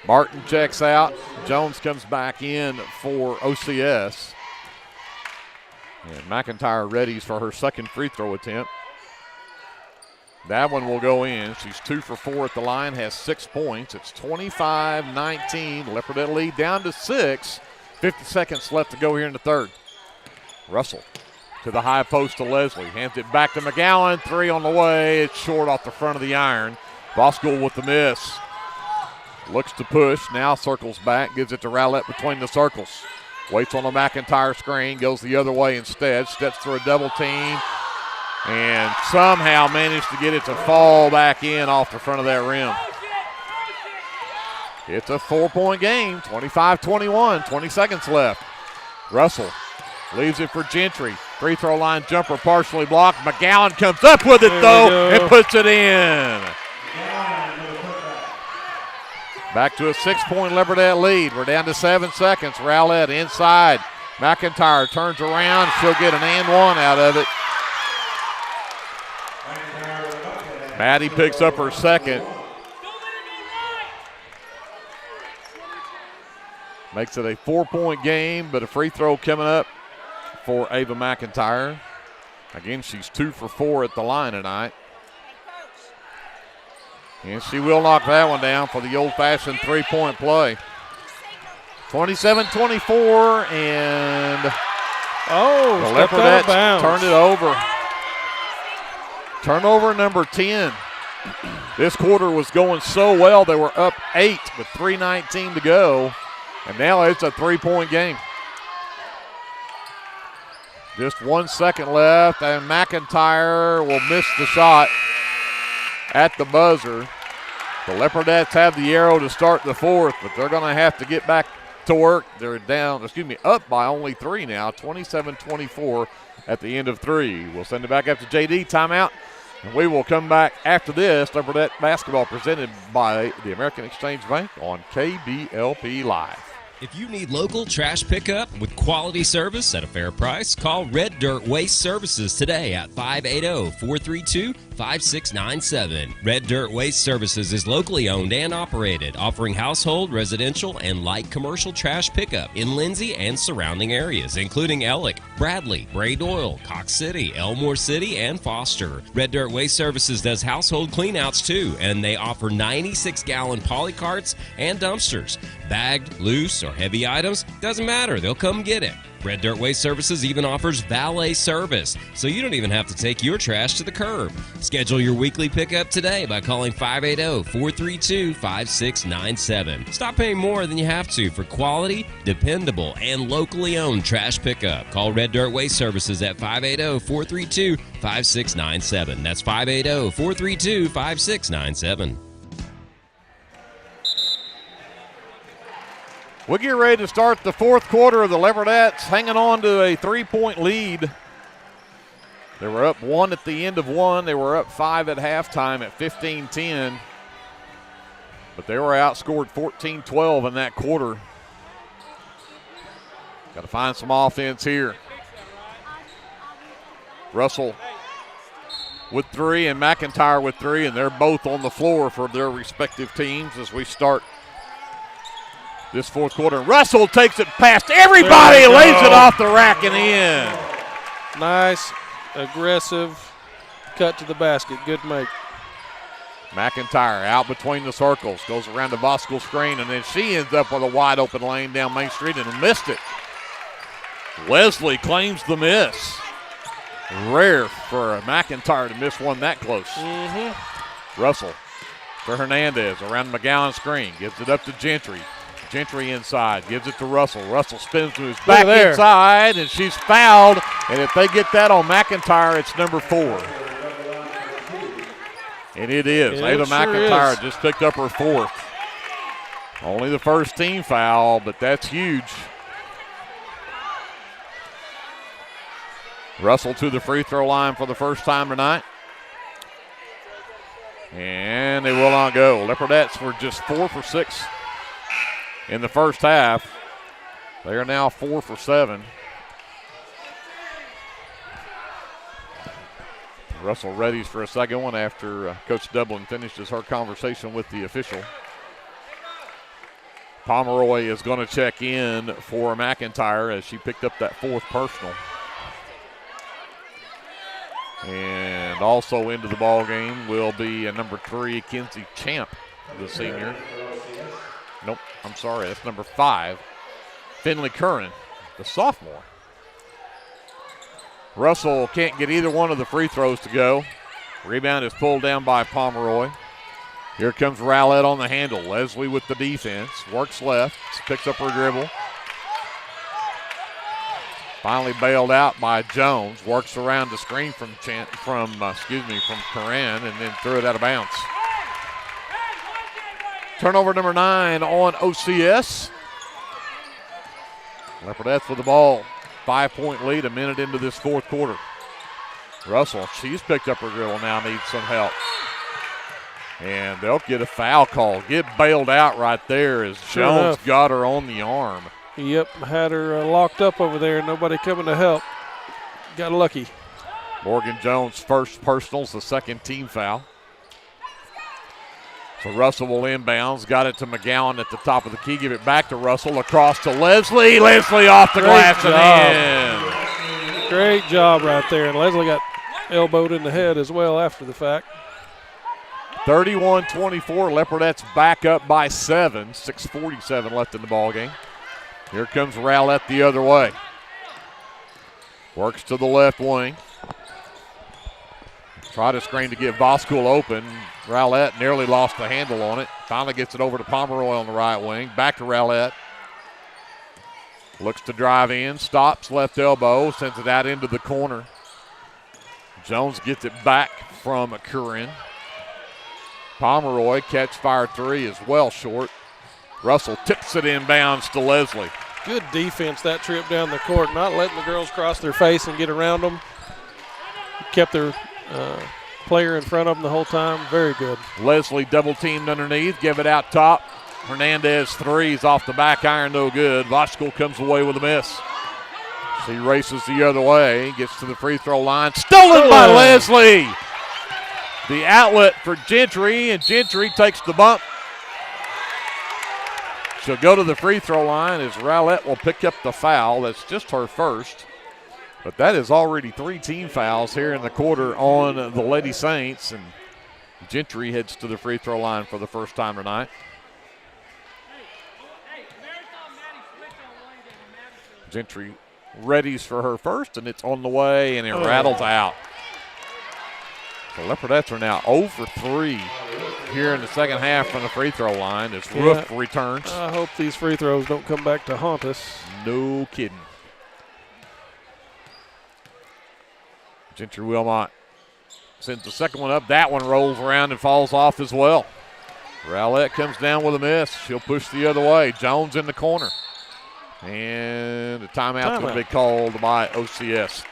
Martin checks out. Jones comes back in for OCS. And McIntyre readies for her 2nd free throw attempt. That one will go in. She's 2 for 4 at the line, has 6 points. It's 25-19. Leopardette lead down to 6. 50 seconds left to go here in the third. Russell to the high post to Leslie. Hands it back to McGowan. 3 on the way. It's short off the front of the iron. Voskuhl with the miss. Looks to push. Now circles back. Gives it to Rowlett between the circles. Waits on the McIntyre screen. Goes the other way instead. Steps through a double team. And somehow managed to get it to fall back in off the front of that rim. It's a 4-point game. 25-21. 20 seconds left. Russell leaves it for Gentry. Free throw line jumper partially blocked. McGowan comes up with it though and puts it in. Back to a 6-point Leopardette lead. We're down to 7 seconds. Rowlett inside. McIntyre turns around. She'll get an and one out of it. Maddie picks up her 2nd. Makes it a 4-point game, but a free throw coming up for Ava McIntyre. Again, she's 2 for 4 at the line tonight. And she will knock that one down for the old-fashioned 3-point play. 27-24, and the Leopardettes turn it over. Turnover number 10. This quarter was going so well, they were up 8 with 3:19 to go, and now it's a 3-point game. Just 1 second left, and McIntyre will miss the shot at the buzzer. The Leopardettes have the arrow to start the 4th, but they're going to have to get back to work. They're up by only 3 now, 27-24 at the end of 3. We'll send it back after JD timeout, and we will come back after this. Leopardette basketball presented by the American Exchange Bank on KBLP Live. If you need local trash pickup with quality service at a fair price, call Red Dirt Waste Services today at 580-432-5697. Red Dirt Waste Services is locally owned and operated, offering household, residential, and light commercial trash pickup in Lindsay and surrounding areas, including Ellick, Bradley, Bray Doyle, Cox City, Elmore City, and Foster. Red Dirt Waste Services does household cleanouts too, and they offer 96-gallon poly carts and dumpsters. Bagged, loose, or heavy items, doesn't matter, they'll come get it. Red Dirt Waste Services even offers valet service, so you don't even have to take your trash to the curb. Schedule your weekly pickup today by calling 580-432-5697. Stop paying more than you have to for quality, dependable, and locally owned trash pickup. Call Red Dirt Waste Services at 580-432-5697. That's 580-432-5697. We'll get ready to start the fourth quarter of the Leopardettes hanging on to a 3-point lead. They were up 1 at the end of one. They were up 5 at halftime at 15-10. But they were outscored 14-12 in that quarter. Got to find some offense here. Russell with 3 and McIntyre with 3, and they're both on the floor for their respective teams as we start this fourth quarter. Russell takes it past everybody, lays it off the rack and in. Nice, aggressive cut to the basket. Good make. McIntyre out between the circles, goes around the Voskuil screen, and then she ends up with a wide open lane down Main Street and missed it. Leslie claims the miss. Rare for McIntyre to miss one that close. Russell for Hernandez around the McGowan screen, gives it up to Gentry. Gentry inside, gives it to Russell. Russell spins to his back inside, and she's fouled. And if they get that on McIntyre, it's number 4. And it is. Ava McIntyre just picked up her 4th. Only the first team foul, but that's huge. Russell to the free throw line for the first time tonight. And they will not go. Leopardettes were just 4 for 6 in the first half. They are now 4 for 7. Russell readies for a second one after Coach Dublin finishes her conversation with the official. Pomeroy is going to check in for McIntyre as she picked up that 4th personal. And also into the ball game will be number 3, Kinsey Champ, the senior. Nope, I'm sorry, that's number 5, Finley Curran, the sophomore. Russell can't get either one of the free throws to go. Rebound is pulled down by Pomeroy. Here comes Rowlett on the handle. Leslie with the defense, works left, picks up her dribble. Finally bailed out by Jones, works around the screen from Curran, and then threw it out of bounds. Turnover number 9 on OCS. Leopardettes with the ball. 5-point lead, a minute into this fourth quarter. Russell, she's picked up her dribble now, needs some help. And they'll get a foul call. Get bailed out right there as Jones got her on the arm. Yep, had her locked up over there. Nobody coming to help. Got lucky. Morgan Jones' first personals, the second team foul. So Russell will inbounds. Got it to McGowan at the top of the key. Give it back to Russell. Across to Leslie. Leslie off the glass and in. Great job right there. And Leslie got elbowed in the head as well after the fact. 31-24. Leopardettes back up by 7. 6:47 left in the ball game. Here comes Rowlett the other way. Works to the left wing. Try to screen to get Voskuil open. Rowlett nearly lost the handle on it. Finally gets it over to Pomeroy on the right wing. Back to Rowlett. Looks to drive in. Stops left elbow. Sends it out into the corner. Jones gets it back from Curran. Pomeroy catch fire 3 is well short. Russell tips it inbounds to Leslie. Good defense that trip down the court. Not letting the girls cross their face and get around them. Kept their player in front of them the whole time. Very good. Leslie double teamed underneath. Give it out top Hernandez threes off the back iron, no good. Voskell comes away with a miss. She races the other way, gets to the free throw line. Stolen by Leslie. The outlet for Gentry, and Gentry takes the bump. She'll go to the free throw line as Rowlett will pick up the foul. That's just her first. But that is already 3 team fouls here in the quarter on the Lady Saints. And Gentry heads to the free throw line for the first time tonight. Gentry readies for her first, and it's on the way, and it rattles out. The Leopardettes are now 0 for 3 here in the second half from the free throw line as Roof returns. I hope these free throws don't come back to haunt us. No kidding. Gentry Wilmot sends the second one up. That one rolls around and falls off as well. Rowlett comes down with a miss. She'll push the other way. Jones in the corner. And the timeout's going to be called by OCS.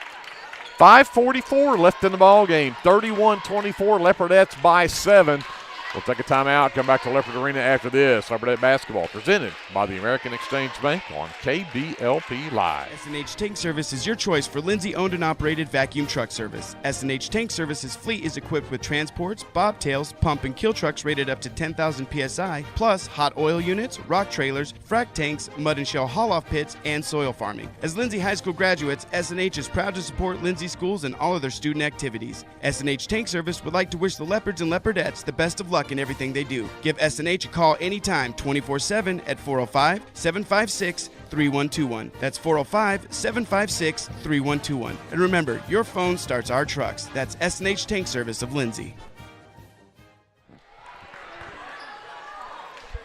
5:44 left in the ball game. 31-24, Leopardettes by 7. We'll take a timeout, come back to Leopard Arena after this. Leopardette basketball presented by the American Exchange Bank on KBLP Live. S&H Tank Service is your choice for Lindsay owned and operated vacuum truck service. S&H Tank Service's fleet is equipped with transports, bobtails, pump and kill trucks rated up to 10,000 PSI, plus hot oil units, rock trailers, frac tanks, mud and shell haul-off pits, and soil farming. As Lindsay High School graduates, S&H is proud to support Lindsay schools and all of their student activities. S&H Tank Service would like to wish the Leopards and Leopardettes the best of luck in everything they do. Give S&H a call anytime, 24/7 at 405-756-3121. That's 405-756-3121. And remember, your phone starts our trucks. That's S&H Tank Service of Lindsay.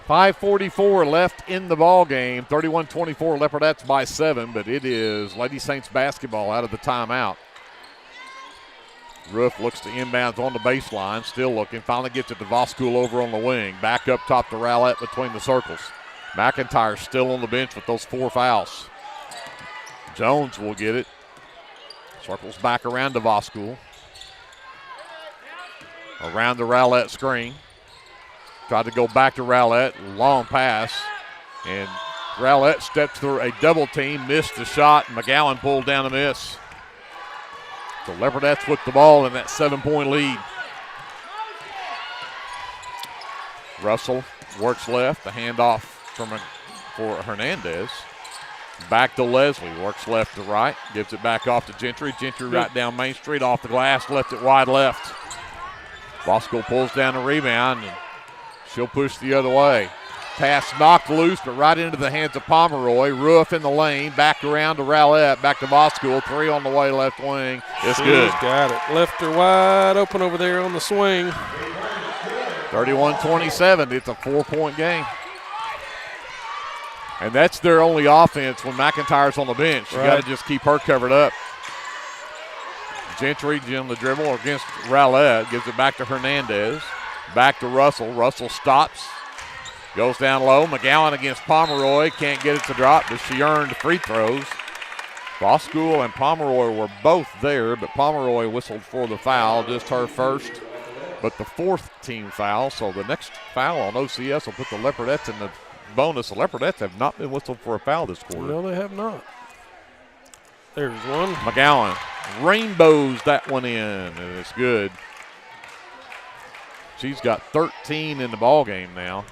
5:44 left in the ball game. 31-24, Leopardettes by 7, but it is Lady Saints basketball out of the timeout. Roof looks to inbounds on the baseline, still looking. Finally gets it to Voskell over on the wing. Back up top to Rowlett between the circles. McIntyre still on the bench with those 4 fouls. Jones will get it. Circles back around to Voskell. Around the Rowlett screen. Tried to go back to Rowlett. Long pass. And Rowlett stepped through a double team, missed the shot. McGowan pulled down a miss. The Leopardettes with the ball in that 7-point lead. Russell works left. The handoff for Hernandez. Back to Leslie. Works left to right. Gives it back off to Gentry. Gentry right down Main Street off the glass. Left it wide left. Bosco pulls down the rebound, and she'll push the other way. Pass knocked loose, but right into the hands of Pomeroy. Roof in the lane, back around to Rowlett, back to Voskell. 3 on the way, left wing. It's good. Got it. Left her wide open over there on the swing. 31-27. It's a 4-point game. And that's their only offense when McIntyre's on the bench. You got to just keep her covered up. Gentry on the dribble against Rowlett. Gives it back to Hernandez. Back to Russell. Russell stops. Goes down low. McGowan against Pomeroy. Can't get it to drop, but she earned free throws. Voskell and Pomeroy were both there, but Pomeroy whistled for the foul, just her first, but the 4th team foul. So the next foul on OCS will put the Leopardettes in the bonus. The Leopardettes have not been whistled for a foul this quarter. No, they have not. There's one. McGowan rainbows that one in, and it's good. She's got 13 in the ball game now.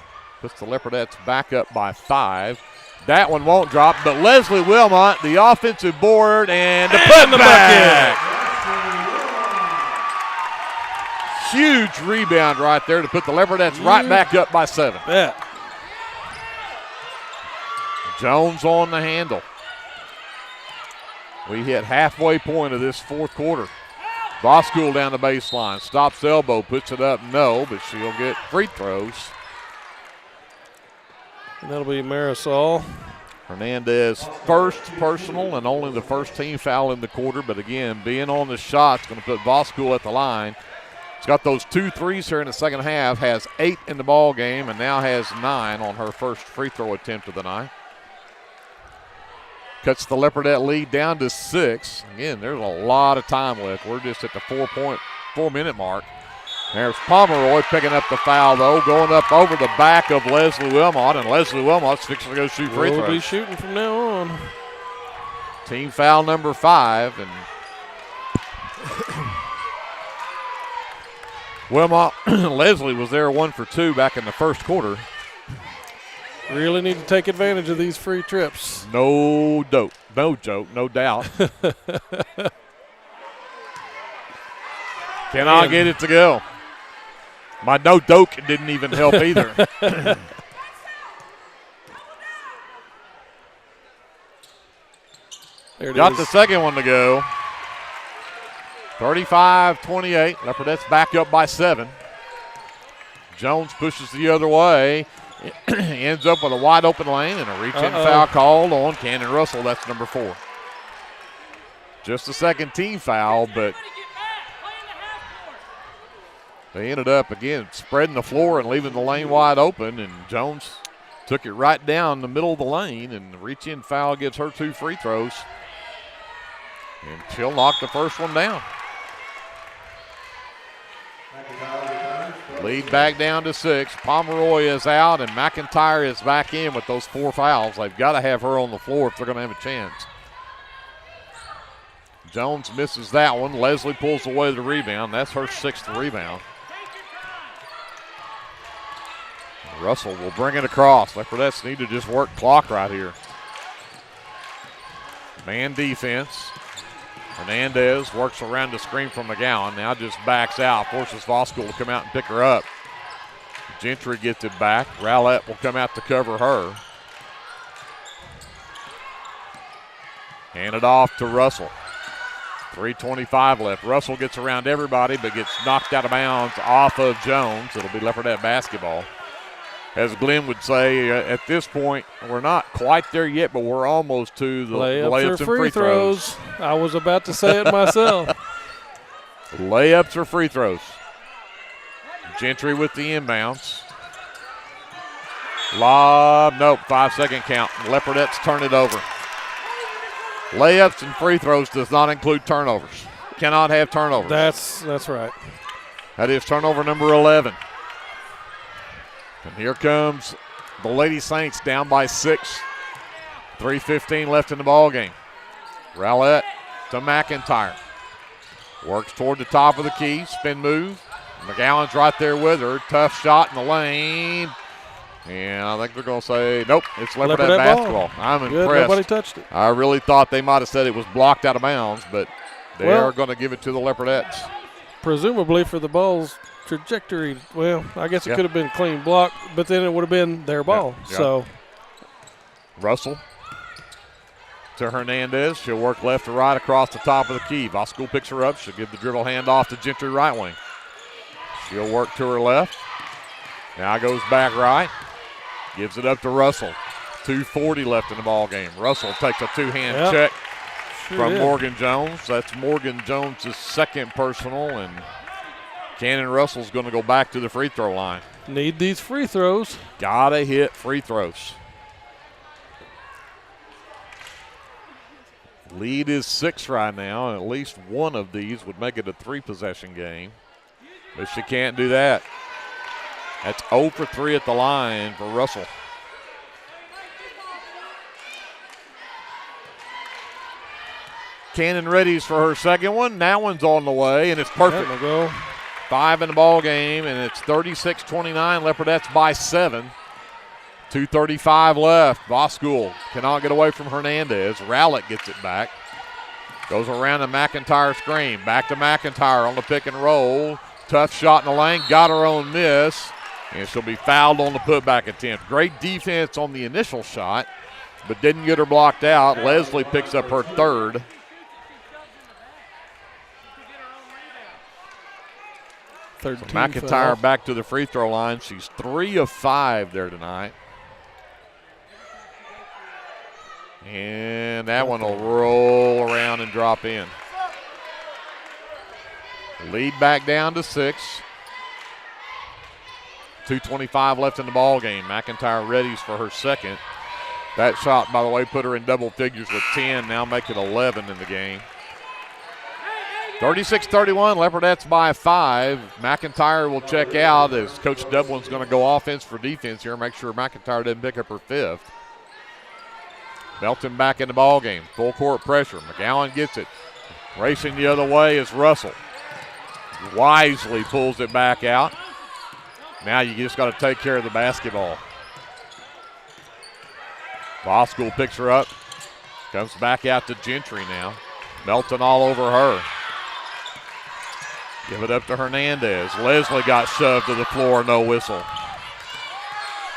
Puts the Leopardettes back up by 5. That one won't drop, but Leslie Wilmot, the offensive board, and the putback. Huge rebound right there to put the Leopardettes right back up by 7. Yeah. Jones on the handle. We hit halfway point of this 4th quarter. Voskell down the baseline, stops elbow, puts it up, no, but she'll get free throws. And that'll be Marisol. Hernandez first personal and only the first team foul in the quarter, but again, being on the shot's going to put Voskell at the line. She's got those 2 threes here in the second half, has 8 in the ball game, and now has 9 on her first free throw attempt of the night. Cuts the Leopardette lead down to 6. Again, there's a lot of time left. We're just at the 4-minute mark. There's Pomeroy picking up the foul, though, going up over the back of Leslie Wilmot, and Leslie Wilmot's fixing to go shoot free throws. We'll be shooting from now on. Team foul number 5, and Wilmot, Leslie was there 1 for 2 back in the first quarter. Really need to take advantage of these free trips. No joke, no doubt. Cannot get it to go. My no doke didn't even help either. Got the second one to go. 35-28. Leopardettes back up by 7. Jones pushes the other way. Ends up with a wide open lane and a reach-in foul called on Cannon Russell. That's number 4. Just a second team foul, but they ended up, again, spreading the floor and leaving the lane wide open, and Jones took it right down the middle of the lane, and the reach-in foul gives her 2 free throws. And she'll knock the first one down. Lead back down to 6. Pomeroy is out, and McIntyre is back in with those 4 fouls. They've got to have her on the floor if they're going to have a chance. Jones misses that one. Leslie pulls away the rebound. That's her 6th rebound. Russell will bring it across. Leopardettes need to just work clock right here. Man defense. Hernandez works around the screen from McGowan. Now just backs out. Forces Voskuhl to come out and pick her up. Gentry gets it back. Rowlett will come out to cover her. Hand it off to Russell. 3:25 left. Russell gets around everybody but gets knocked out of bounds off of Jones. It'll be Leopardette basketball. As Glenn would say, at this point, we're not quite there yet, but we're almost to the layups and free throws. I was about to say it myself. Layups or free throws. Gentry with the inbounds. Lob, nope, 5-second count. Leopardettes turn it over. Layups and free throws does not include turnovers. Cannot have turnovers. That's right. That is turnover number 11. And here comes the Lady Saints down by 6. 3:15 left in the ball game. Rowlett to McIntyre. Works toward the top of the key. Spin move. McGowan's right there with her. Tough shot in the lane. And I think they're going to say, nope, it's Leopardette basketball. I'm impressed. Nobody touched it. I really thought they might have said it was blocked out of bounds, but they are going to give it to the Leopardettes. Presumably for the ball's trajectory, well, I guess it could have been clean block, but then it would have been their ball. So Russell to Hernandez. She'll work left to right across the top of the key. Voskuhl picks her up. She'll give the dribble hand off to Gentry right wing. She'll work to her left. Now goes back right. Gives it up to Russell. 2:40 left in the ball game. Russell takes a 2-hand check from Morgan Jones. That's Morgan Jones' second personal, and Cannon Russell's going to go back to the free throw line. Need these free throws. Gotta hit free throws. Lead is 6 right now, and at least one of these would make it a 3-possession game. But she can't do that. That's 0 for 3 at the line for Russell. Cannon readies for her second one. That one's on the way, and it's perfect. 5 in the ball game, and it's 36-29. Leopardettes by 7. 2:35 left. Voskuhl cannot get away from Hernandez. Rowlett gets it back. Goes around the McIntyre screen. Back to McIntyre on the pick and roll. Tough shot in the lane. Got her own miss. And she'll be fouled on the putback attempt. Great defense on the initial shot, but didn't get her blocked out. Leslie picks up her 3rd. So McIntyre back to the free throw line. She's 3 of 5 there tonight. And that one will roll around and drop in. Lead back down to 6. 2:25 left in the ball game. McIntyre readies for her second. That shot, by the way, put her in double figures with 10, now make it 11 in the game. 36-31, Leopardettes by 5. McIntyre will check out as Coach Dublin's going to go offense for defense here. Make sure McIntyre doesn't pick up her 5th. Melton back in the ball game. Full court pressure. McGowan gets it. Racing the other way is Russell. Wisely pulls it back out. Now you just got to take care of the basketball. Voskuhl picks her up. Comes back out to Gentry now. Melton all over her. Give it up to Hernandez. Leslie got shoved to the floor, no whistle.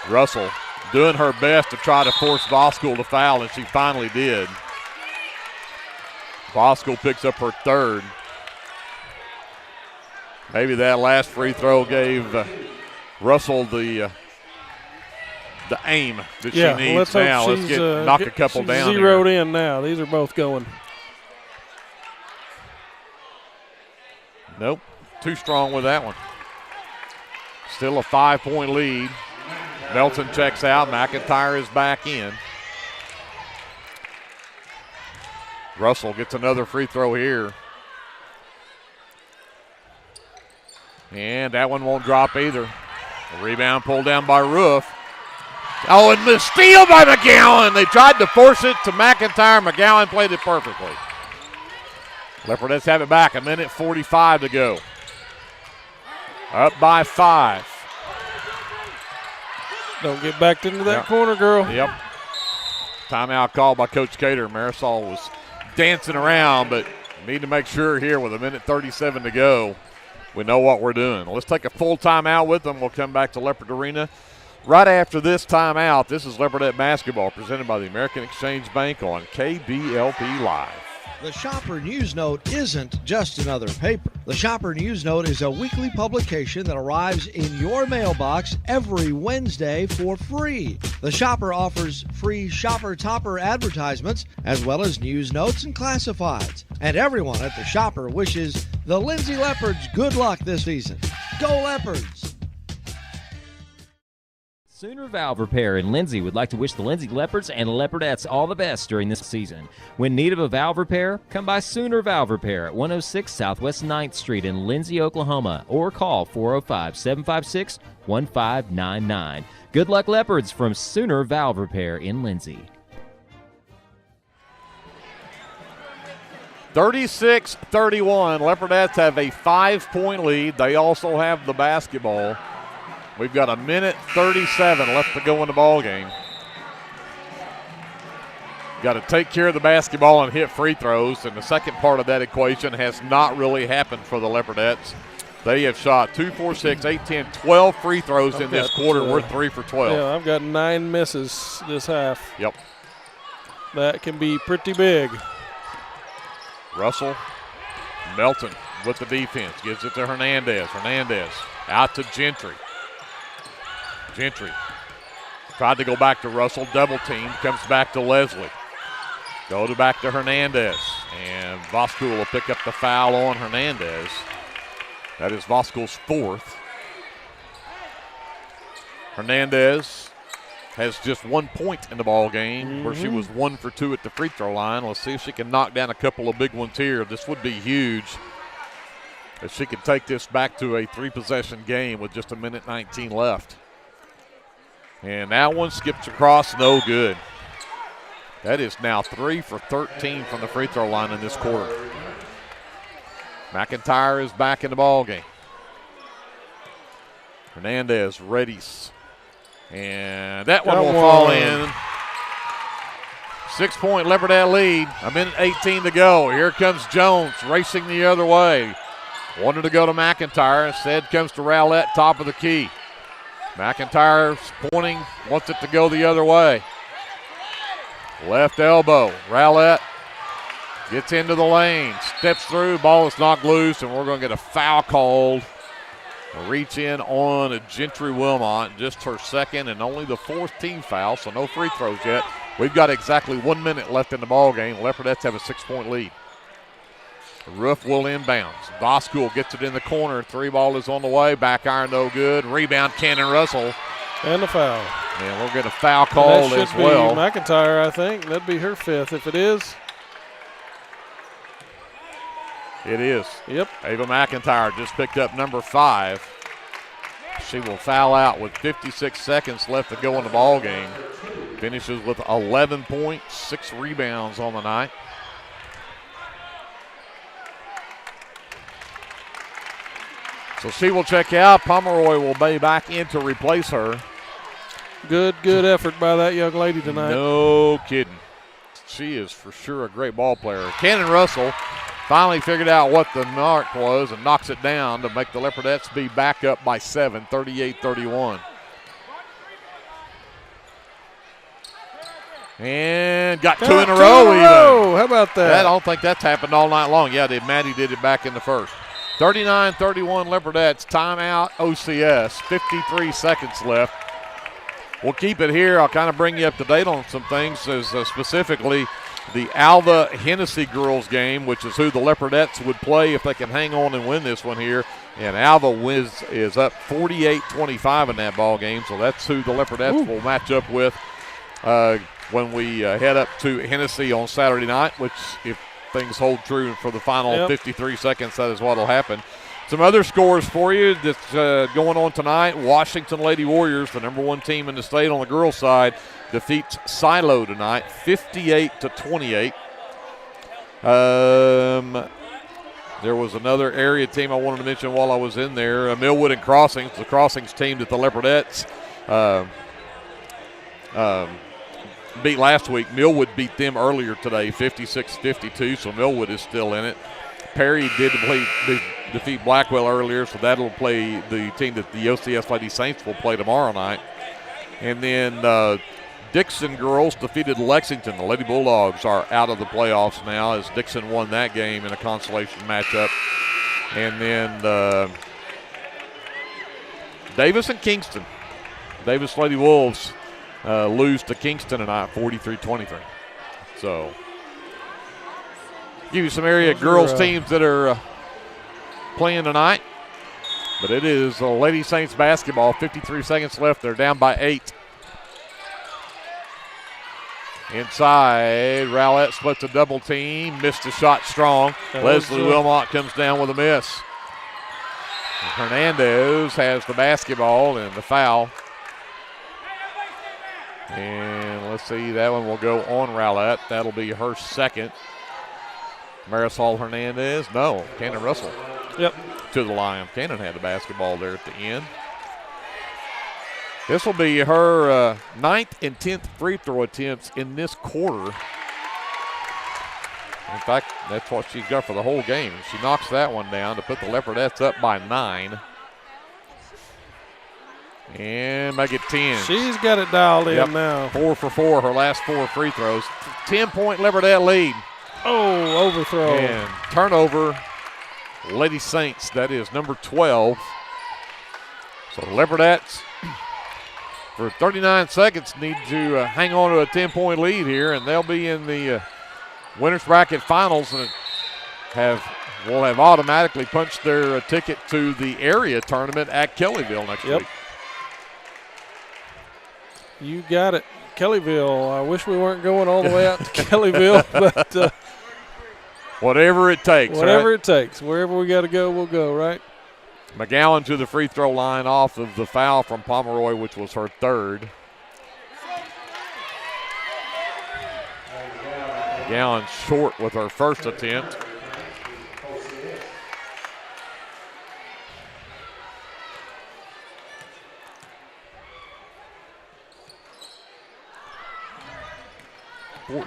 Russell doing her best to try to force Voskuhl to foul, and she finally did. Voskuhl picks up her 3rd. Maybe that last free throw gave Russell the aim that she needs now. Let's knock a couple down. Zeroed in now. These are both going. Nope, too strong with that one. Still a 5-point lead. Melton checks out. McIntyre is back in. Russell gets another free throw here. And that one won't drop either. A rebound pulled down by Roof. Oh, and the steal by McGowan. They tried to force it to McIntyre. McGowan played it perfectly. Leopardettes have it back. 1:45 to go. Up by 5. Don't get backed into that corner, girl. Yep. Timeout called by Coach Cater. Marisol was dancing around, but need to make sure here with 1:37 to go, we know what we're doing. Let's take a full timeout with them. We'll come back to Leopard Arena right after this timeout. This is Leopardette basketball presented by the American Exchange Bank on KBLP Live. The Shopper News Note isn't just another paper. The Shopper News Note is a weekly publication that arrives in your mailbox every Wednesday for free. The Shopper offers free Shopper Topper advertisements as well as news notes and classifieds. And everyone at the Shopper wishes the Lindsay Leopards good luck this season. Go Leopards! Sooner Valve Repair in Lindsay would like to wish the Lindsay Leopards and Leopardettes all the best during this season. When in need of a valve repair, come by Sooner Valve Repair at 106 Southwest 9th Street in Lindsay, Oklahoma, or call 405-756-1599. Good luck, Leopards, from Sooner Valve Repair in Lindsay. 36-31. Leopardettes have a 5-point lead. They also have the basketball. We've got 1:37 left to go in the ball game. Got to take care of the basketball and hit free throws, and the second part of that equation has not really happened for the Leopardettes. They have shot 2, 4, 6, 8, 10, 12 free throws in this quarter. We're 3 for 12. Yeah, I've got 9 misses this half. Yep. That can be pretty big. Russell, Melton with the defense. Gives it to Hernandez. Hernandez out to Gentry. Gentry tried to go back to Russell, double team, comes back to Leslie. Back to Hernandez, and Voskuhl will pick up the foul on Hernandez. That is Voskuhl's 4th. Hernandez has just 1 point in the ball game, where she was 1 for 2 at the free throw line. Let's see if she can knock down a couple of big ones here. This would be huge if she could take this back to a 3-possession game with just 1:19 left. And that one skips across, no good. That is now 3 for 13 from the free throw line in this quarter. McIntyre is back in the ball game. Hernandez readies. And that one will fall in. 6-point Leopardette lead. 1:18 to go. Here comes Jones racing the other way. Wanted to go to McIntyre. Instead comes to Rowlett, top of the key. McIntyre's pointing, wants it to go the other way. Left elbow. Rowlett gets into the lane, steps through, ball is knocked loose, and we're going to get a foul called. A reach in on a Gentry Wilmot, just her second and only the 4th team foul, so no free throws yet. We've got exactly 1 minute left in the ball game. Leopardettes have a 6-point lead. Roof will inbounds. Voskuhl gets it in the corner. 3 ball is on the way. Back iron, no good. Rebound, Cannon Russell. And a foul. And we'll get a foul called as well. McIntyre, I think. That'd be her 5th if it is. It is. Yep. Ava McIntyre just picked up number 5. She will foul out with 56 seconds left to go in the ball game. Finishes with 11 points, 6 rebounds on the night. So she will check out. Pomeroy will be back in to replace her. Good effort by that young lady tonight. No kidding. She is for sure a great ball player. Cannon Russell finally figured out what the mark was and knocks it down to make the Leopardettes be back up by 7, 38-31. And got 2 in a row even. How about that? I don't think that's happened all night long. Yeah, Maddie did it back in the first. 39-31 Leopardettes. Timeout OCS. 53 seconds left. We'll keep it here. I'll kind of bring you up to date on some things, as specifically the Alva Hennessy girls game, which is who the Leopardettes would play if they can hang on and win this one here. And Alva is up 48-25 in that ball game, so that's who the Leopardettes will match up with when we head up to Hennessy on Saturday night, which if things hold true for the final 53 seconds, that is what will happen. Some other scores for you that's going on tonight. Washington Lady Warriors, the number 1 team in the state on the girls' side, defeats Silo tonight, 58-28. There was another area team I wanted to mention while I was in there, Millwood and Crossings, the Crossings team that the Leopardettes beat last week. Millwood beat them earlier today, 56-52, so Millwood is still in it. Perry did defeat Blackwell earlier, so that'll play the team that the OCS Lady Saints will play tomorrow night. And then Dixon girls defeated Lexington. The Lady Bulldogs are out of the playoffs now as Dixon won that game in a consolation matchup. And then Davis and Kingston. Davis Lady Wolves lose to Kingston tonight, 43-23. So give you some area girls teams that are playing tonight. But it is Lady Saints basketball, 53 seconds left. They're down by 8. Inside, Rowlett splits a double team, missed a shot strong. Leslie Wilmot comes down with a miss. Hernandez has the basketball and the foul. And let's see, that one will go on Rowlett. That'll be her second. Marisol Hernandez, no, Cannon Russell. Yep. To the line. Cannon had the basketball there at the end. This will be her 9th and 10th free throw attempts in this quarter. In fact, that's what she's got for the whole game. She knocks that one down to put the Leopardettes up by 9. And make it 10. She's got it dialed in now. 4 for 4, her last 4 free throws. 10-point Leopardette lead. Oh, overthrow. And turnover, Lady Saints, that is number 12. So the Leopardettes, for 39 seconds, need to hang on to a 10-point lead here, and they'll be in the winners bracket finals and will have automatically punched their ticket to the area tournament at Kellyville next week. You got it. Kellyville. I wish we weren't going all the way out to Kellyville, but whatever it takes. Whatever it takes. Wherever we got to go, we'll go, right? McGowan to the free throw line off of the foul from Pomeroy, which was her 3rd. McGowan short with her first attempt.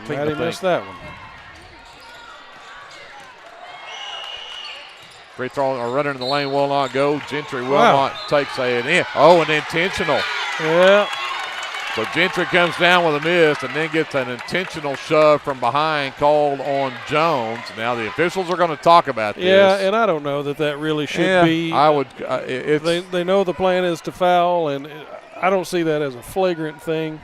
Maddie missed that one. Free throw, a runner in the lane will not go. Gentry Wilmot takes an in. Oh, an intentional. Yeah. So Gentry comes down with a miss and then gets an intentional shove from behind called on Jones. Now the officials are going to talk about this. Yeah, and I don't know that really should be. I would. They know the plan is to foul, and I don't see that as a flagrant thing.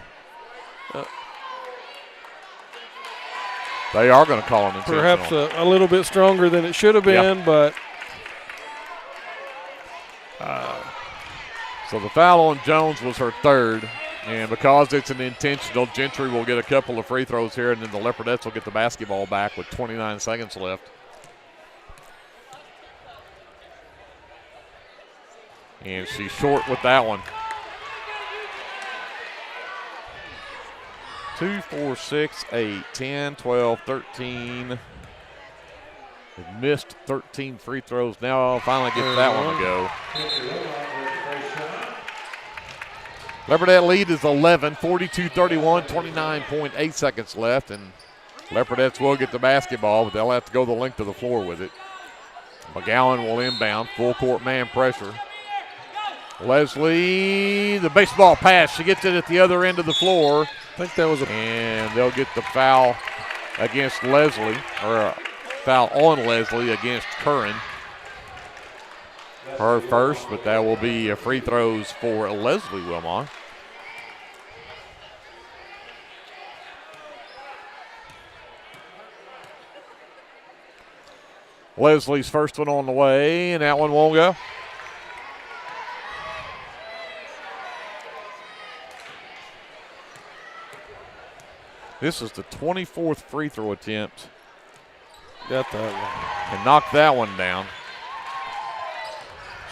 They are going to call an intentional. Perhaps a little bit stronger than it should have been, but. So the foul on Jones was her 3rd, and because it's an intentional, Gentry will get a couple of free throws here, and then the Leopardettes will get the basketball back with 29 seconds left. And she's short with that one. 2, 4, 6, 8, 10, 12, 13. They've missed 13 free throws. Now finally get that one to go. Leopardette lead is 11, 42-31, 29.8 seconds left. And Leopardettes will get the basketball, but they'll have to go the length of the floor with it. McGowan will inbound, full court man pressure. Leslie, the baseball pass. She gets it at the other end of the floor. I think that was and they'll get the foul against Leslie, or a foul on Leslie against Curran. Her first, but that will be free throws for Leslie Wilmot. Leslie's first one on the way, and that one won't go. This is the 24th free throw attempt. Got that one. And knocked that one down.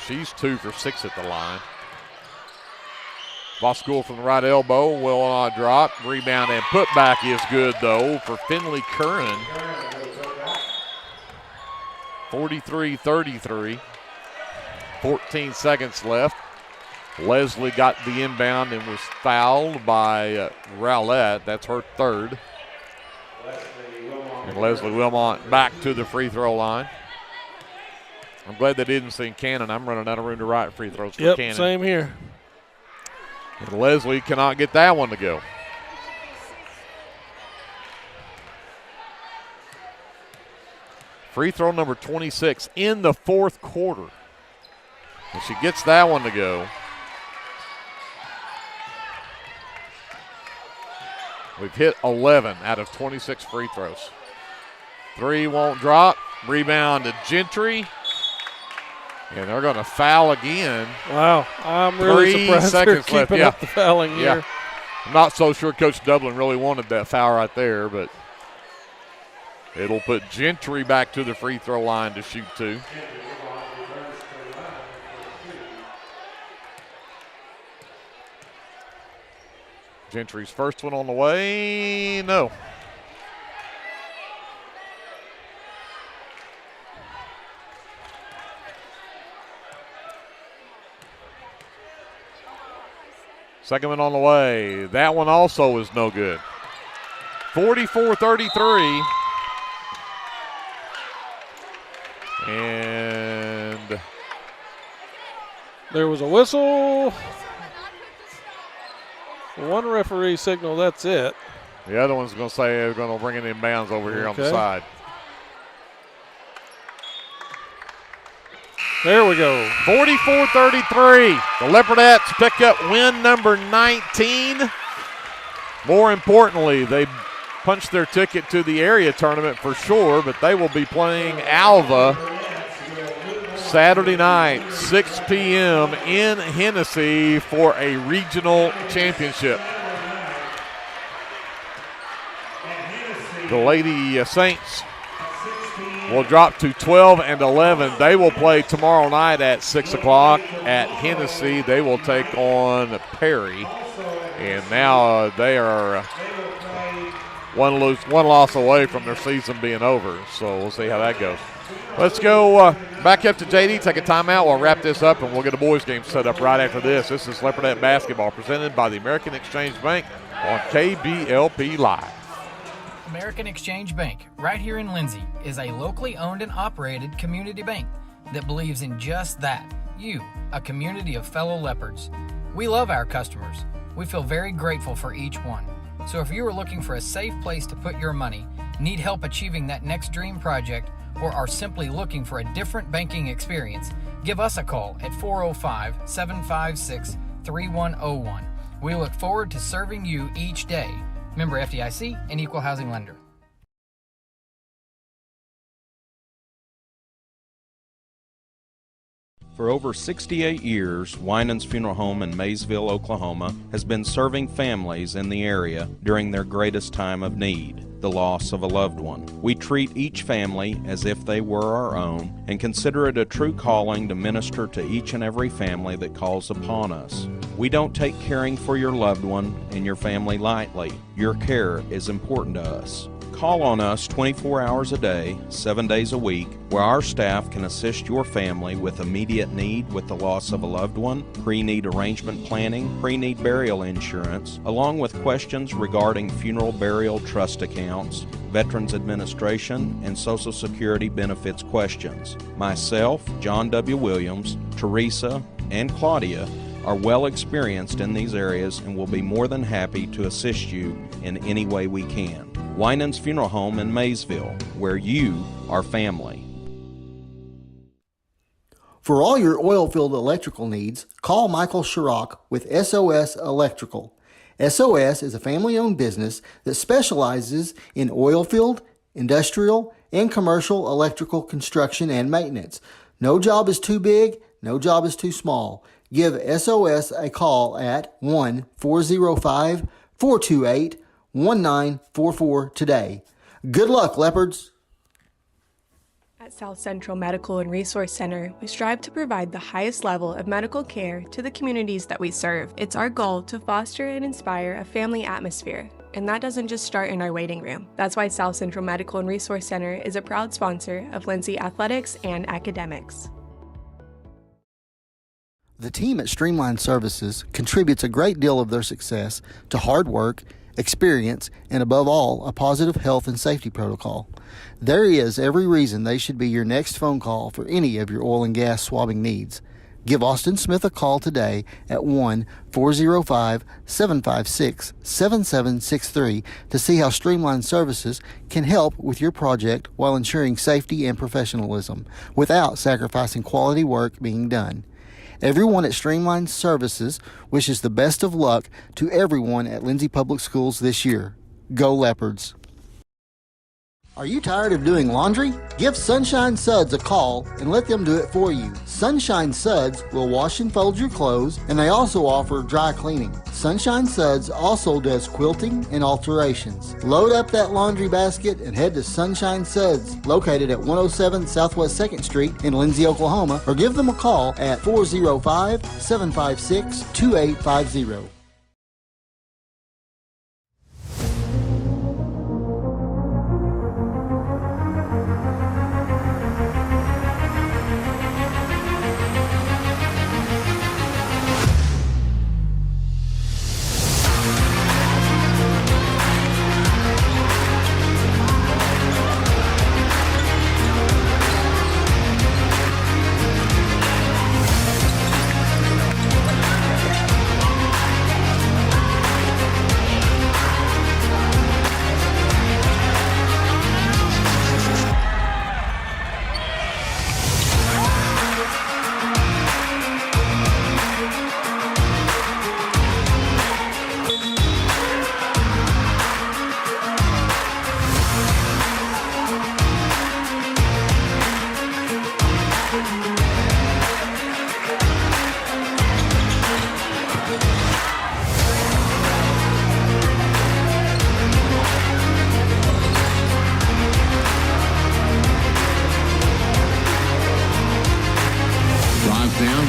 She's 2 for 6 at the line. Voskuhl from the right elbow will not drop. Rebound and putback is good, though, for Finley Curran. 43-33. 14 seconds left. Leslie got the inbound and was fouled by Rowlett. That's her third. And Leslie Wilmot back to the free throw line. I'm glad they didn't sing Cannon. I'm running out of room to write free throws for Cannon. Same here. And Leslie cannot get that one to go. Free throw number 26 in the fourth quarter. And she gets that one to go. We've hit 11 out of 26 free throws. 3 won't drop. Rebound to Gentry. And they're going to foul again. Wow, I'm really surprised they're keeping up the fouling here. I'm not so sure Coach Dublin really wanted that foul right there, but it'll put Gentry back to the free throw line to shoot 2. Gentry's first one on the way, no. Second one on the way. That one also is no good. 44-33. And there was a whistle. One referee signal, that's it. The other one's going to say they're going to bring it in bounds over here on the side. There we go. 44-33. The Leopardettes pick up win number 19. More importantly, they punched their ticket to the area tournament for sure, but they will be playing Alva Saturday night, 6 p.m. in Hennessy for a regional championship. The Lady Saints will drop to 12-11. They will play tomorrow night at 6 o'clock at Hennessy. They will take on Perry. And now they are one loss away from their season being over. So we'll see how that goes. Let's go back up to JD, take a timeout. We'll wrap this up, and we'll get a boys game set up right after this. This is Leopardette basketball presented by the American Exchange Bank on KBLP Live. American Exchange Bank, right here in Lindsay, is a locally owned and operated community bank that believes in just that, you, a community of fellow Leopards. We love our customers. We feel very grateful for each one. So if you are looking for a safe place to put your money, need help achieving that next dream project, or are simply looking for a different banking experience, give us a call at 405-756-3101. We look forward to serving you each day. Member FDIC and Equal Housing Lender. For over 68 years, Winans Funeral Home in Maysville, Oklahoma has been serving families in the area during their greatest time of need. the loss of a loved one. We treat each family as if they were our own and consider it a true calling to minister to each and every family that calls upon us. We don't take caring for your loved one and your family lightly. Your care is important to us. Call on us 24 hours a day, 7 days a week, where our staff can assist your family with immediate need with the loss of a loved one, pre-need arrangement planning, pre-need burial insurance, along with questions regarding funeral burial trust accounts, Veterans Administration, and Social Security benefits questions. Myself, John W. Williams, Teresa, and Claudia are well experienced in these areas and will be more than happy to assist you in any way we can. Winans Funeral Home in Maysville, where you are family. For all your oil-filled electrical needs, call Michael Sharrock with SOS Electrical. SOS is a family-owned business that specializes in oil-filled, industrial, and commercial electrical construction and maintenance. No job is too big, no job is too small. Give SOS a call at 1-405-428-1944 today. Good luck, Leopards! At South Central Medical and Resource Center, we strive to provide the highest level of medical care to the communities that we serve. It's our goal to foster and inspire a family atmosphere, and that doesn't just start in our waiting room. That's why South Central Medical and Resource Center is a proud sponsor of Lindsay Athletics and Academics. The team at Streamline Services contributes a great deal of their success to hard work, experience, and above all, a positive health and safety protocol. There is every reason they should be your next phone call for any of your oil and gas swabbing needs. Give Austin Smith a call today at 1-405-756-7763 to see how Streamline Services can help with your project while ensuring safety and professionalism without sacrificing quality work being done. Everyone at Streamline Services wishes the best of luck to everyone at Lindsay Public Schools this year. Go Leopards! Are you tired of doing laundry? Give Sunshine Suds a call and let them do it for you. Sunshine Suds will wash and fold your clothes, and they also offer dry cleaning. Sunshine Suds also does quilting and alterations. Load up that laundry basket and head to Sunshine Suds, located at 107 Southwest 2nd Street in Lindsay, Oklahoma, or give them a call at 405-756-2850.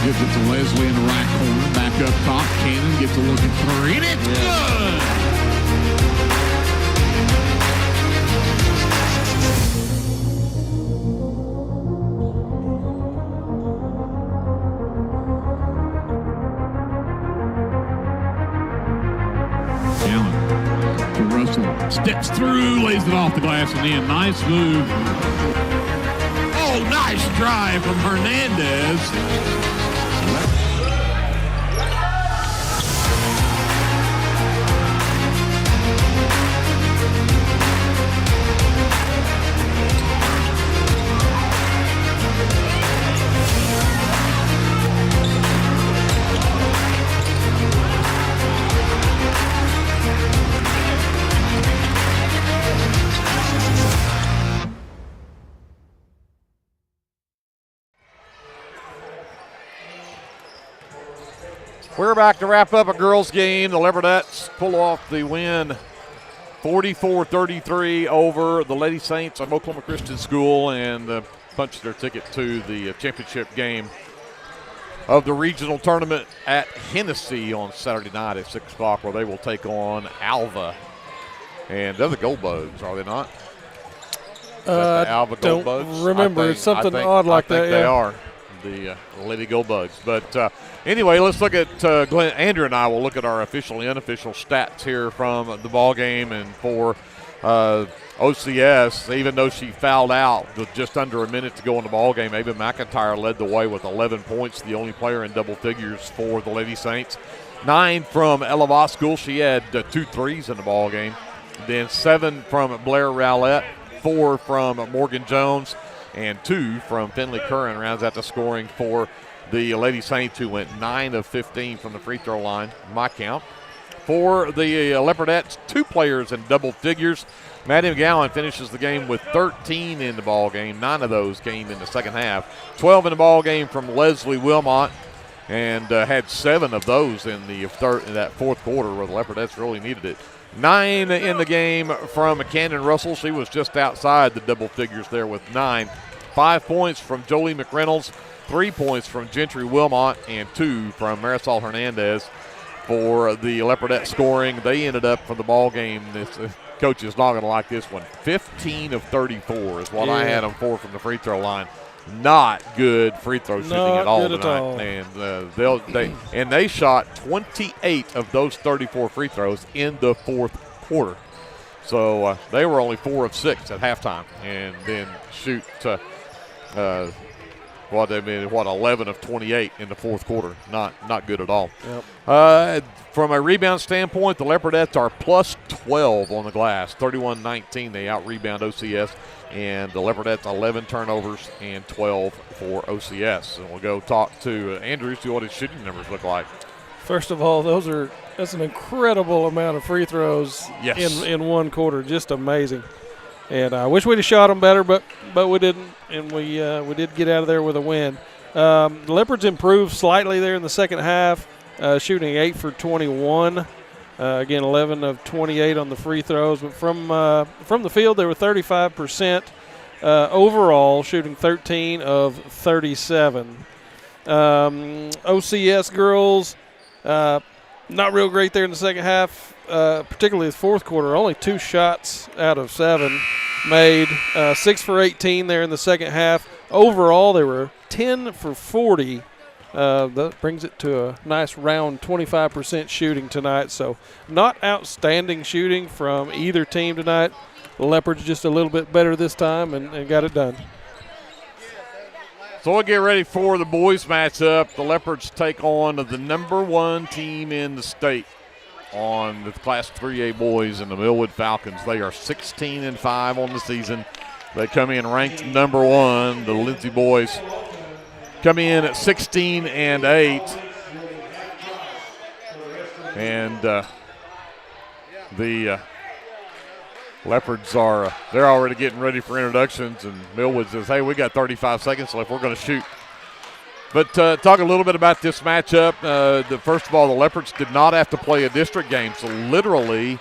Gives it to Leslie in the right corner. Back up top. Cannon gets a look at three, and it's good! Allen to Russell. Steps through, lays it off the glass and in. Nice move. Oh, nice drive from Hernandez. We're back to wrap up a girls' game. The Leopardettes pull off the win 44-33 over the Lady Saints of Oklahoma Christian School, and punched their ticket to the championship game of the regional tournament at Hennessy on Saturday night at 6 o'clock, where they will take on Alva. And they're the Gold Bugs, are they not? The Alva Gold Bugs? Remember, it's something odd like that. I think they are, the Lady Gold Bugs. But anyway, let's look at Glenn. Andrew and I will look at our official and unofficial stats here from the ball game. And for OCS, even though she fouled out with just under a minute to go in the ball game, Ava McIntyre led the way with 11 points, the only player in double figures for the Lady Saints. 9 from Ella Voskuhl. She had 2 threes in the ball game. Then 7 from Blair Rowlett, 4 from Morgan Jones, and 2 from Finley Curran rounds out the scoring for the Lady Saints, who went 9 of 15 from the free throw line, my count. For the Leopardettes, 2 players in double figures. Maddie McGowan finishes the game with 13 in the ball game. 9 of those came in the second half. 12 in the ball game from Leslie Wilmot, and had 7 of those in that fourth quarter where the Leopardettes really needed it. 9 in the game from Cannon Russell. She was just outside the double figures there with 9. 5 points from Jolie McReynolds, 3 points from Gentry Wilmot, and 2 from Marisol Hernandez for the Leopardette scoring. They ended up for the ball game. This coach is not going to like this one. 15 of 34 is what I had them for from the free throw line. Not good free throw shooting at all tonight. And they shot 28 of those 34 free throws in the fourth quarter. So they were only 4 of 6 at halftime, and then shoot 11 of 28 in the fourth quarter. Not good at all. Yep. From a rebound standpoint, the Leopardettes are plus 12 on the glass. 31-19, they out-rebound OCS. And the Leopardettes, 11 turnovers and 12 for OCS. And we'll go talk to Andrew, see what his shooting numbers look like. First of all, that's an incredible amount of free throws in one quarter. Just amazing. And I wish we'd have shot them better, but we didn't, and we did get out of there with a win. The Leopards improved slightly there in the second half, shooting 8 for 21. Again, 11 of 28 on the free throws. But from the field, they were 35%. Overall, shooting 13 of 37. OCS girls, not real great there in the second half, particularly the fourth quarter. Only 2 shots out of 7 made. 6 for 18 there in the second half. Overall, they were 10 for 40. That brings it to a nice round 25% shooting tonight. So not outstanding shooting from either team tonight. The Leopards just a little bit better this time and got it done. So we'll get ready for the boys matchup. The Leopards take on the number 1 team in the state on the Class 3A boys and the Millwood Falcons. They are 16-5 on the season. They come in ranked number 1. The Lindsay boys come in at 16-8, and the Leopards they're already getting ready for introductions, and Millwood says, hey, we got 35 seconds left. We're going to shoot. But talk a little bit about this matchup. First of all, the Leopards did not have to play a district game, so literally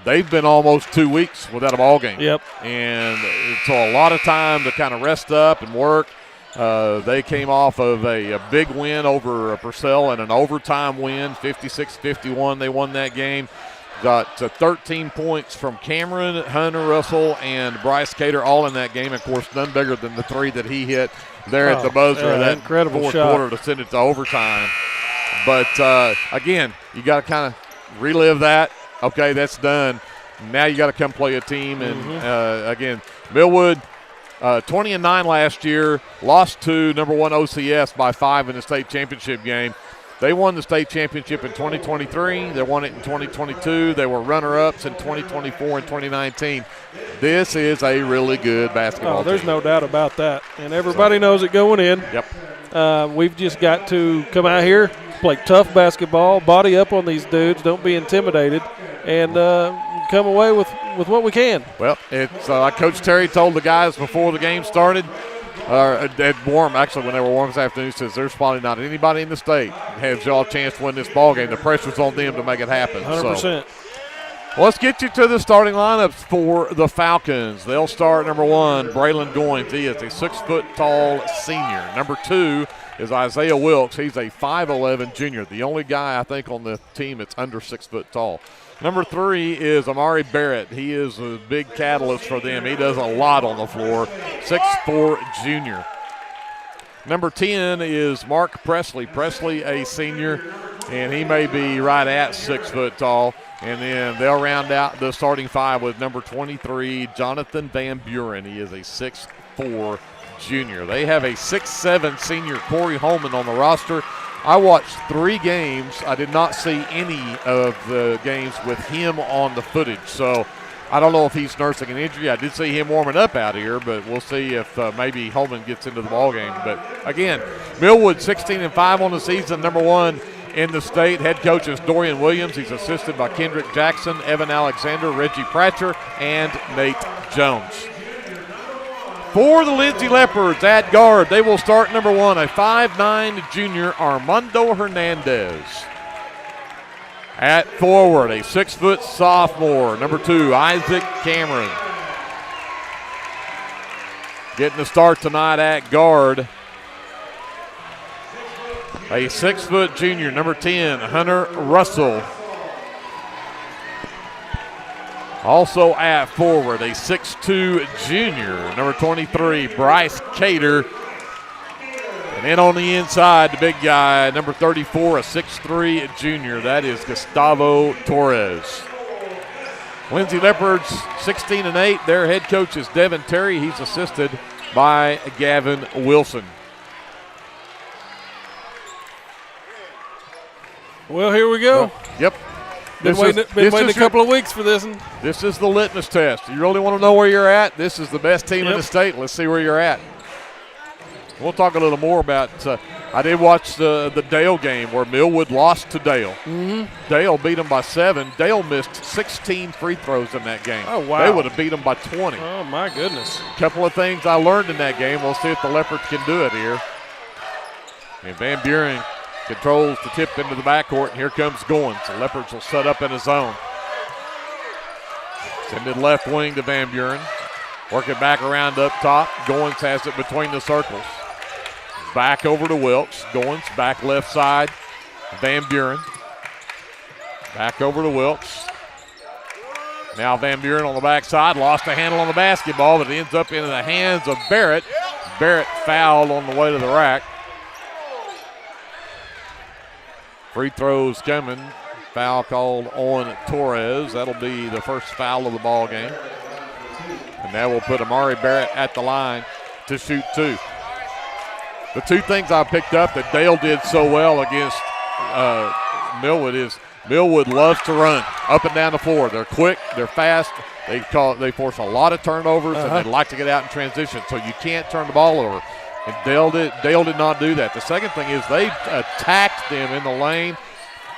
they've been almost 2 weeks without a ball game. Yep. And so a lot of time to kind of rest up and work. They came off of a big win over Purcell and an overtime win, 56-51. They won that game. Got 13 points from Cameron, Hunter Russell, and Bryce Cater, all in that game. Of course, none bigger than the 3 that he hit there at the buzzer of that incredible fourth shot. quarter to send it to overtime. But, again, you got to kind of relive that. Okay, that's done. Now you got to come play a team. And, again, Millwood, 20-9 last year, lost to number 1 OCS by 5 in the state championship game. They won the state championship in 2023. They won it in 2022. They were runner-ups in 2024 and 2019. This is a really good basketball there's team. no doubt about that. And everybody knows it going in. Yep. We've just got to come out here, play tough basketball, body up on these dudes, don't be intimidated, and come away with what we can. Well, it's like Coach Terry told the guys before the game started, at warm, actually, when they were warm this afternoon, he says there's probably not anybody in the state that has y'all a chance to win this ball game. The pressure's on them to make it happen. 100%. Well, let's get you to the starting lineups for the Falcons. They'll start number 1, Braylon Goins. He is a 6-foot-tall senior. Number 2 is Isaiah Wilkes. He's a 5'11 junior, the only guy I think on the team that's under 6 foot tall. Number 3 is Amari Barrett. He is a big catalyst for them. He does a lot on the floor, 6'4 junior. Number 10 is Mark Presley. Presley, a senior, and he may be right at 6 foot tall. And then they'll round out the starting 5 with number 23, Jonathan Van Buren. He is a 6'4 junior. They have a 6'7 senior, Corey Holman, on the roster. I watched 3 games. I did not see any of the games with him on the footage. So I don't know if he's nursing an injury. I did see him warming up out here, but we'll see if maybe Holman gets into the ballgame. But, again, Millwood 16-5 on the season, number 1 in the state. Head coach is Dorian Williams. He's assisted by Kendrick Jackson, Evan Alexander, Reggie Pratcher, and Nate Jones. For the Lindsay Leopards at guard, they will start number 1, a 5'9 junior, Armando Hernandez. At forward, a 6-foot sophomore, number 2, Isaac Cameron. Getting the start tonight at guard, a 6-foot junior, number 10, Hunter Russell. Also at forward, a 6'2 junior, number 23, Bryce Cater. And then on the inside, the big guy, number 34, a 6'3 junior. That is Gustavo Torres. Lindsay Leopards 16-8. Their head coach is Devin Terry. He's assisted by Gavin Wilson. Well, here we go. Yep. Been waiting a couple of weeks for this one. This is the litmus test. You really want to know where you're at? This is the best team in the state. Let's see where you're at. We'll talk a little more about I did watch the Dale game where Millwood lost to Dale. Dale beat them by 7. Dale missed 16 free throws in that game. Oh, wow. They would have beat them by 20. Oh, my goodness. A couple of things I learned in that game. We'll see if the Leopards can do it here. And Van Buren controls the tip into the backcourt, and here comes Goins. The Leopards will set up in a zone. Send it left wing to Van Buren. Work it back around up top. Goins has it between the circles. Back over to Wilkes. Goins back left side. Van Buren. Back over to Wilkes. Now Van Buren on the backside. Lost the handle on the basketball, but it ends up into the hands of Barrett. Barrett fouled on the way to the rack. Free throws coming. Foul called on Torres. That'll be the first foul of the ball game. And that will put Amari Barrett at the line to shoot 2. The 2 things I picked up that Dale did so well against Millwood is Millwood loves to run up and down the floor. They're quick, they're fast, they force a lot of turnovers, and they like to get out in transition, so you can't turn the ball over. And Dale did not do that. The second thing is they attacked them in the lane,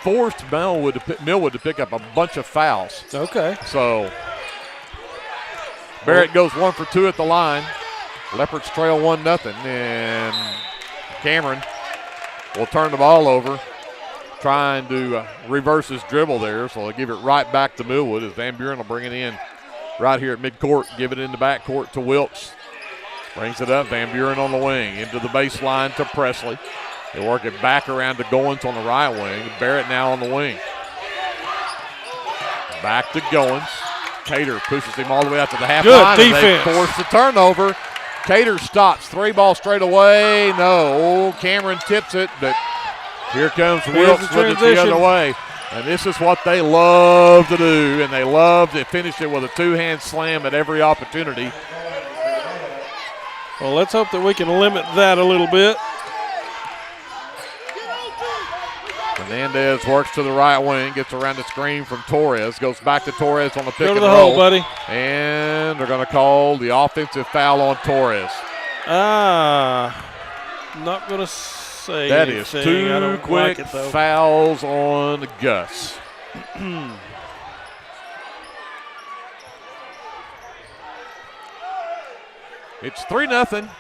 forced Millwood to pick up a bunch of fouls. Okay. So Barrett goes 1 for 2 at the line. Leopards trail 1-0, and Cameron will turn the ball over, trying to reverse his dribble there, so they'll give it right back to Millwood as Van Buren will bring it in right here at midcourt, give it in the backcourt to Wilkes. Brings it up, Van Buren on the wing, into the baseline to Presley. They work it back around to Goins on the right wing. Barrett now on the wing. Back to Goins. Cater pushes him all the way out to the half line. Good defense. They force the turnover. Cater stops. 3 ball straight away. No. Cameron tips it, but here comes Wilkes with it the other way. And this is what they love to do, and they love to finish it with a 2-hand slam at every opportunity. Well, let's hope that we can limit that a little bit. Hernandez works to the right wing, gets around the screen from Torres, goes back to Torres on the pick and roll. Go to the hole, buddy. And they're going to call the offensive foul on Torres. Not going to say that anything. Is 2 I don't quick like it, though. fouls on Gus. It's 3-0.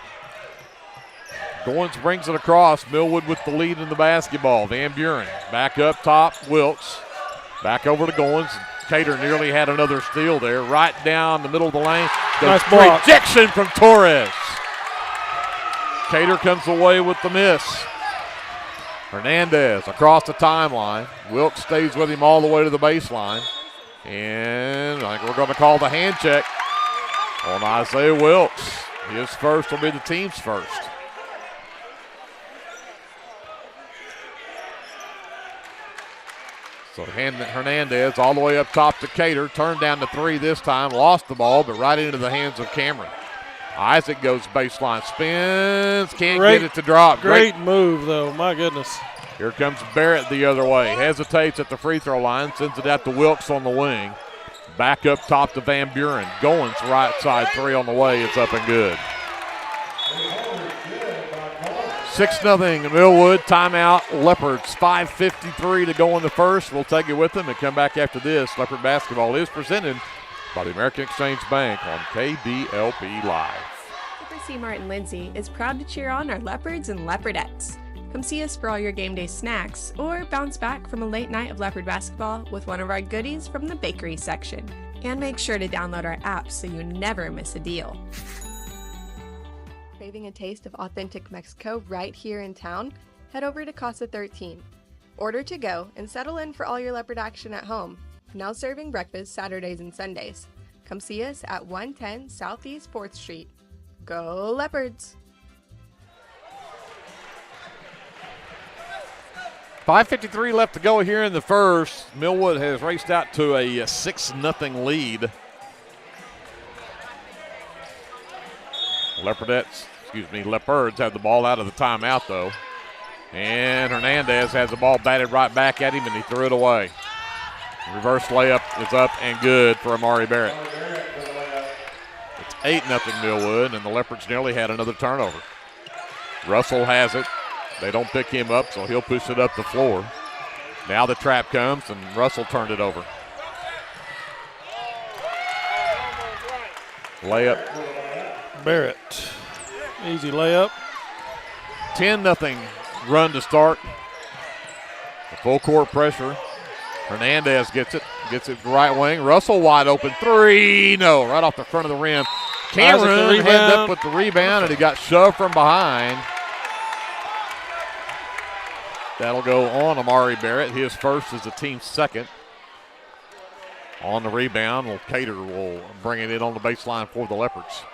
Goins brings it across. Millwood with the lead in the basketball. Van Buren back up top. Wilkes back over to Goins. Cater nearly had another steal there. Right down the middle of the lane. Nice block. Rejection from Torres. Cater comes away with the miss. Hernandez across the timeline. Wilkes stays with him all the way to the baseline. And I think we're going to call the hand check on Isaiah Wilkes. His first will be the team's first. So Hernandez all the way up top to Cater. Turned down to three this time. Lost the ball, but right into the hands of Cameron. Isaac goes baseline, spins, can't get it to drop. Great move, though. My goodness. Here comes Barrett the other way. Hesitates at the free throw line, sends it out to Wilkes on the wing. Back up top to Van Buren. Goins right side three on the way. It's up and good. 6-0 Millwood. Timeout Leopards. 5:53 to go in the first. We'll take it with them and come back after this. Leopard basketball is presented by the American Exchange Bank on KBLP Live. Super C. Martin Lindsay is proud to cheer on our Leopards and Leopardettes. Come see us for all your game day snacks or bounce back from a late night of Leopard basketball with one of our goodies from the bakery section. And make sure to download our app so you never miss a deal. Craving a taste of authentic Mexico right here in town? Head over to Casa 13. Order to go and settle in for all your Leopard action at home. Now serving breakfast Saturdays and Sundays. Come see us at 110 Southeast 4th Street. Go Leopards! 5:53 left to go here in the first. Millwood has raced out to a 6-0 lead. Leopards have the ball out of the timeout, though. And Hernandez has the ball batted right back at him, and he threw it away. Reverse layup is up and good for Amari Barrett. It's 8-0 Millwood, and the Leopards nearly had another turnover. Russell has it. They don't pick him up, so he'll push it up the floor. Now the trap comes, and Russell turned it over. Layup. Barrett. Easy layup. 10-0 run to start. The full court pressure. Hernandez gets it right wing. Russell wide open three. No, right off the front of the rim. Cameron ended up with the rebound, and he got shoved from behind. That'll go on Amari Barrett. His first is the team's second. On the rebound, Cater will bring it in on the baseline for the Leopards.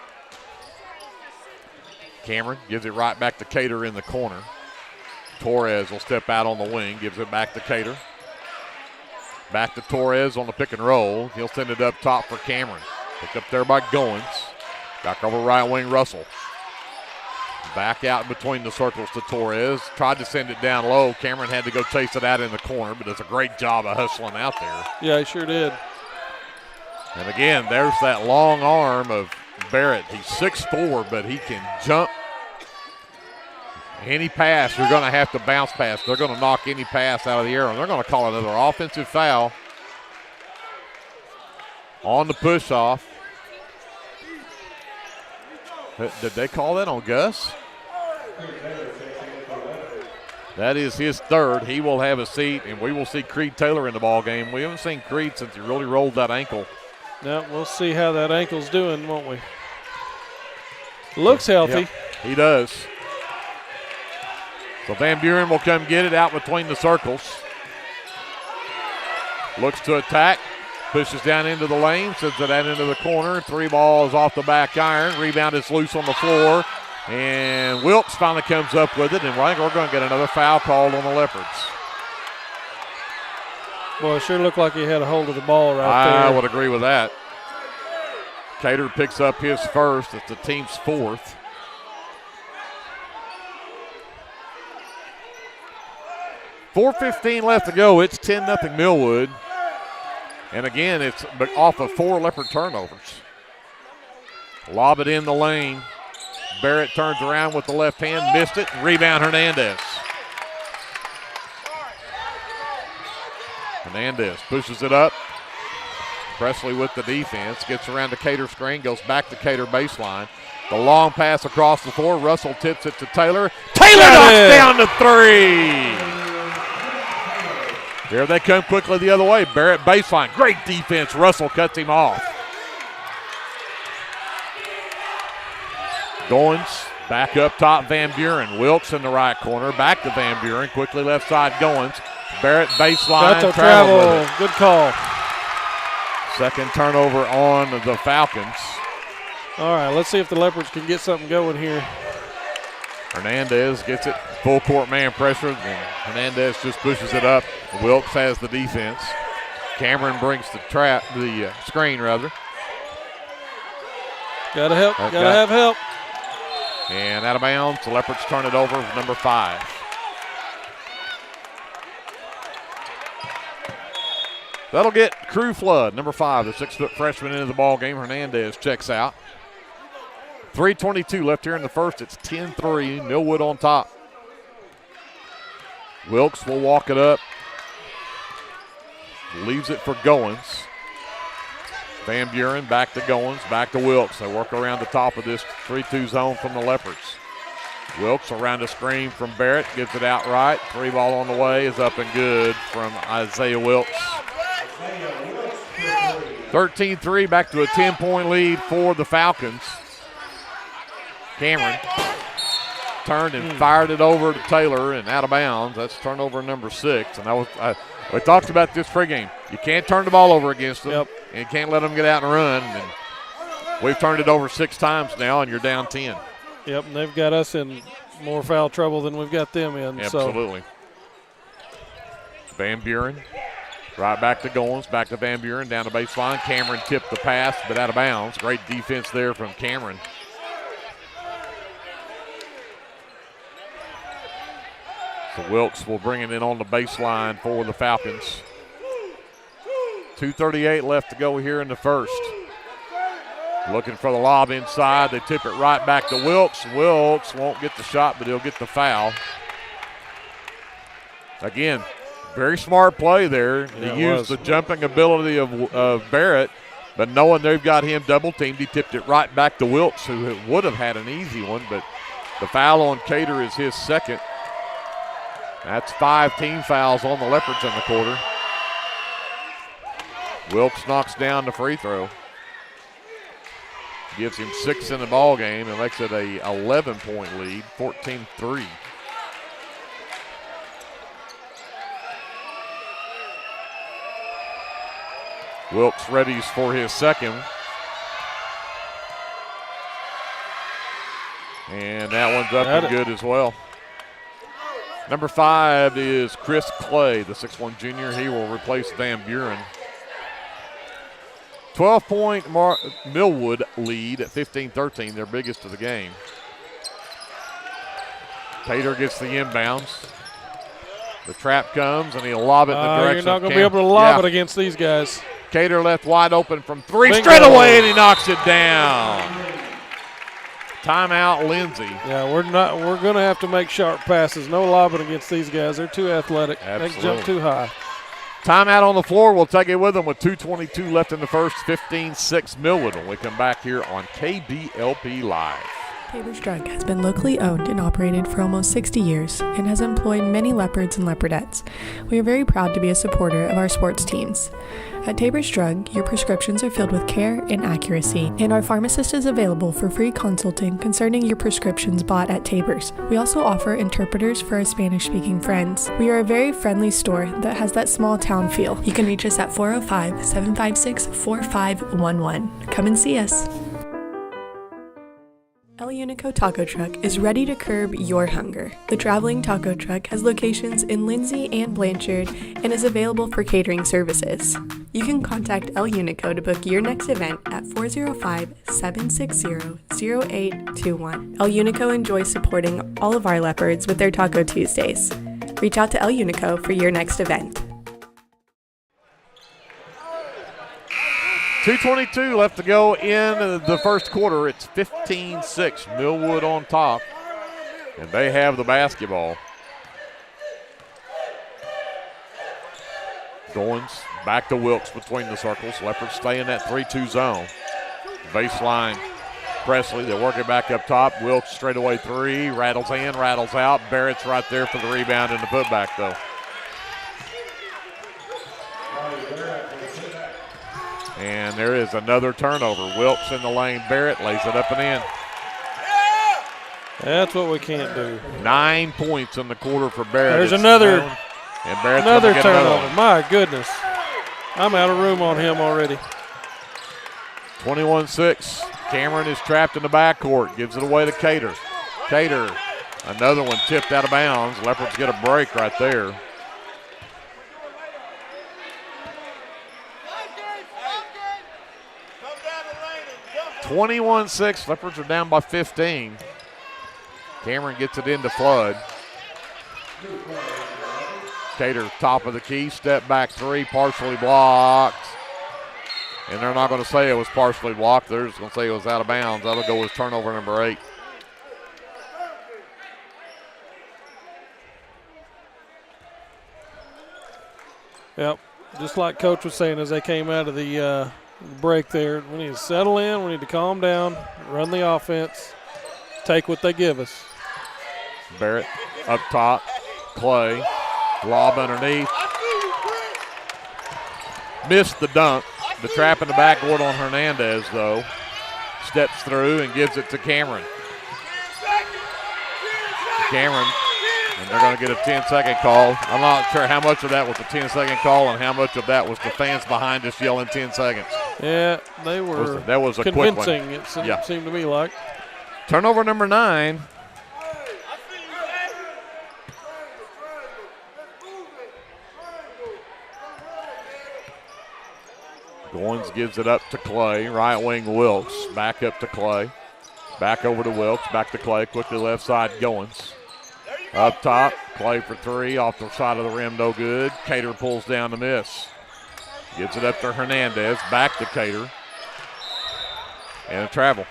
Cameron gives it right back to Cater in the corner. Torres will step out on the wing, gives it back to Cater. Back to Torres on the pick and roll. He'll send it up top for Cameron. Picked up there by Goins. Back over right wing, Russell. Back out between the circles to Torres. Tried to send it down low. Cameron had to go chase it out in the corner, but does a great job of hustling out there. Yeah, he sure did. And again, there's that long arm of Barrett. He's 6'4", but he can jump. Any pass, you're going to have to bounce pass. They're going to knock any pass out of the air, and they're going to call another offensive foul on the push-off. Did they call that on Gus? That is his third. He will have a seat, and we will see Creed Taylor in the ball game. We haven't seen Creed since he really rolled that ankle. No, we'll see how that ankle's doing, won't we? Looks healthy. Yep, he does. So Van Buren will come get it out between the circles. Looks to attack. Pushes down into the lane. Sends it out into the corner. Three balls off the back iron. Rebound is loose on the floor. And Wilkes finally comes up with it. And I think we're going to get another foul called on the Leopards. Well, it sure looked like he had a hold of the ball right there. I would agree with that. Cater picks up his first. It's the team's fourth. .4:15 left to go. It's 10-0 Millwood. And again, it's off of 4 Leopard turnovers. Lob it in the lane. Barrett turns around with the left hand, missed it. Rebound Hernandez. Hernandez pushes it up. Presley with the defense. Gets around the Cater screen, goes back to Cater baseline. The long pass across the floor. Russell tips it to Taylor. Taylor knocks down the three. Here they come quickly the other way. Barrett baseline. Great defense. Russell cuts him off. Goins back up top. Van Buren. Wilkes in the right corner. Back to Van Buren. Quickly left side. Goins. Barrett baseline. Got to travel. Good call. Second turnover on the Falcons. All right, let's see if the Leopards can get something going here. Hernandez gets it. Full court man pressure. And Hernandez just pushes it up. Wilkes has the defense. Cameron brings the screen rather. Gotta help. Gotta have help. And out of bounds. The Leopards turn it over with number 5. That'll get Crew Flood, number 5, the 6-foot freshman, into the ball game. Hernandez checks out. 3:22 left here in the first. It's 10-3. Millwood on top. Wilkes will walk it up. Leaves it for Goins. Van Buren back to Goins, back to Wilkes. They work around the top of this 3-2 zone from the Leopards. Wilkes around a screen from Barrett, gives it out right. 3 ball on the way is up and good from Isaiah Wilkes. 13-3, back to a 10-point lead for the Falcons. Cameron turned and fired it over to Taylor and out of bounds. That's turnover number 6. And we talked about this pregame. You can't turn the ball over against them. And you can't let them get out and run. And we've turned it over 6 times now, and you're down 10. Yep, and they've got us in more foul trouble than we've got them in. Absolutely. Van Buren. Right back to Goins, back to Van Buren, down the baseline. Cameron tipped the pass, but out of bounds. Great defense there from Cameron. So Wilkes will bring it in on the baseline for the Falcons. 2:38 left to go here in the first. Looking for the lob inside. They tip it right back to Wilkes. Wilkes won't get the shot, but he'll get the foul. Again, very smart play there. Yeah, He used the jumping ability of Barrett, but knowing they've got him double teamed, he tipped it right back to Wilkes, who would have had an easy one, but the foul on Cater is his second. That's 5 team fouls on the Leopards in the quarter. Wilkes knocks down the free throw. Gives him 6 in the ball game and makes it a 11-point lead, 14-3. Wilkes readies for his second. And that one's up and good as well. Number 5 is Chris Clay, the 6'1 junior. He will replace Van Buren. 12-point Millwood lead at 15-13, their biggest of the game. Tater gets the inbounds. The trap comes, and he'll lob it in the direction You're not going to be able to lob it against these guys. Cater left wide open from 3 Bingo. straight away, and he knocks it down. Timeout, Lindsay. Yeah, we're going to have to make sharp passes. No lobbing against these guys. They're too athletic. Absolutely. They jump too high. Timeout on the floor. We'll take it with them with 2:22 left in the first. 15-6 Millwood when we come back here on KBLP Live. Tabor's Drug has been locally owned and operated for almost 60 years and has employed many Leopards and Leopardettes. We are very proud to be a supporter of our sports teams. At Tabor's Drug, your prescriptions are filled with care and accuracy, and our pharmacist is available for free consulting concerning your prescriptions bought at Tabor's. We also offer interpreters for our Spanish-speaking friends. We are a very friendly store that has that small town feel. You can reach us at 405-756-4511. Come and see us. El Unico Taco Truck is ready to curb your hunger. The traveling taco truck has locations in Lindsay and Blanchard and is available for catering services. You can contact El Unico to book your next event at 405-760-0821. El Unico enjoys supporting all of our Leopards with their Taco Tuesdays. Reach out to El Unico for your next event. 2:22 left to go in the first quarter. It's 15-6. Millwood on top, and they have the basketball. Goins back to Wilkes between the circles. Leopards stay in that 3-2 zone. Baseline, Presley. They work it back up top. Wilkes straight away 3. Rattles in, rattles out. Barrett's right there for the rebound and the putback, though. And there is another turnover. Wilkes in the lane. Barrett lays it up and in. That's what we can't do. 9 points in the quarter for Barrett. There's another turnover. Another. My goodness. I'm out of room on him already. 21-6. Cameron is trapped in the backcourt. Gives it away to Cater. Cater, another one tipped out of bounds. Leopards get a break right there. (21-6). Leopards are down by 15. Cameron gets it into Flood. Cater, top of the key, step back three, partially blocked. And they're not going to say it was partially blocked. They're just going to say it was out of bounds. That'll go with turnover number 8. Yep, just like Coach was saying as they came out of the break there, we need to settle in, we need to calm down, run the offense, take what they give us. Barrett up top, Clay, lob underneath. Missed the dunk. The trap in the backcourt on Hernandez, though. Steps through and gives it to Cameron. Cameron, and they're going to get a 10-second call. I'm not sure how much of that was a 10-second call and how much of that was the fans behind us yelling 10 seconds. Yeah, they were that was a convincing, quick one. it seemed to me like. Turnover number 9. Goins gives it up to Clay. Right wing Wilkes. Back up to Clay. Back over to Wilkes. Back to Clay. Quickly left side Goins. Up top. Clay for three. Off the side of the rim. No good. Cater pulls down the miss. Gives it up to Hernandez. Back to Cater. And a travel.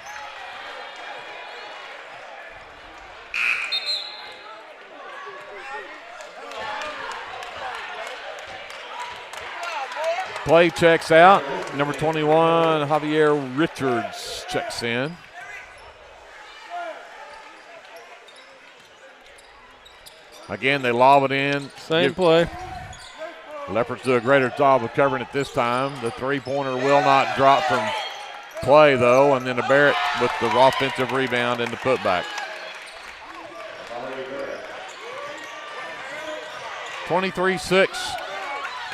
Clay checks out. Number 21, Javier Richards checks in. Again, they lob it in. Same play. Leopards do a greater job of covering it this time. The three-pointer will not drop from Clay, though, and then a Barrett with the offensive rebound and the putback. 23-6.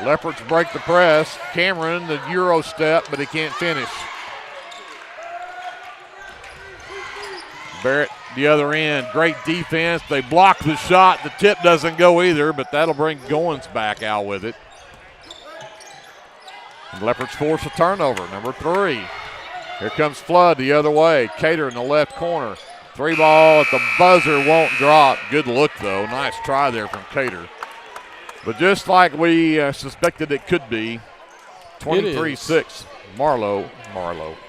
Leopards break the press. Cameron, the Euro step, but he can't finish. Barrett, the other end. Great defense. They block the shot. The tip doesn't go either, but that'll bring Goins back out with it. And Leopards force a turnover. Number 3. Here comes Flood the other way. Cater in the left corner. 3 ball at the buzzer won't drop. Good look, though. Nice try there from Cater. But just like we suspected it could be, 23-6.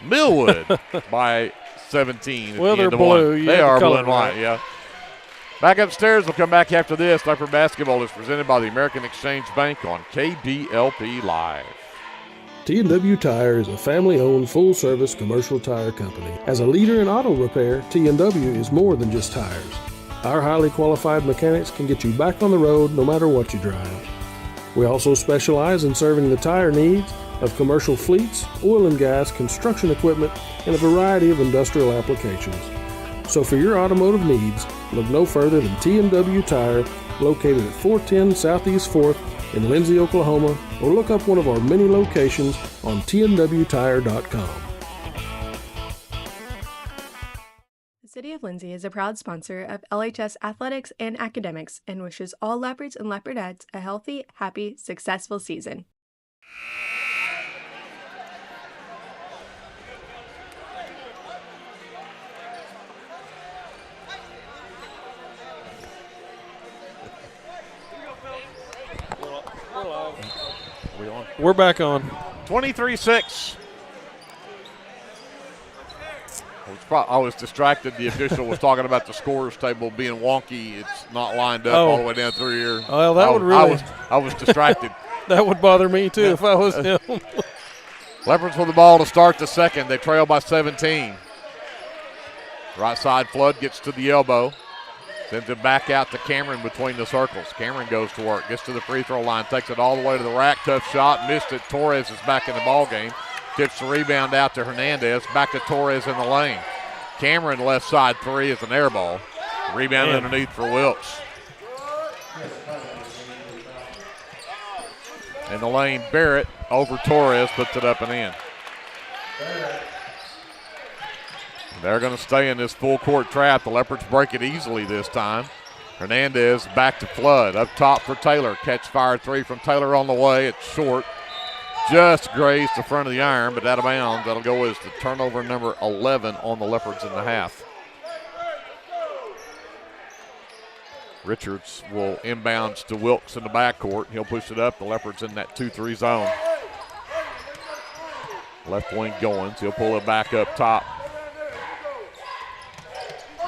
Millwood by 17. Well, they're blue. They are blue and white, yeah. Back upstairs, we'll come back after this. Leopard basketball is presented by the American Exchange Bank on KBLP Live. T&W Tire is a family-owned, full-service commercial tire company. As a leader in auto repair, T&W is more than just tires. Our highly qualified mechanics can get you back on the road no matter what you drive. We also specialize in serving the tire needs of commercial fleets, oil and gas, construction equipment, and a variety of industrial applications. So for your automotive needs, look no further than T&W Tire, located at 410 Southeast 4th in Lindsay, Oklahoma, or look up one of our many locations on tnwtire.com. The City of Lindsay is a proud sponsor of LHS Athletics and Academics and wishes all Leopards and Leopardettes a healthy, happy, successful season. We're back on. 23-6. I was distracted. The official was talking about the scorers table being wonky. It's not lined up all the way down through here. Well, that would really. I was distracted. That would bother me too if I was him. Leopards with the ball to start the second. They trail by 17. Right side, Flood gets to the elbow. Sends it back out to Cameron between the circles. Cameron goes to work, gets to the free throw line, takes it all the way to the rack. Tough shot, missed it. Torres is back in the ball game. Tips the rebound out to Hernandez. Back to Torres in the lane. Cameron left side three is an air ball. Rebound underneath for Wilkes. In the lane, Barrett over Torres, puts it up and in. They're going to stay in this full court trap. The Leopards break it easily this time. Hernandez back to Flood. Up top for Taylor. Catch fire three from Taylor on the way. It's short. Just grazed the front of the iron, but out of bounds. That'll go as the turnover number 11 on the Leopards in the half. Richards will inbounds to Wilkes in the backcourt. He'll push it up. The Leopards in that 2-3 zone. Left wing Goins. He'll pull it back up top.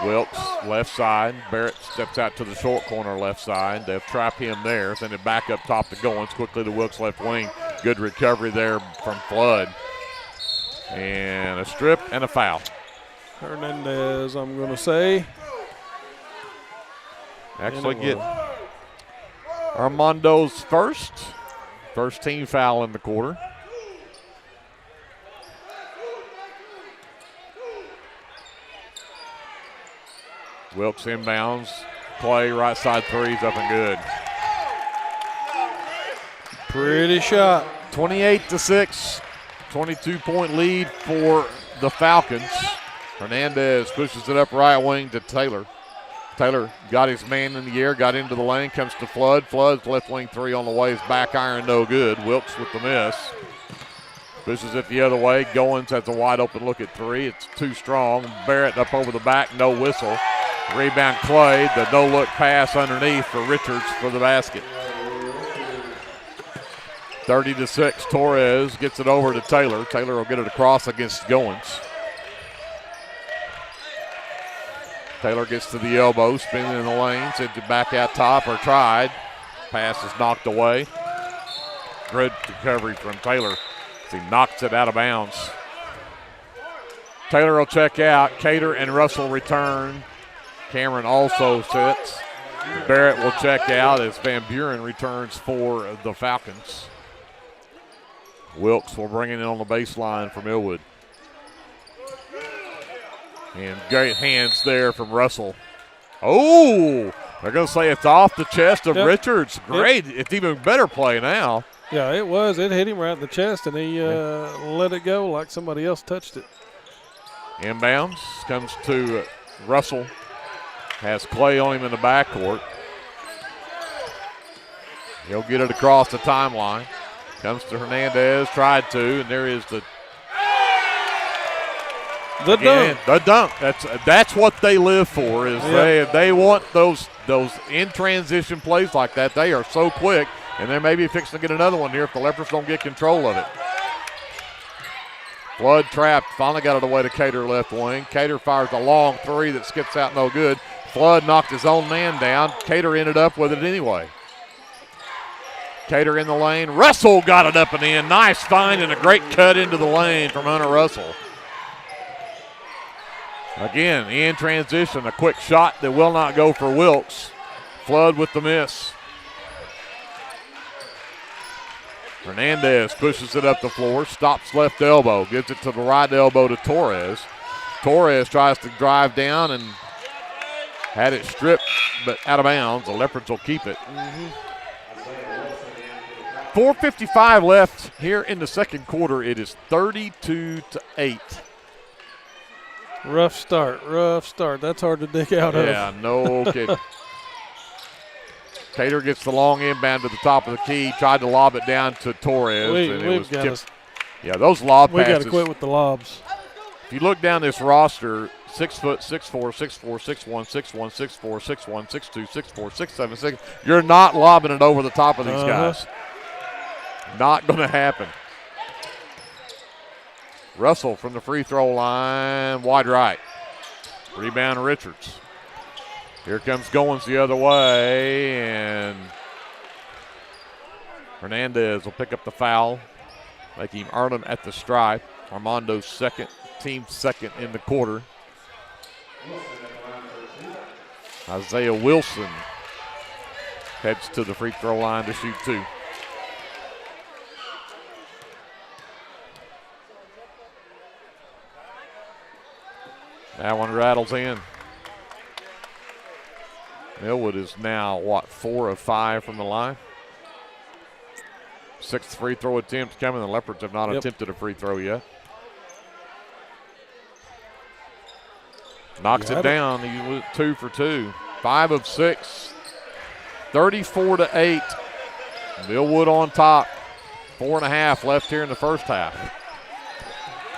Wilkes, left side. Barrett steps out to the short corner left side. They'll trap him there. Send it back up top to Goins. Quickly to Wilkes left wing. Good recovery there from Flood. And a strip and a foul. Hernandez, I'm going to say. Actually get Armando's first team foul in the quarter. Wilkes inbounds. Play right side three's up and good. Pretty shot. 28-6. 22-point lead for the Falcons. Hernandez pushes it up right wing to Taylor. Taylor got his man in the air, got into the lane, comes to Flood. Flood's left wing three on the way. His back iron no good. Wilkes with the miss. Pushes it the other way. Goins has a wide open look at three. It's too strong. Barrett up over the back, no whistle. Rebound Clay, the no-look pass underneath for Richards for the basket. 30-6, Torres gets it over to Taylor. Taylor will get it across against Goins. Taylor gets to the elbow, spinning in the lane, sends it back out top or tried. Pass is knocked away. Good recovery from Taylor as he knocks it out of bounds. Taylor will check out. Cater and Russell return. Cameron also sits. Barrett will check out as Van Buren returns for the Falcons. Wilkes will bring it in on the baseline for Millwood. And great hands there from Russell. Oh, they're going to say it's off the chest of Richards. Great. It's even better play now. Yeah, it was. It hit him right in the chest, and he let it go like somebody else touched it. Inbounds comes to Russell. Has Clay on him in the backcourt. He'll get it across the timeline. Comes to Hernandez, tried to, and there is the dunk. The dunk. That's what they live for. Is they want those in transition plays like that. They are so quick, and they may be fixing to get another one here if the Leopards don't get control of it. Flood trapped. Finally got it away to Cater left wing. Cater fires a long three that skips out no good. Flood knocked his own man down. Cater ended up with it anyway. Cater in the lane. Russell got it up and in. Nice find and a great cut into the lane from Hunter Russell. Again, in transition, a quick shot that will not go for Wilkes. Flood with the miss. Hernandez pushes it up the floor, stops left elbow, gives it to the right elbow to Torres. Torres tries to drive down and had it stripped, but out of bounds. The Leopards will keep it. 4:55 left here in the second quarter. It is 32-8. Rough start. That's hard to dig out of. Yeah, no kidding. Cater gets the long inbound to the top of the key, tried to lob it down to Torres, and it was tipped. Yeah, those lob passes. We got to quit with the lobs. If you look down this roster, 6 foot, 6'4", 6'4", 6'1", 6'1", 6'4", 6'1", 6'2", 6'4", 6'7", 6. You're not lobbing it over the top of these guys. Not going to happen. Russell from the free throw line, wide right. Rebound Richards. Here comes Goins the other way, and Hernandez will pick up the foul, make him earn him at the stripe. Armando's team second in the quarter. Isaiah Wilson heads to the free throw line to shoot two. That one rattles in. Millwood is now, 4 of 5 from the line. 6th free throw attempt coming. The Leopards have not attempted a free throw yet. Knocks it down. He was 2 for 2. 5 of 6. 34-8. Millwood on top. 4.5 left here in the first half.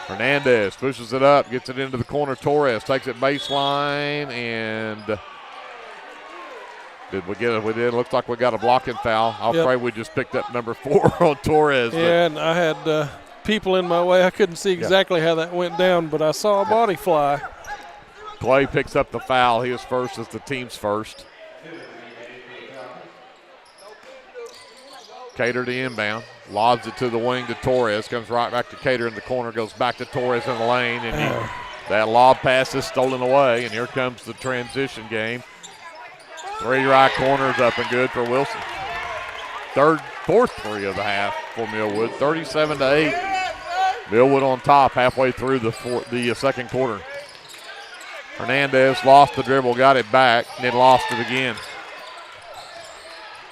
Hernandez pushes it up, gets it into the corner. Torres takes it baseline, and did we get it? We did. Looks like we got a blocking foul. I'm afraid we just picked up number 4 on Torres. Yeah, and I had people in my way. I couldn't see exactly how that went down, but I saw a body fly. Clay picks up the foul. He is first as the team's first. Cater to inbound. Lobs it to the wing to Torres. Comes right back to Cater in the corner. Goes back to Torres in the lane. And that lob pass is stolen away. And here comes the transition game. 3 right corners up and good for Wilson. Fourth three of the half for Millwood. 37-8. Millwood on top halfway through the second quarter. Hernandez lost the dribble, got it back, and then lost it again.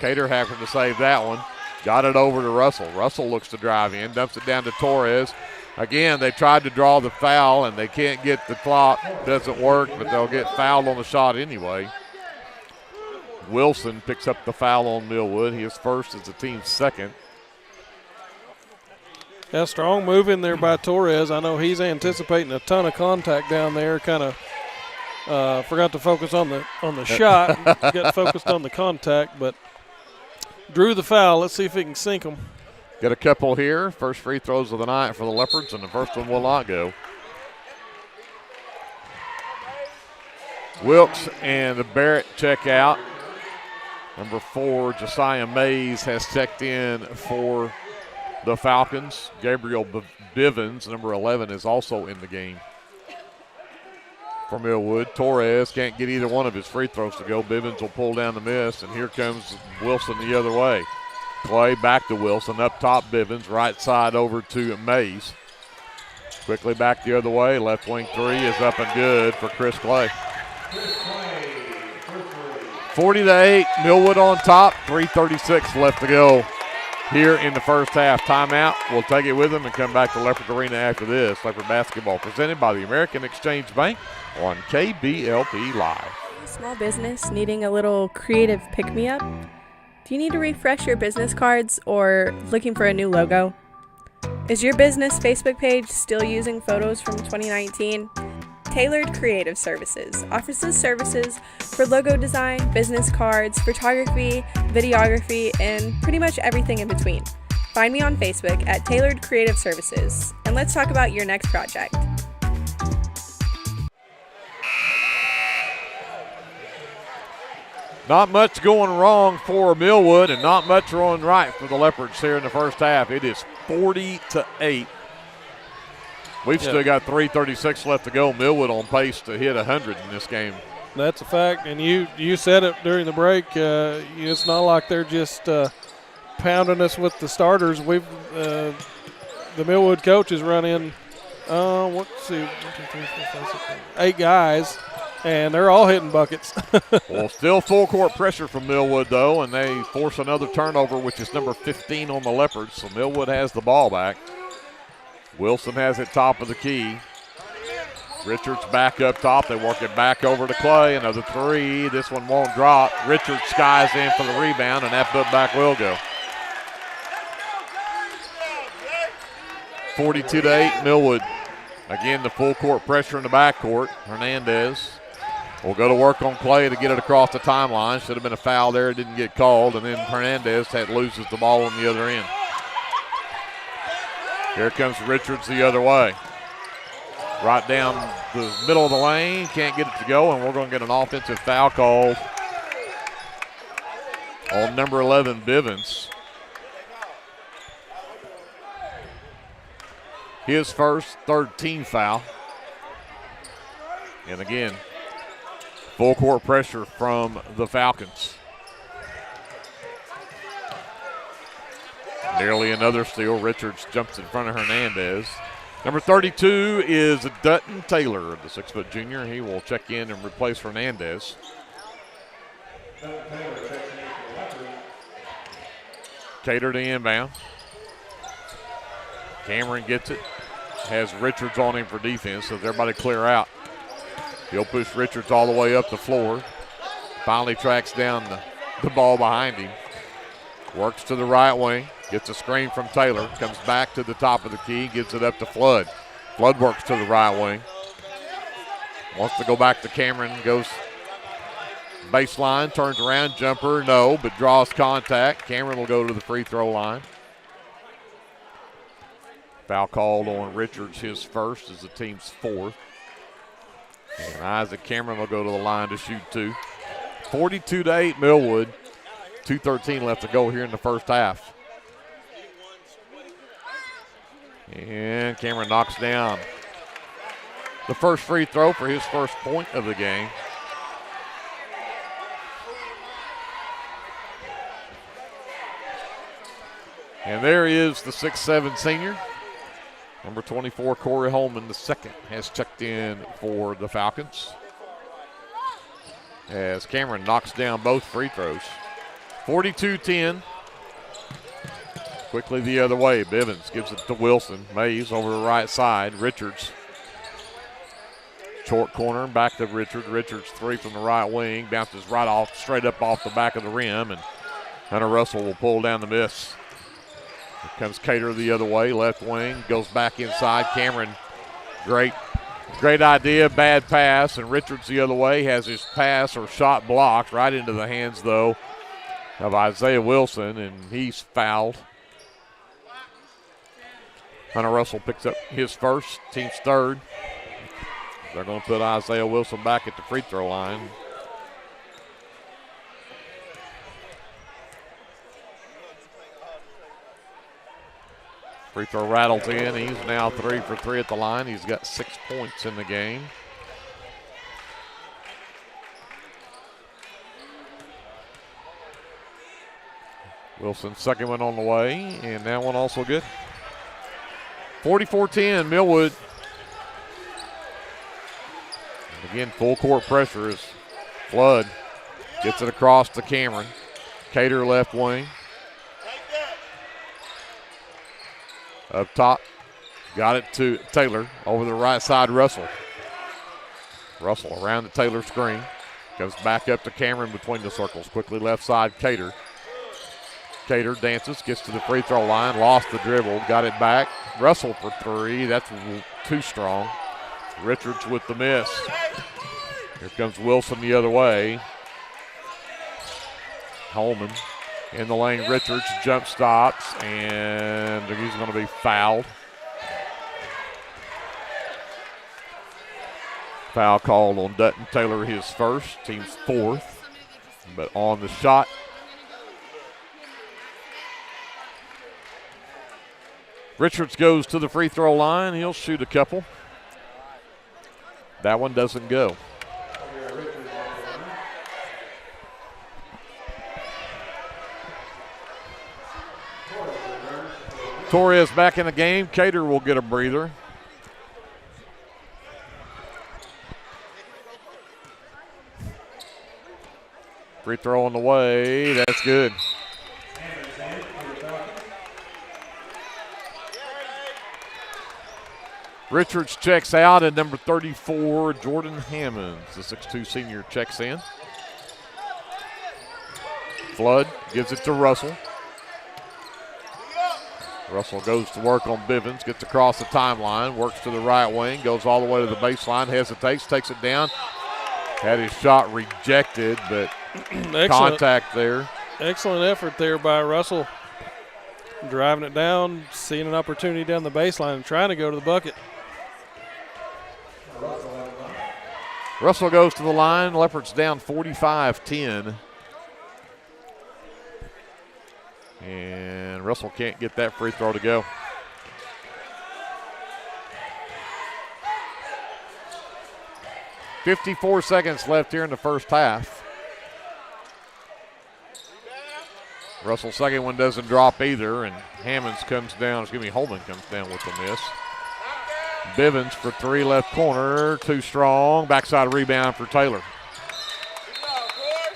Cater happened to save that one. Got it over to Russell. Russell looks to drive in, dumps it down to Torres. Again, they tried to draw the foul, and they can't get the clock. Doesn't work, but they'll get fouled on the shot anyway. Wilson picks up the foul on Millwood. He is first as the team's second. Yeah, strong move in there by Torres. I know he's anticipating a ton of contact down there. Kind of forgot to focus on the shot. Got focused on the contact, but drew the foul. Let's see if he can sink them. Got a couple here. First free throws of the night for the Leopards, and the first one will not go. Wilkes and Barrett check out. Number 4, Josiah Mays, has checked in for the Falcons. Gabriel Bivens, number 11, is also in the game for Millwood. Torres can't get either one of his free throws to go. Bivens will pull down the miss, and here comes Wilson the other way. Clay back to Wilson, up top Bivens, right side over to Mays. Quickly back the other way, left wing 3 is up and good for Chris Clay. 40-8, Millwood on top, 3:36 left to go here in the first half. Timeout, we'll take it with them and come back to Leopard Arena after this. Leopard basketball presented by the American Exchange Bank on KBLP Live. Small business needing a little creative pick-me-up? Do you need to refresh your business cards or looking for a new logo? Is your business Facebook page still using photos from 2019? Tailored Creative Services offers services for logo design, business cards, photography, videography, and pretty much everything in between. Find me on Facebook at Tailored Creative Services, and let's talk about your next project. Not much going wrong for Millwood, and not much going right for the Leopards here in the first half. It is 40-8. We've still got 3:36 left to go. Millwood on pace to hit 100 in this game. That's a fact, and you said it during the break. It's not like they're just pounding us with the starters. We've the Millwood coaches run in, 8 guys, and they're all hitting buckets. Well, still full court pressure from Millwood, though, and they force another turnover, which is number 15 on the Leopards. So Millwood has the ball back. Wilson has it top of the key. Richards back up top. They work it back over to Clay. Another 3. This one won't drop. Richards skies in for the rebound, and that putback will go. 42-8, Millwood. Again, the full court pressure in the backcourt. Hernandez will go to work on Clay to get it across the timeline. Should have been a foul there. It didn't get called. And then Hernandez loses the ball on the other end. Here comes Richards the other way. Right down the middle of the lane. Can't get it to go, and we're going to get an offensive foul called on number 11, Bivens. His first, third team foul. And again, full court pressure from the Falcons. Nearly another steal. Richards jumps in front of Hernandez. Number 32 is Dutton Taylor, the 6-foot junior. He will check in and replace Hernandez. Cater to inbound. Cameron gets it. Has Richards on him for defense, so everybody clear out. He'll push Richards all the way up the floor. Finally tracks down the ball behind him. Works to the right wing. Gets a screen from Taylor. Comes back to the top of the key. Gives it up to Flood. Flood works to the right wing. Wants to go back to Cameron. Goes baseline. Turns around. Jumper. No, but draws contact. Cameron will go to the free throw line. Foul called on Richards. His first is the team's fourth. And Isaac Cameron will go to the line to shoot two. 42-8 Millwood. 2:13 left to go here in the first half. And Cameron knocks down the first free throw for his first point of the game. And there is the 6'7" senior. Number 24, Corey Holman, the second, has checked in for the Falcons. As Cameron knocks down both free throws. 42-10. Quickly the other way. Bivens gives it to Wilson. Mays over the right side. Richards. Short corner, back to Richards. Richards three from the right wing. Bounces right off, straight up off the back of the rim. And Hunter Russell will pull down the miss. Here comes Cater the other way. Left wing. Goes back inside. Cameron, great idea. Bad pass. And Richards the other way has his pass or shot blocked right into the hands, though, of Isaiah Wilson. And he's fouled. Hunter Russell picks up his first, team's third. They're going to put Isaiah Wilson back at the free throw line. Free throw rattles in. He's now 3 for 3 at the line. He's got 6 points in the game. Wilson's second one on the way, and that one also good. 44-10, Millwood. And again, full court pressure as Flood gets it across to Cameron. Cater left wing. Up top, got it to Taylor. Over the right side, Russell. Russell around the Taylor screen. Goes back up to Cameron between the circles. Quickly left side, Cater. Cater dances, gets to the free throw line, lost the dribble, got it back. Russell for three, that's too strong. Richards with the miss. Here comes Wilson the other way. Holman in the lane, Richards jump stops, and he's going to be fouled. Foul called on Dutton Taylor, his first, team's fourth, but on the shot. Richards goes to the free throw line. He'll shoot a couple. That one doesn't go. Torres back in the game. Cater will get a breather. Free throw on the way. That's good. Richards checks out, and number 34, Jordan Hammonds, the 6'2 senior, checks in. Flood gives it to Russell. Russell goes to work on Bivens, gets across the timeline, works to the right wing, goes all the way to the baseline, hesitates, takes it down. Had his shot rejected, but contact there. Excellent effort there by Russell. Driving it down, seeing an opportunity down the baseline and trying to go to the bucket. Russell goes to the line. Leopards down 45-10. And Russell can't get that free throw to go. .54 seconds left here in the first half. Russell's second one doesn't drop either, and Holman comes down with the miss. Bivens for three, left corner, too strong. Backside rebound for Taylor.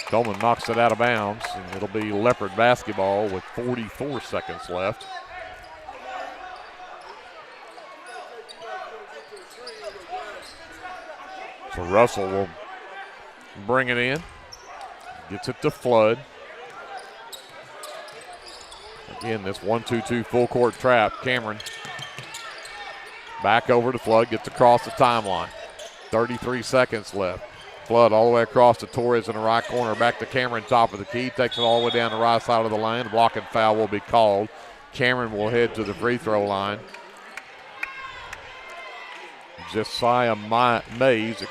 Coleman knocks it out of bounds, and it'll be Leopard basketball with 44 seconds left. So Russell will bring it in. Gets it to Flood. Again, this 1-2-2 full court trap. Cameron back over to Flood, gets across the timeline. 33 seconds left. Flood all the way across to Torres in the right corner, back to Cameron, top of the key, takes it all the way down the right side of the lane. The blocking foul will be called. Cameron will head to the free throw line. Josiah Mays,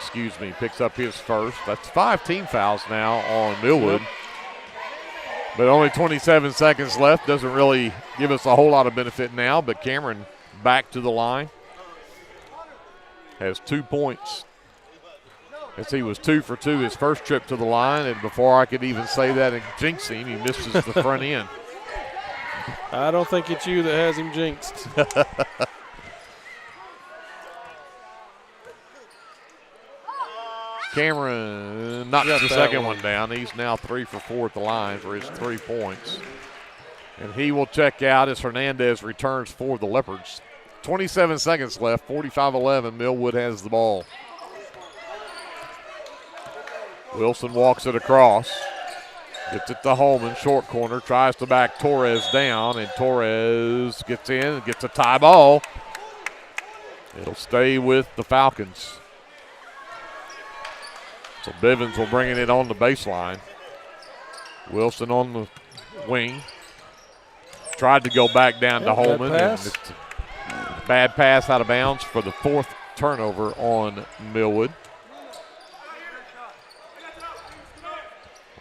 picks up his first. That's 5 team fouls now on Millwood. But only 27 seconds left. Doesn't really give us a whole lot of benefit now, but Cameron back to the line. Has 2 points. As he was 2 for 2 his first trip to the line, and before I could even say that and jinx him, he misses the front end. I don't think it's you that has him jinxed. Cameron knocks the second one down. He's now 3 for 4 at the line for his 3 points. And he will check out as Hernandez returns for the Leopards. 27 seconds left, 45-11. Millwood has the ball. Wilson walks it across. Gets it to Holman, short corner, tries to back Torres down, and Torres gets in and gets a tie ball. It'll stay with the Falcons. So Bivens will bring it on the baseline. Wilson on the wing. Tried to go back down to Holman. And it's a bad pass out of bounds for the 4th turnover on Millwood.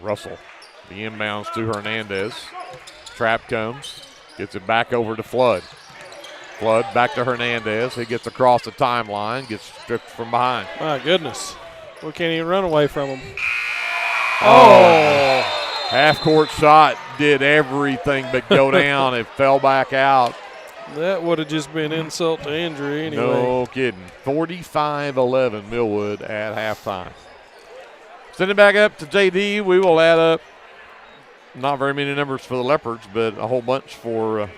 Russell, the inbounds to Hernandez. Trap comes, gets it back over to Flood. Flood back to Hernandez. He gets across the timeline, gets stripped from behind. My goodness. We can't even run away from him. Oh! Half-court shot did everything but go down. It fell back out. That would have just been insult to injury anyway. No kidding. 45-11 Millwood at halftime. Send it back up to JD. We will add up not very many numbers for the Leopards, but a whole bunch for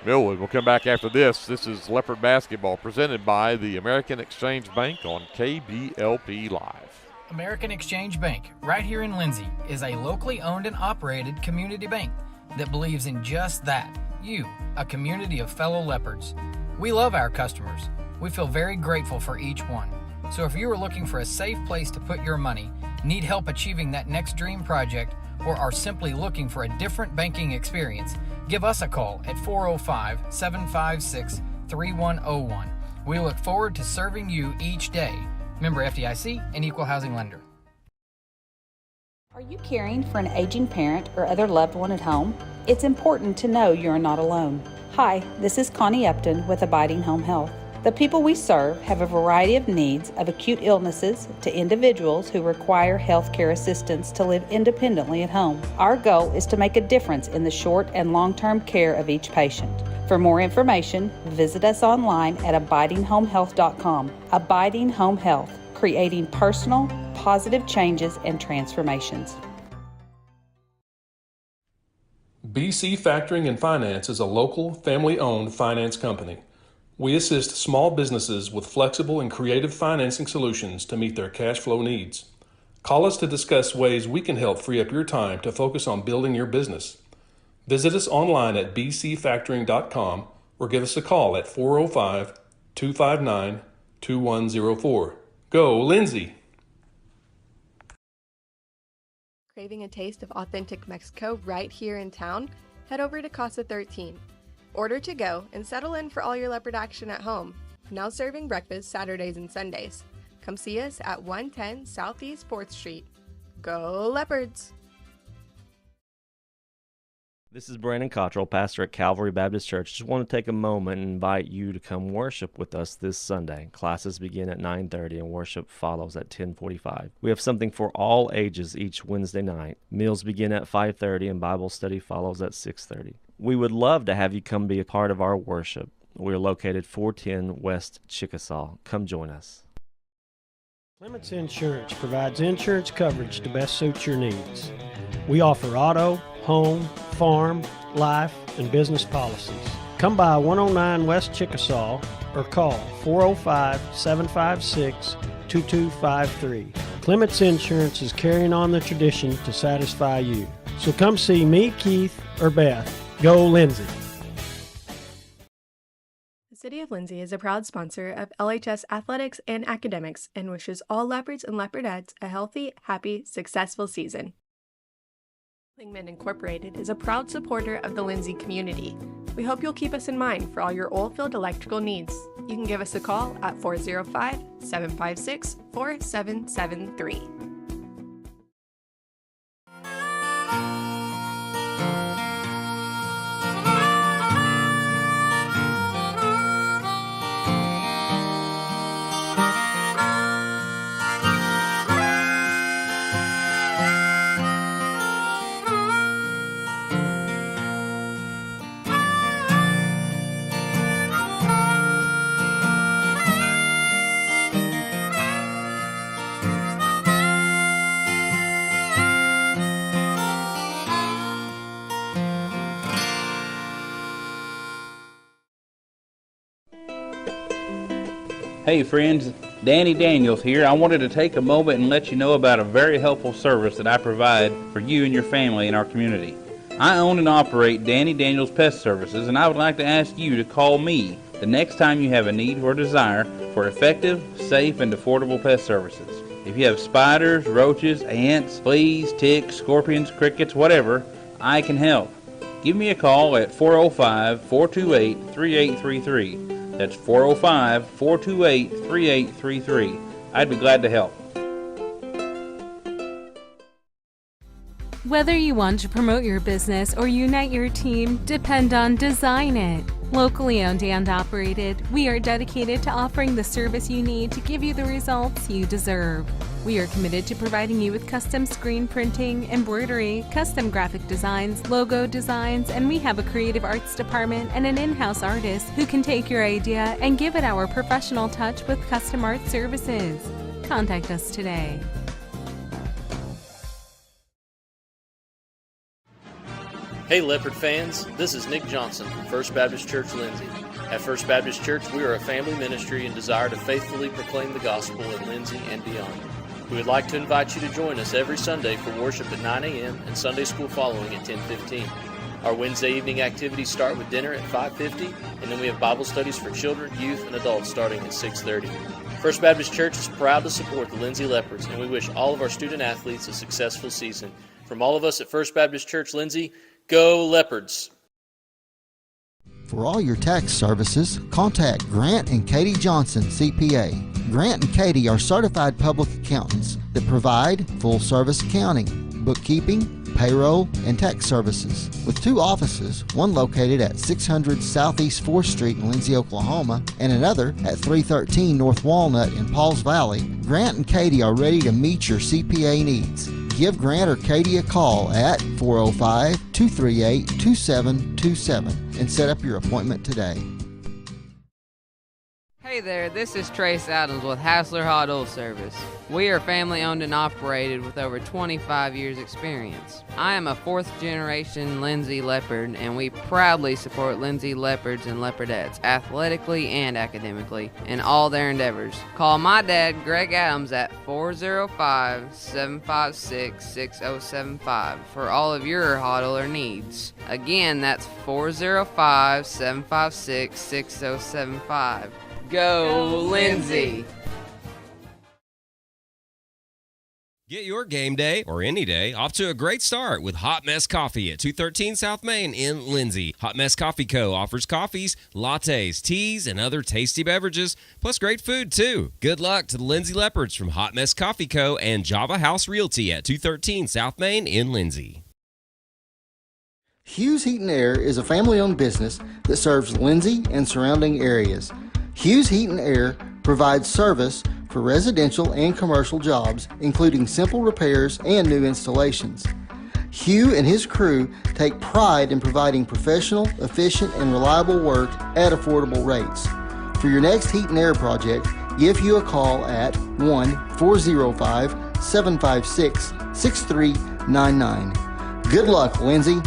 Millwood. We'll come back after this. This is Leopard basketball presented by the American Exchange Bank on KBLP Live. American Exchange Bank, right here in Lindsay, is a locally owned and operated community bank that believes in just that, you, a community of fellow Leopards. We love our customers. We feel very grateful for each one. So if you are looking for a safe place to put your money, need help achieving that next dream project, or are simply looking for a different banking experience, give us a call at 405-756-3101. We look forward to serving you each day. Member FDIC and Equal Housing Lender. Are you caring for an aging parent or other loved one at home? It's important to know you're not alone. Hi, this is Connie Upton with Abiding Home Health. The people we serve have a variety of needs, of acute illnesses to individuals who require health care assistance to live independently at home. Our goal is to make a difference in the short and long-term care of each patient. For more information, visit us online at abidinghomehealth.com. Abiding Home Health, creating personal, positive changes and transformations. BC Factoring and Finance is a local, family-owned finance company. We assist small businesses with flexible and creative financing solutions to meet their cash flow needs. Call us to discuss ways we can help free up your time to focus on building your business. Visit us online at bcfactoring.com or give us a call at 405-259-2104. Go, Lindsay! Craving a taste of authentic Mexico right here in town? Head over to Casa 13. Order to go and settle in for all your Leopard action at home. Now serving breakfast Saturdays and Sundays. Come see us at 110 Southeast 4th Street. Go Leopards! This is Brandon Cottrell, pastor at Calvary Baptist Church. Just want to take a moment and invite you to come worship with us this Sunday. Classes begin at 9:30 and worship follows at 10:45. We have something for all ages each Wednesday night. Meals begin at 5:30 and Bible study follows at 6:30. We would love to have you come be a part of our worship. We're located 410 West Chickasaw. Come join us. Clements Insurance provides insurance coverage to best suit your needs. We offer auto, home, farm, life, and business policies. Come by 109 West Chickasaw or call 405-756-2253. Clements Insurance is carrying on the tradition to satisfy you. So come see me, Keith, or Beth. Go Lindsay. The City of Lindsay is a proud sponsor of LHS Athletics and Academics and wishes all Leopards and Leopardettes a healthy, happy, successful season. Lingman Incorporated is a proud supporter of the Lindsay community. We hope you'll keep us in mind for all your oil-filled electrical needs. You can give us a call at 405-756-4773. Hey friends, Danny Daniels here. I wanted to take a moment and let you know about a very helpful service that I provide for you and your family in our community. I own and operate Danny Daniels Pest Services, and I would like to ask you to call me the next time you have a need or desire for effective, safe, and affordable pest services. If you have spiders, roaches, ants, fleas, ticks, scorpions, crickets, whatever, I can help. Give me a call at 405-428-3833. That's 405-428-3833. I'd be glad to help. Whether you want to promote your business or unite your team, depend on Design It. Locally owned and operated, we are dedicated to offering the service you need to give you the results you deserve. We are committed to providing you with custom screen printing, embroidery, custom graphic designs, logo designs, and we have a creative arts department and an in-house artist who can take your idea and give it our professional touch with custom art services. Contact us today. Hey Leopard fans, this is Nick Johnson from First Baptist Church Lindsay. At First Baptist Church, we are a family ministry and desire to faithfully proclaim the gospel in Lindsay and beyond. We would like to invite you to join us every Sunday for worship at 9 a.m. and Sunday school following at 10:15. Our Wednesday evening activities start with dinner at 5:50, and then we have Bible studies for children, youth, and adults starting at 6:30. First Baptist Church is proud to support the Lindsay Leopards, and we wish all of our student athletes a successful season. From all of us at First Baptist Church Lindsay, go Leopards! For all your tax services, contact Grant and Katie Johnson, CPA. Grant and Katie are certified public accountants that provide full-service accounting, bookkeeping, payroll, and tax services. With 2 offices, one located at 600 Southeast 4th Street in Lindsay, Oklahoma, and another at 313 North Walnut in Pauls Valley, Grant and Katie are ready to meet your CPA needs. Give Grant or Katie a call at 405-238-2727 and set up your appointment today. Hey there, this is Trace Adams with Hassler Hot Oil Service. We are family owned and operated with over 25 years experience. I am a 4th generation Lindsay Leopard, and we proudly support Lindsay Leopards and Leopardettes athletically and academically in all their endeavors. Call my dad, Greg Adams, at 405-756-6075 for all of your hot oiler needs. Again, that's 405-756-6075. Go Lindsay! Get your game day, or any day, off to a great start with Hot Mess Coffee at 213 South Main in Lindsay. Hot Mess Coffee Co. offers coffees, lattes, teas, and other tasty beverages, plus great food, too. Good luck to the Lindsay Leopards from Hot Mess Coffee Co. and Java House Realty at 213 South Main in Lindsay. Hughes Heat and Air is a family-owned business that serves Lindsay and surrounding areas. Hughes Heat and Air provides service for residential and commercial jobs, including simple repairs and new installations. Hugh and his crew take pride in providing professional, efficient, and reliable work at affordable rates. For your next heat and air project, give Hugh a call at 1-405-756-6399. Good luck, Lindsay.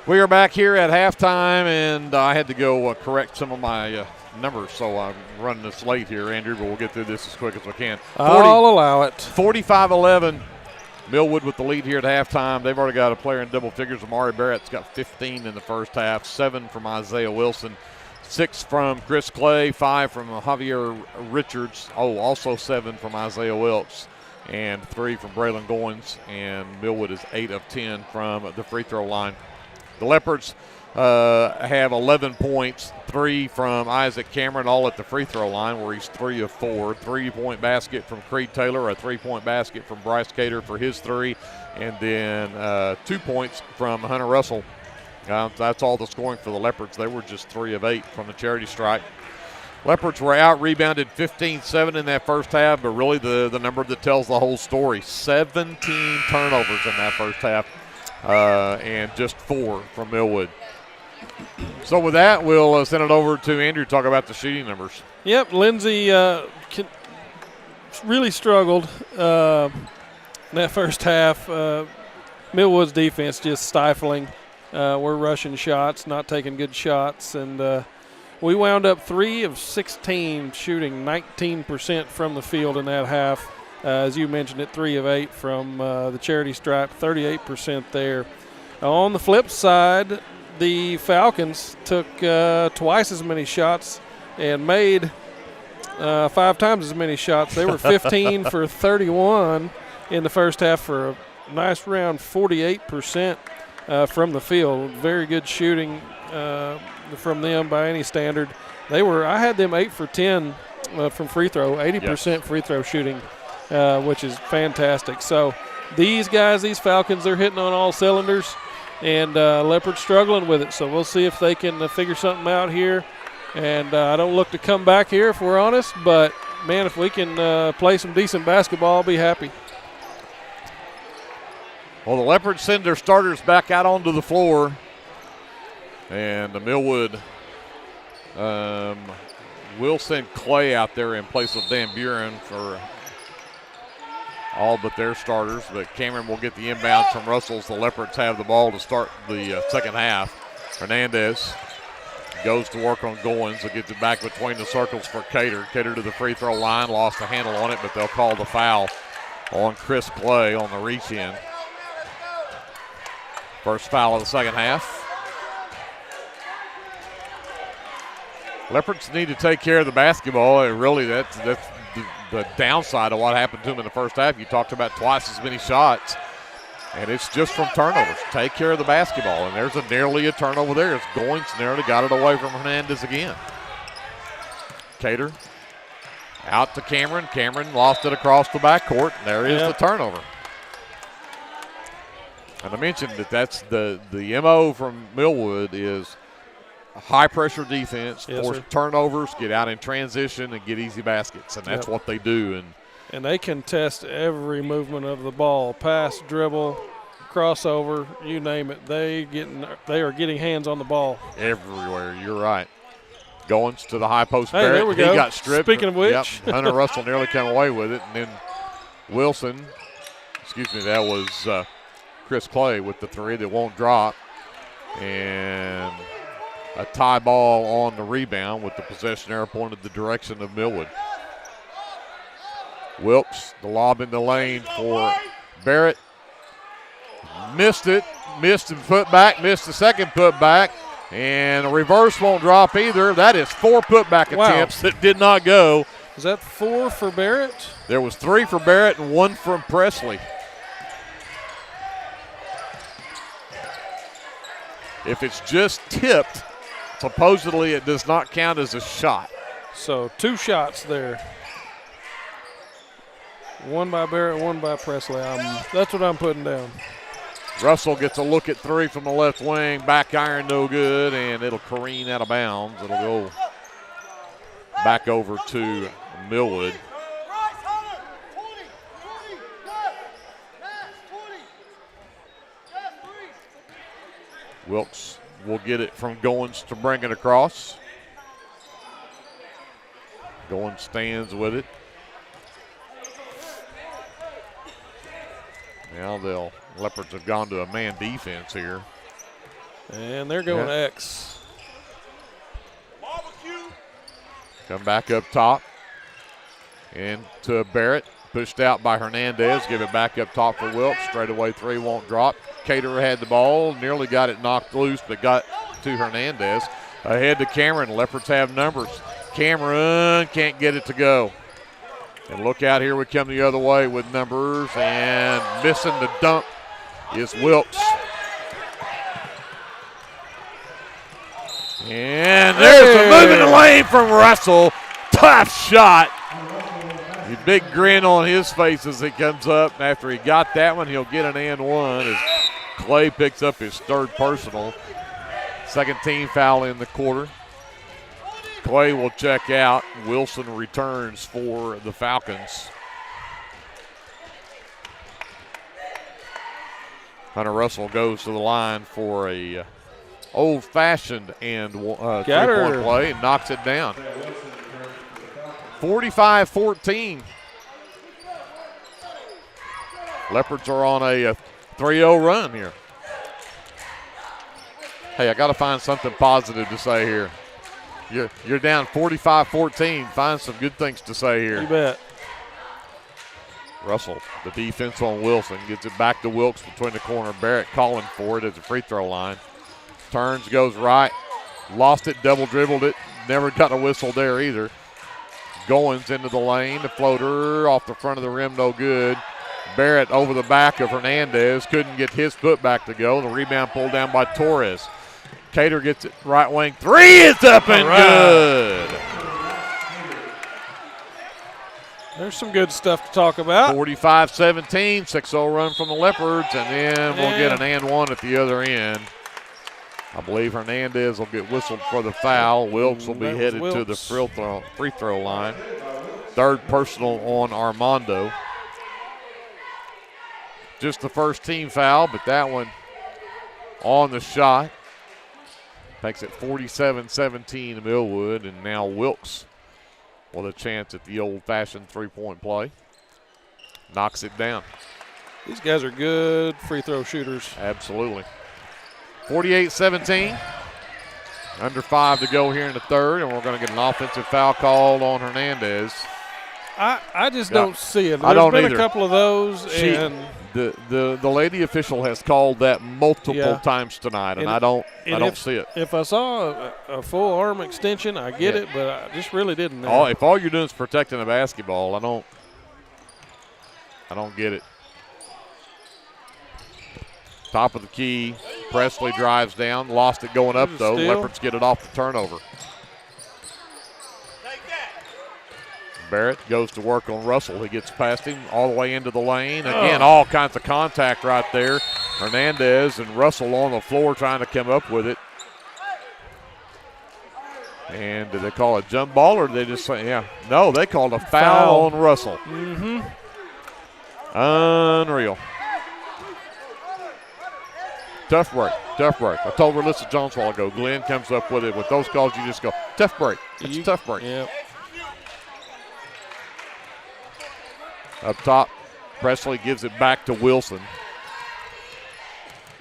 We are back here at halftime, and I had to go correct some of my numbers, so I'm running this late here, Andrew, but we'll get through this as quick as we can. I'll allow it. 45-11, Millwood with the lead here at halftime. They've already got a player in double figures. Amari Barrett's got 15 in the first half, 7 from Isaiah Wilson, 6 from Chris Clay, 5 from Javier Richards, also 7 from Isaiah Wilkes, and 3 from Braylon Goins, and Millwood is 8 of 10 from the free throw line. The Leopards have 11 points, 3 from Isaac Cameron, all at the free throw line where he's 3 of 4. 3-point basket from Creed Taylor, a 3-point basket from Bryce Cater for his 3, and then 2 points from Hunter Russell. That's all the scoring for the Leopards. They were just 3 of 8 from the charity stripe. Leopards were out-rebounded 15-7 in that first half, but really the number that tells the whole story, 17 turnovers in that first half, and just 4 from Millwood. So with that, we'll send it over to Andrew to talk about the shooting numbers. Yep, Lindsay really struggled in that first half. Millwood's defense just stifling. We're rushing shots, not taking good shots, and we wound up 3 of 16 shooting 19% from the field in that half. As you mentioned it, 3 of 8 from the charity stripe, 38% there. On the flip side, the Falcons took twice as many shots and made 5 times as many shots. They were 15 for 31 in the first half for a nice round 48% from the field. Very good shooting from them by any standard. I had them 8 for 10 from free throw, 80% free throw shooting, which is fantastic. So these guys, these Falcons, they're hitting on all cylinders, and Leopard struggling with it. So we'll see if they can figure something out here. And I don't look to come back here if we're honest, but, man, if we can play some decent basketball, I'll be happy. Well, the Leopards send their starters back out onto the floor, and the Millwood will send Clay out there in place of Dan Buren for all but their starters, but Cameron will get the inbound from Russell's. The Leopards have the ball to start the second half. Hernandez goes to work on Goins. He'll get it back between the circles for Cater. Cater to the free throw line, lost a handle on it, but they'll call the foul on Chris Clay on the reach in. First foul of the second half. Leopards need to take care of the basketball. Really, that's the downside of what happened to them in the first half. You talked about twice as many shots, and it's just from turnovers. Take care of the basketball, and there's nearly a turnover there. It's Goins nearly got it away from Hernandez again. Cater out to Cameron. Cameron lost it across the backcourt, and there is the turnover. And I mentioned that's the MO from Millwood is high-pressure defense, force turnovers, get out in transition, and get easy baskets, and that's what they do. And they contest every movement of the ball, pass, dribble, crossover, you name it. They are getting hands on the ball. Everywhere, you're right. Goins to the high post. Hey, Barrett. there we go. He got stripped. Speaking of which. Hunter Russell nearly came away with it, and then Wilson, that was Chris Clay with the 3 that won't drop. And a tie ball on the rebound with the possession arrow pointed the direction of Millwood. Wilkes, the lob in the lane for Barrett. Missed it, missed the putback, missed the second putback, and a reverse won't drop either. That is 4 putback attempts that did not go. Is that 4 for Barrett? There was 3 for Barrett and 1 from Presley. If it's just tipped, supposedly it does not count as a shot. So 2 shots there. 1 by Barrett, 1 by Presley. That's what I'm putting down. Russell gets a look at 3 from the left wing. Back iron, no good, and it'll careen out of bounds. It'll go back over to Millwood. Wilkes will get it from Goins to bring it across. Goins stands with it. Now Leopards have gone to a man defense here. And they're going X. Come back up top. And to Barrett. Pushed out by Hernandez. Give it back up top for Wilkes. Straightaway three won't drop. Caterer had the ball. Nearly got it knocked loose, but got to Hernandez. Ahead to Cameron. Leopards have numbers. Cameron can't get it to go. And look out, here we come the other way with numbers, and missing the dunk is Wilkes. And there's a move in the lane from Russell. Tough shot. The big grin on his face as he comes up. After he got that one, he'll get an and one as Clay picks up his third personal. Second team foul in the quarter. Clay will check out. Wilson returns for the Falcons. Hunter Russell goes to the line for a old-fashioned and three-point play and knocks it down. 45-14. Leopards are on a 3-0 run here. Hey, I got to find something positive to say here. You're down 45-14. Find some good things to say here. You bet. Russell, the defense on Wilson, gets it back to Wilkes between the corner. Barrett calling for it at the free throw line. Turns, goes right. Lost it, double dribbled it. Never got a whistle there either. Goins into the lane. The floater off the front of the rim, no good. Barrett over the back of Hernandez. Couldn't get his foot back to go. The rebound pulled down by Torres. Cater gets it right wing. Three is up and good. There's some good stuff to talk about. 45-17, 6-0 run from the Leopards, and then we'll get an and one at the other end. I believe Hernandez will get whistled for the foul. Wilkes will be headed to the free throw line. Third personal on Armando. Just the first team foul, but that one on the shot. Makes it 47-17 Millwood, and now Wilkes with a chance at the old-fashioned three-point play. Knocks it down. These guys are good free throw shooters. Absolutely. 48-17. Under 5 to go here in the third, and we're going to get an offensive foul called on Hernandez. I just don't see it. I don't been either. A couple of those, and the lady official has called that multiple times tonight, and I don't see it. If I saw a full arm extension, I get it, but I just really didn't. If all you're doing is protecting a basketball, I don't get it. Top of the key, Presley drives down, lost it going up though. Leopards get it off the turnover. Barrett goes to work on Russell. He gets past him all the way into the lane. Again, all kinds of contact right there. Hernandez and Russell on the floor trying to come up with it. And did they call a jump ball or did they just say, No, they called a foul on Russell. Mm-hmm. Unreal. Tough break. I told Melissa Jones a while ago, Glenn comes up with it. With those calls, you just go, tough break. It's a tough break. Yep. Up top, Presley gives it back to Wilson.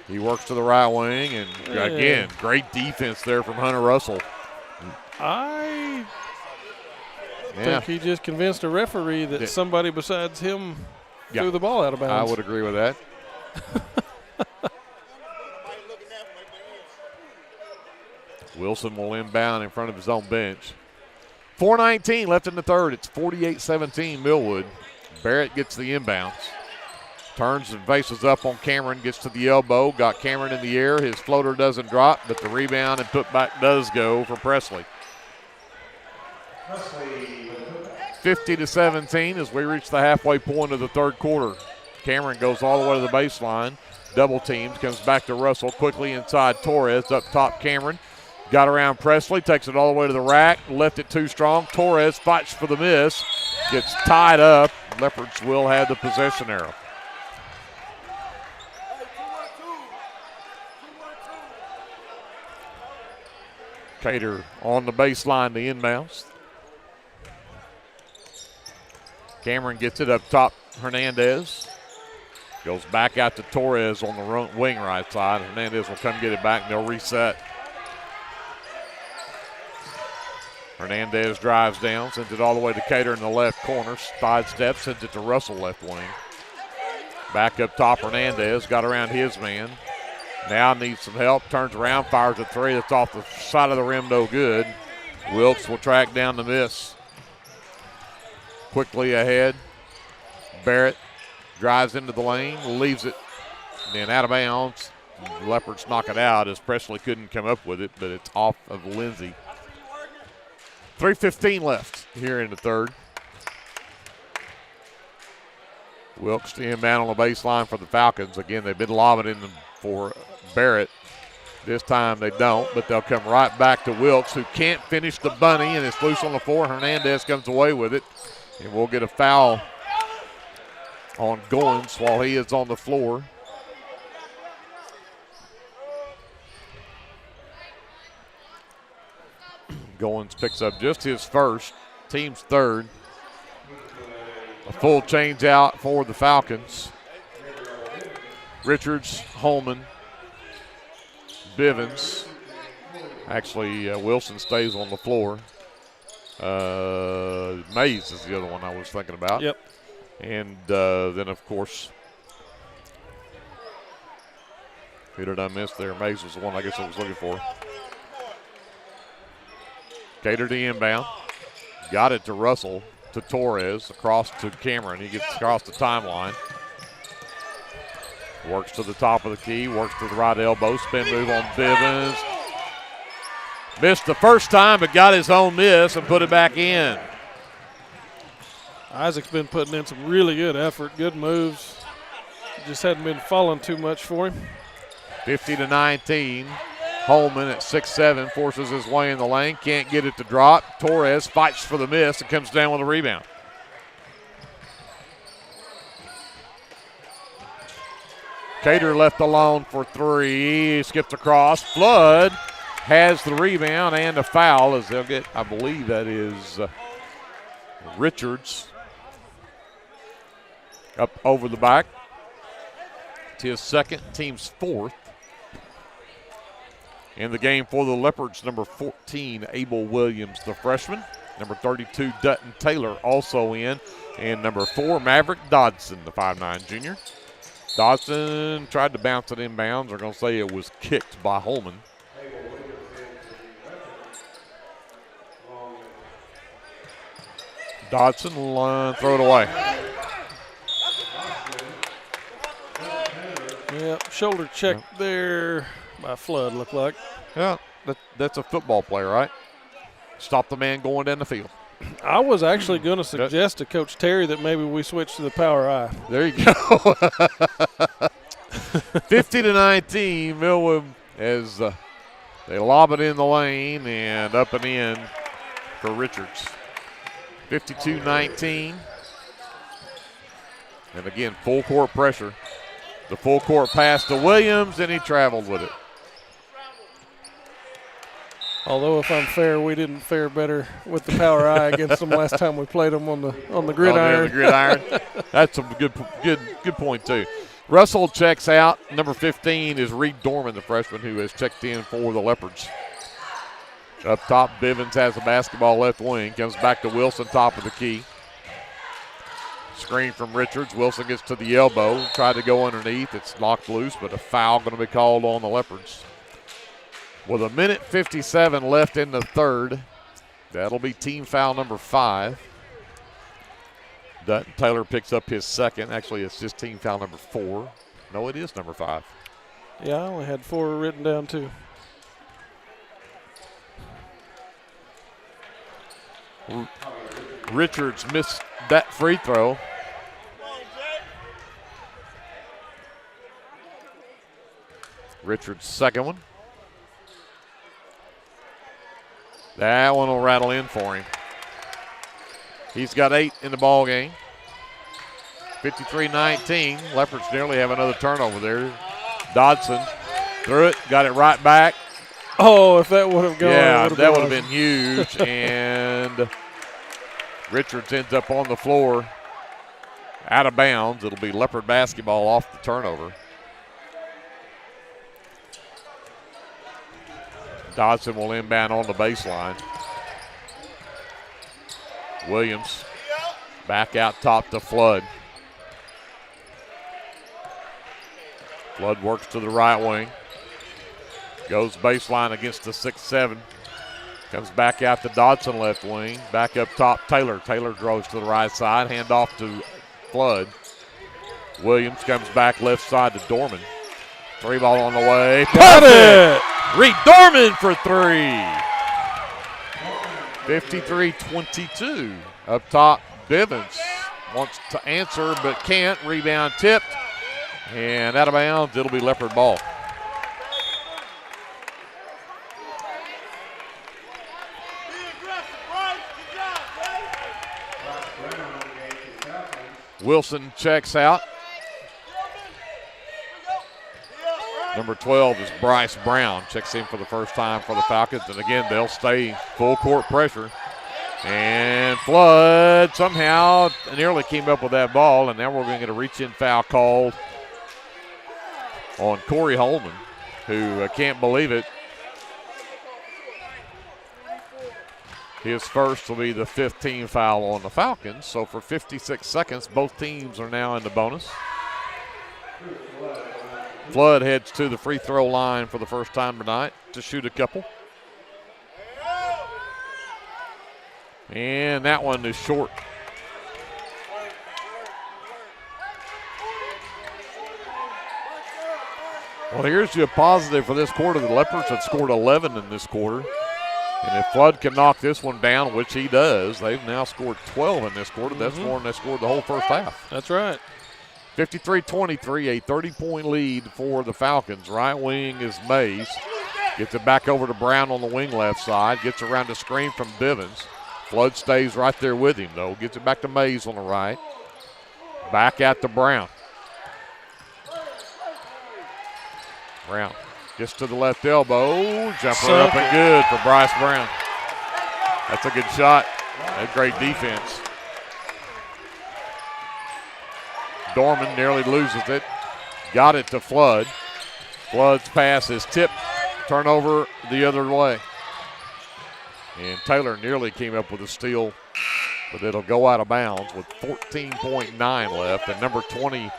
He works to the right wing, and again, great defense there from Hunter Russell. I think he just convinced a referee that somebody besides him threw the ball out of bounds. I would agree with that. Wilson will inbound in front of his own bench. 4:19 left in the third. It's 48-17 Millwood. Barrett gets the inbounds. Turns and faces up on Cameron, gets to the elbow, got Cameron in the air. His floater doesn't drop, but the rebound and putback does go for Presley. 50-17 as we reach the halfway point of the third quarter. Cameron goes all the way to the baseline, double teams, comes back to Russell, quickly inside Torres, up top Cameron. Got around Presley, takes it all the way to the rack, left it too strong. Torres fights for the miss, gets tied up. Leopards will have the possession arrow. Cater on the baseline, the inbounds. Cameron gets it up top. Hernandez goes back out to Torres on the wing right side. Hernandez will come get it back and they'll reset. Hernandez drives down, sends it all the way to Cater in the left corner. Sidesteps, sends it to Russell left wing. Back up top, Hernandez got around his man. Now needs some help, turns around, fires a three that's off the side of the rim, no good. Wilkes will track down the miss. Quickly ahead, Barrett drives into the lane, leaves it, then out of bounds. The Leopards knock it out as Presley couldn't come up with it, but it's off of Lindsay. 3:15 left here in the third. Wilkes to inbound on the baseline for the Falcons. Again, they've been lobbing in for Barrett. This time they don't, but they'll come right back to Wilkes, who can't finish the bunny, and it's loose on the floor. Hernandez comes away with it, and we'll get a foul on Goins while he is on the floor. Goins picks up just his first, team's third. A full change out for the Falcons. Richards, Holman, Bivens. Actually, Wilson stays on the floor. Mays is the other one I was thinking about. Yep. And then, of course, who did I miss there? Mays was the one I guess I was looking for. Cater to inbound. Got it to Russell, to Torres, across to Cameron. He gets across the timeline. Works to the top of the key, works to the right elbow, spin move on Bivens. Missed the first time, but got his own miss and put it back in. Isaac's been putting in some really good effort, good moves. Just hadn't been falling too much for him. 50-19. Holman at 6'7", forces his way in the lane, can't get it to drop. Torres fights for the miss and comes down with a rebound. Cater left alone for three, skips across. Flood has the rebound and a foul as they'll get, I believe that is Richards up over the back. It's his second, team's fourth. In the game for the Leopards, number 14, Abel Williams, the freshman. Number 32, Dutton Taylor, also in. And number 4, Maverick Dodson, the 5'9" junior. Dodson tried to bounce it inbounds. They're going to say it was kicked by Holman. Dodson will throw it away. Yep, shoulder check there by Flood, looked like. Yeah, that's a football player, right? Stop the man going down the field. I was actually going to suggest to Coach Terry that maybe we switch to the power eye. There you go. 50-19, Millwood as they lob it in the lane and up and in for Richards. 52-19. And again, full court pressure. The full court pass to Williams, and he traveled with it. Although, if I'm fair, we didn't fare better with the power eye against them last time we played them on the gridiron. The gridiron. That's a good point too. Russell checks out. Number 15 is Reed Dorman, the freshman, who has checked in for the Leopards. Up top, Bivens has the basketball left wing. Comes back to Wilson, top of the key. Screen from Richards. Wilson gets to the elbow. Tried to go underneath. It's knocked loose, but a foul going to be called on the Leopards. With 1:57 left in the third, that'll be team foul number 5. Dutton Taylor picks up his second. Actually, it's just team foul number 4. No, it is number 5. Yeah, I only had 4 written down too. Richards missed that free throw. Richards' second one. That one will rattle in for him. He's got 8 in the ball game. 53-19. Leopards nearly have another turnover there. Dodson threw it, got it right back. Oh, if that would have gone. Yeah, that would have been huge. And Richards ends up on the floor out of bounds. It'll be Leopard basketball off the turnover. Dodson will inbound on the baseline. Williams back out top to Flood. Flood works to the right wing. Goes baseline against the 6-7. Comes back out to Dodson left wing. Back up top, Taylor. Taylor draws to the right side. Hand off to Flood. Williams comes back left side to Dorman. 3 ball on the way. Got it! Reed Dorman for 3. 53-22. Up top, Bivens wants to answer but can't. Rebound tipped. And out of bounds, it'll be Leopard ball. Wilson checks out. Number 12 is Bryce Brown. Checks in for the first time for the Falcons. And again, they'll stay full court pressure. And Flood somehow nearly came up with that ball. And now we're going to get a reach-in foul called on Corey Holman, who can't believe it. His first will be the 15th foul on the Falcons. So for 56 seconds, both teams are now in the bonus. Flood heads to the free throw line for the first time tonight to shoot a couple. And that one is short. Well, here's your positive for this quarter. The Leopards have scored 11 in this quarter. And if Flood can knock this one down, which he does, they've now scored 12 in this quarter. That's more than they scored the whole first half. That's right. 53-23, a 30-point lead for the Falcons. Right wing is Mays. Gets it back over to Brown on the wing left side. Gets around the screen from Bivens. Flood stays right there with him, though. Gets it back to Mays on the right. Back out to Brown. Brown gets to the left elbow. Jumper up and good for Bryce Brown. That's a good shot. That's great defense. Dorman nearly loses it. Got it to Flood. Flood's pass is tipped. Turnover the other way. And Taylor nearly came up with a steal, but it'll go out of bounds with 14.9 left. And number 20,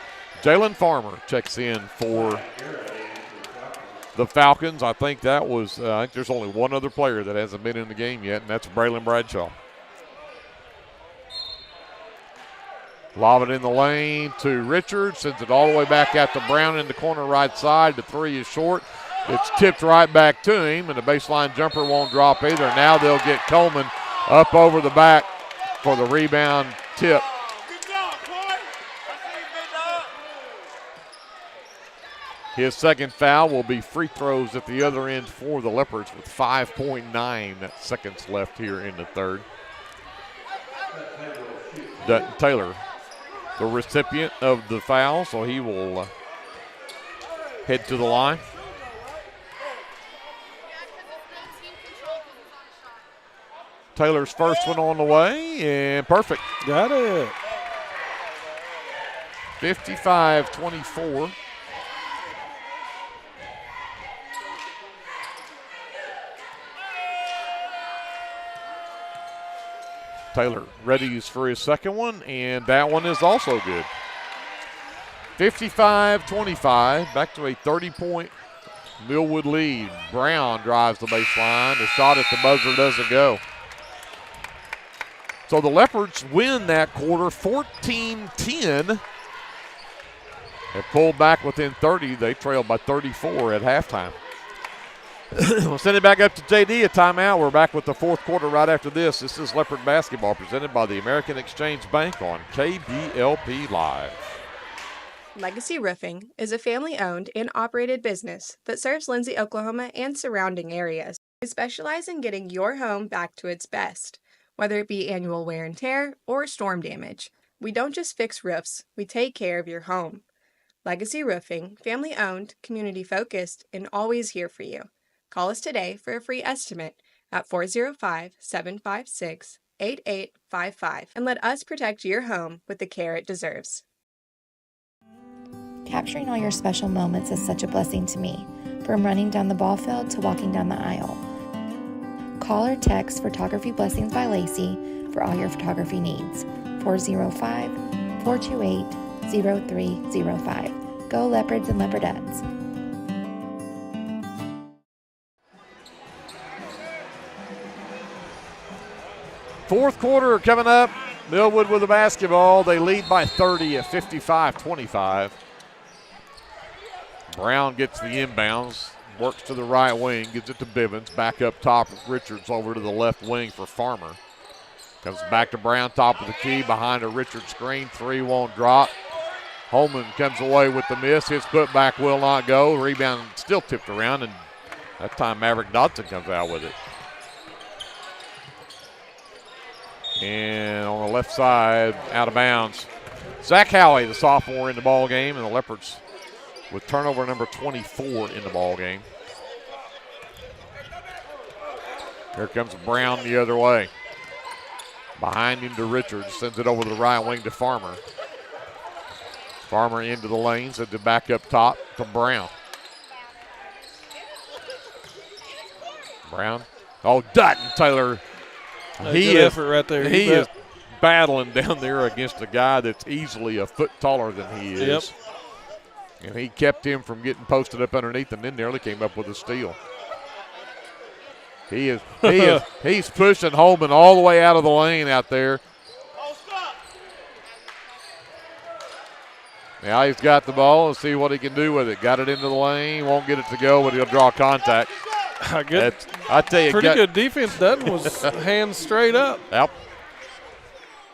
Jalen Farmer, checks in for the Falcons. I think that was, I think there's only one other player that hasn't been in the game yet, and that's Braylon Bradshaw. Lob it in the lane to Richards, sends it all the way back out to Brown in the corner right side. The 3 is short. It's tipped right back to him, and the baseline jumper won't drop either. Now they'll get Coleman up over the back for the rebound tip. His second foul will be free throws at the other end for the Leopards with 5.9 seconds left here in the third. Dutton Taylor, the recipient of the foul, so he will head to the line. Taylor's first one on the way, and perfect. Got it. 55-24. Taylor readies for his second one, and that one is also good. 55-25, back to a 30-point Millwood lead. Brown drives the baseline. The shot at the buzzer doesn't go. So the Leopards win that quarter 14-10. Have pulled back within 30. They trailed by 34 at halftime. We'll send it back up to JD, a timeout. We're back with the fourth quarter right after this. This is Leopard basketball presented by the American Exchange Bank on KBLP Live. Legacy Roofing is a family-owned and operated business that serves Lindsay, Oklahoma and surrounding areas. We specialize in getting your home back to its best, whether it be annual wear and tear or storm damage. We don't just fix roofs, we take care of your home. Legacy Roofing, family-owned, community-focused, and always here for you. Call us today for a free estimate at 405-756-8855 and let us protect your home with the care it deserves. Capturing all your special moments is such a blessing to me, from running down the ball field to walking down the aisle. Call or text Photography Blessings by Lacey for all your photography needs. 405-428-0305. Go Leopards and Leopardettes. Fourth quarter coming up. Millwood with the basketball. They lead by 30 at 55-25. Brown gets the inbounds, works to the right wing, gives it to Bivens. Back up top with Richards over to the left wing for Farmer. Comes back to Brown, top of the key, behind a Richards screen. Three won't drop. Holman comes away with the miss. His putback will not go. Rebound still tipped around, and that time Maverick Dodson comes out with it. And on the left side, out of bounds. Zach Howey, the sophomore, in the ball game, and the Leopards with turnover number 24 in the ball game. Here comes Brown the other way. Behind him to Richards, sends it over to the right wing to Farmer. Farmer into the lane, sends it back up top to Brown. Brown. Oh, Dutton Taylor. Good effort right there. He is battling down there against a guy that's easily a foot taller than he is. Yep. And he kept him from getting posted up underneath and then nearly came up with a steal. He's pushing Holman all the way out of the lane out there. Now he's got the ball. Let's see what he can do with it. Got it into the lane. Won't get it to go, but he'll draw contact. I tell you, pretty good defense. Dutton was hands straight up. Yep.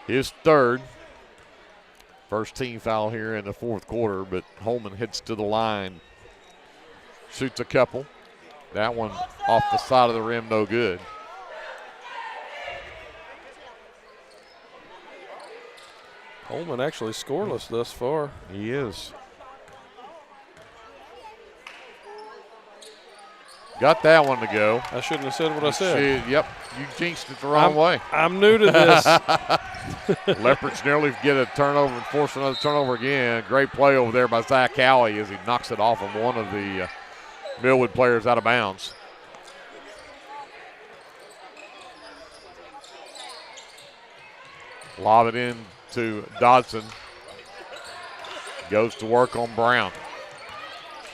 His third. First team foul here in the fourth quarter, but Holman heads to the line. Shoots a couple. That one off the side of the rim, no good. Holman actually scoreless thus far. He is. Got that one to go. I shouldn't have said what I said. Yep, you jinxed it the wrong way. I'm new to this. Leopards nearly get a turnover and force another turnover again. Great play over there by Zach Howey as he knocks it off of one of the Millwood players out of bounds. Lob it in to Dodson. Goes to work on Brown.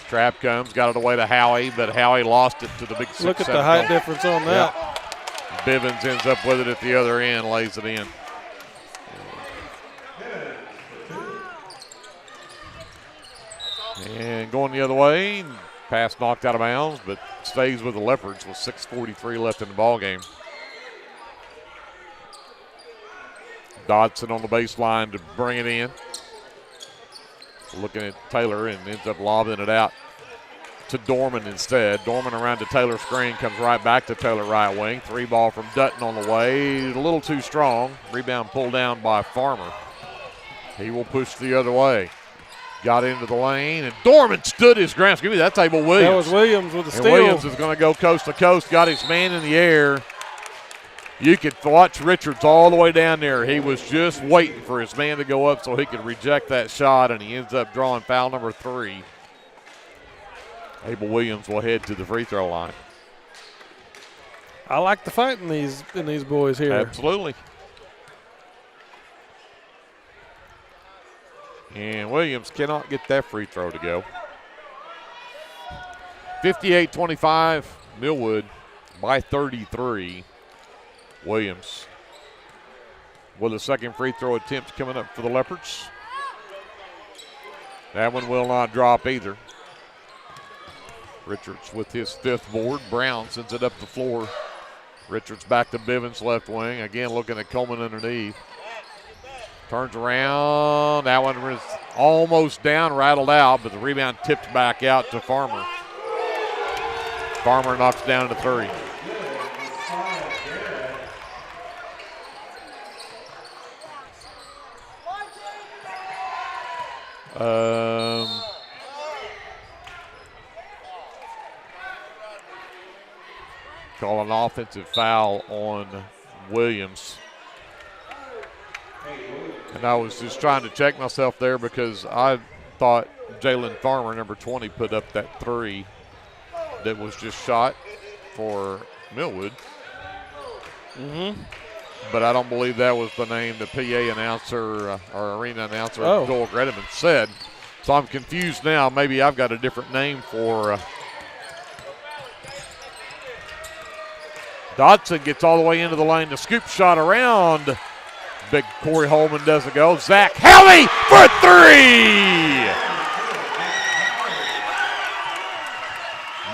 Trap comes, got it away to Howey, but Howey lost it to the big 6'7". Look at the height difference on that. Yeah. Bivens ends up with it at the other end, lays it in. And going the other way, pass knocked out of bounds, but stays with the Leopards with 6:43 left in the ball game. Dodson on the baseline to bring it in. Looking at Taylor and ends up lobbing it out to Dorman instead. Dorman around to Taylor screen, comes right back to Taylor right wing. Three ball from Dutton on the way, a little too strong. Rebound pulled down by Farmer. He will push the other way. Got into the lane, and Dorman stood his ground. Excuse me, that's Abel Williams. That was Williams with the steal. And Williams is going to go coast to coast, got his man in the air. You could watch Richards all the way down there. He was just waiting for his man to go up so he could reject that shot, and he ends up drawing foul number 3. Abel Williams will head to the free throw line. I like the fight in these boys here. Absolutely. And Williams cannot get that free throw to go. 58-25, Millwood by 33. Williams with a second free throw attempt coming up for the Leopards. That one will not drop either. Richards with his 5th board. Brown sends it up the floor. Richards back to Bivens left wing. Again looking at Coleman underneath. Turns around. That one was almost down, rattled out, but the rebound tipped back out to Farmer. Farmer knocks down to 3. Call an offensive foul on Williams. And I was just trying to check myself there because I thought Jalen Farmer, number 20, put up that three that was just shot for Millwood. But I don't believe that was the name the PA announcer or arena announcer, Joel Gredeman, said. So I'm confused now. Maybe I've got a different name for Dodson gets all the way into the lane. The scoop shot around. Big Corey Holman doesn't go. Zach Helly for three.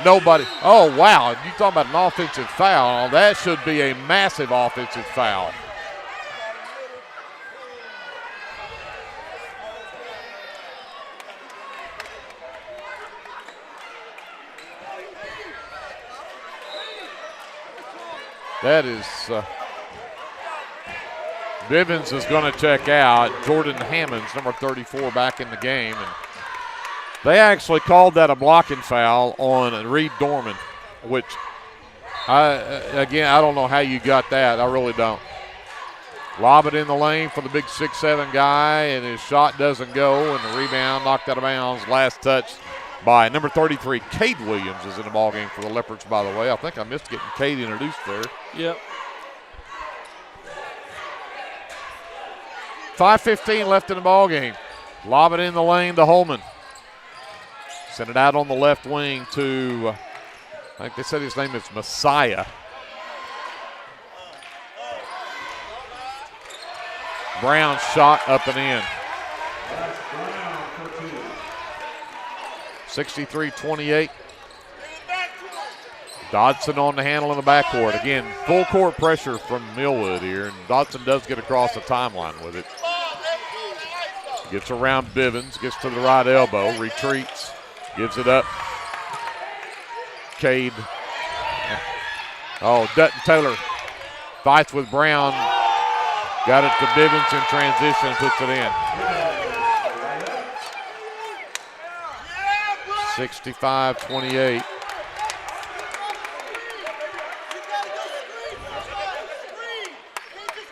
Nobody. Oh, wow. You talking about an offensive foul. That should be a massive offensive foul. That is, Bivens is going to check out. Jordan Hammonds, number 34, back in the game. And they actually called that a blocking foul on Reed Dorman, which, I don't know how you got that. I really don't. Lob it in the lane for the big 6'7" guy, and his shot doesn't go, and the rebound knocked out of bounds. Last touch by number 33, Cade Williams, is in the ballgame for the Leopards, by the way. I think I missed getting Cade introduced there. Yep. 5:15 left in the ballgame. Lob it in the lane to Holman. Send it out on the left wing to, I think they said his name is Messiah. Brown shot up and in. 63-28. Dodson on the handle in the backcourt. Again, full court pressure from Millwood here, and Dodson does get across the timeline with it. Gets around Bivens, gets to the right elbow, retreats, gives it up. Cade. Oh, Dutton Taylor fights with Brown. Got it to Bivens in transition, puts it in. 65-28.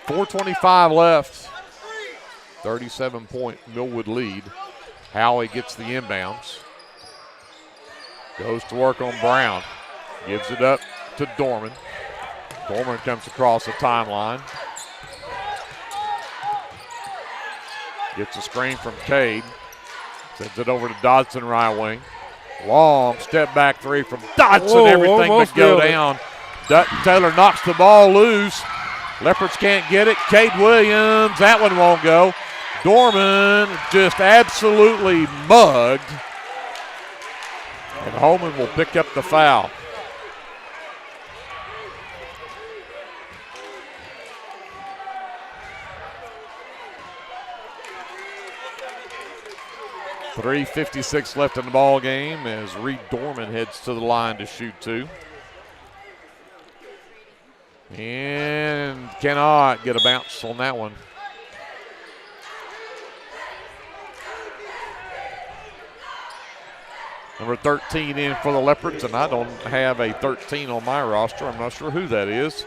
.425 left. 37-point Millwood lead. Howie gets the inbounds. Goes to work on Brown. Gives it up to Dorman. Dorman comes across the timeline. Gets a screen from Cade. Sends it over to Dodson, right wing. Long step back three from Dodson. Whoa, everything but go down. Dutton Taylor knocks the ball loose. Leopards can't get it. Cade Williams, that one won't go. Dorman just absolutely mugged. And Holman will pick up the foul. .356 left in the ball game as Reed Dorman heads to the line to shoot two. And cannot get a bounce on that one. Number 13 in for the Leopards, and I don't have a 13 on my roster. I'm not sure who that is.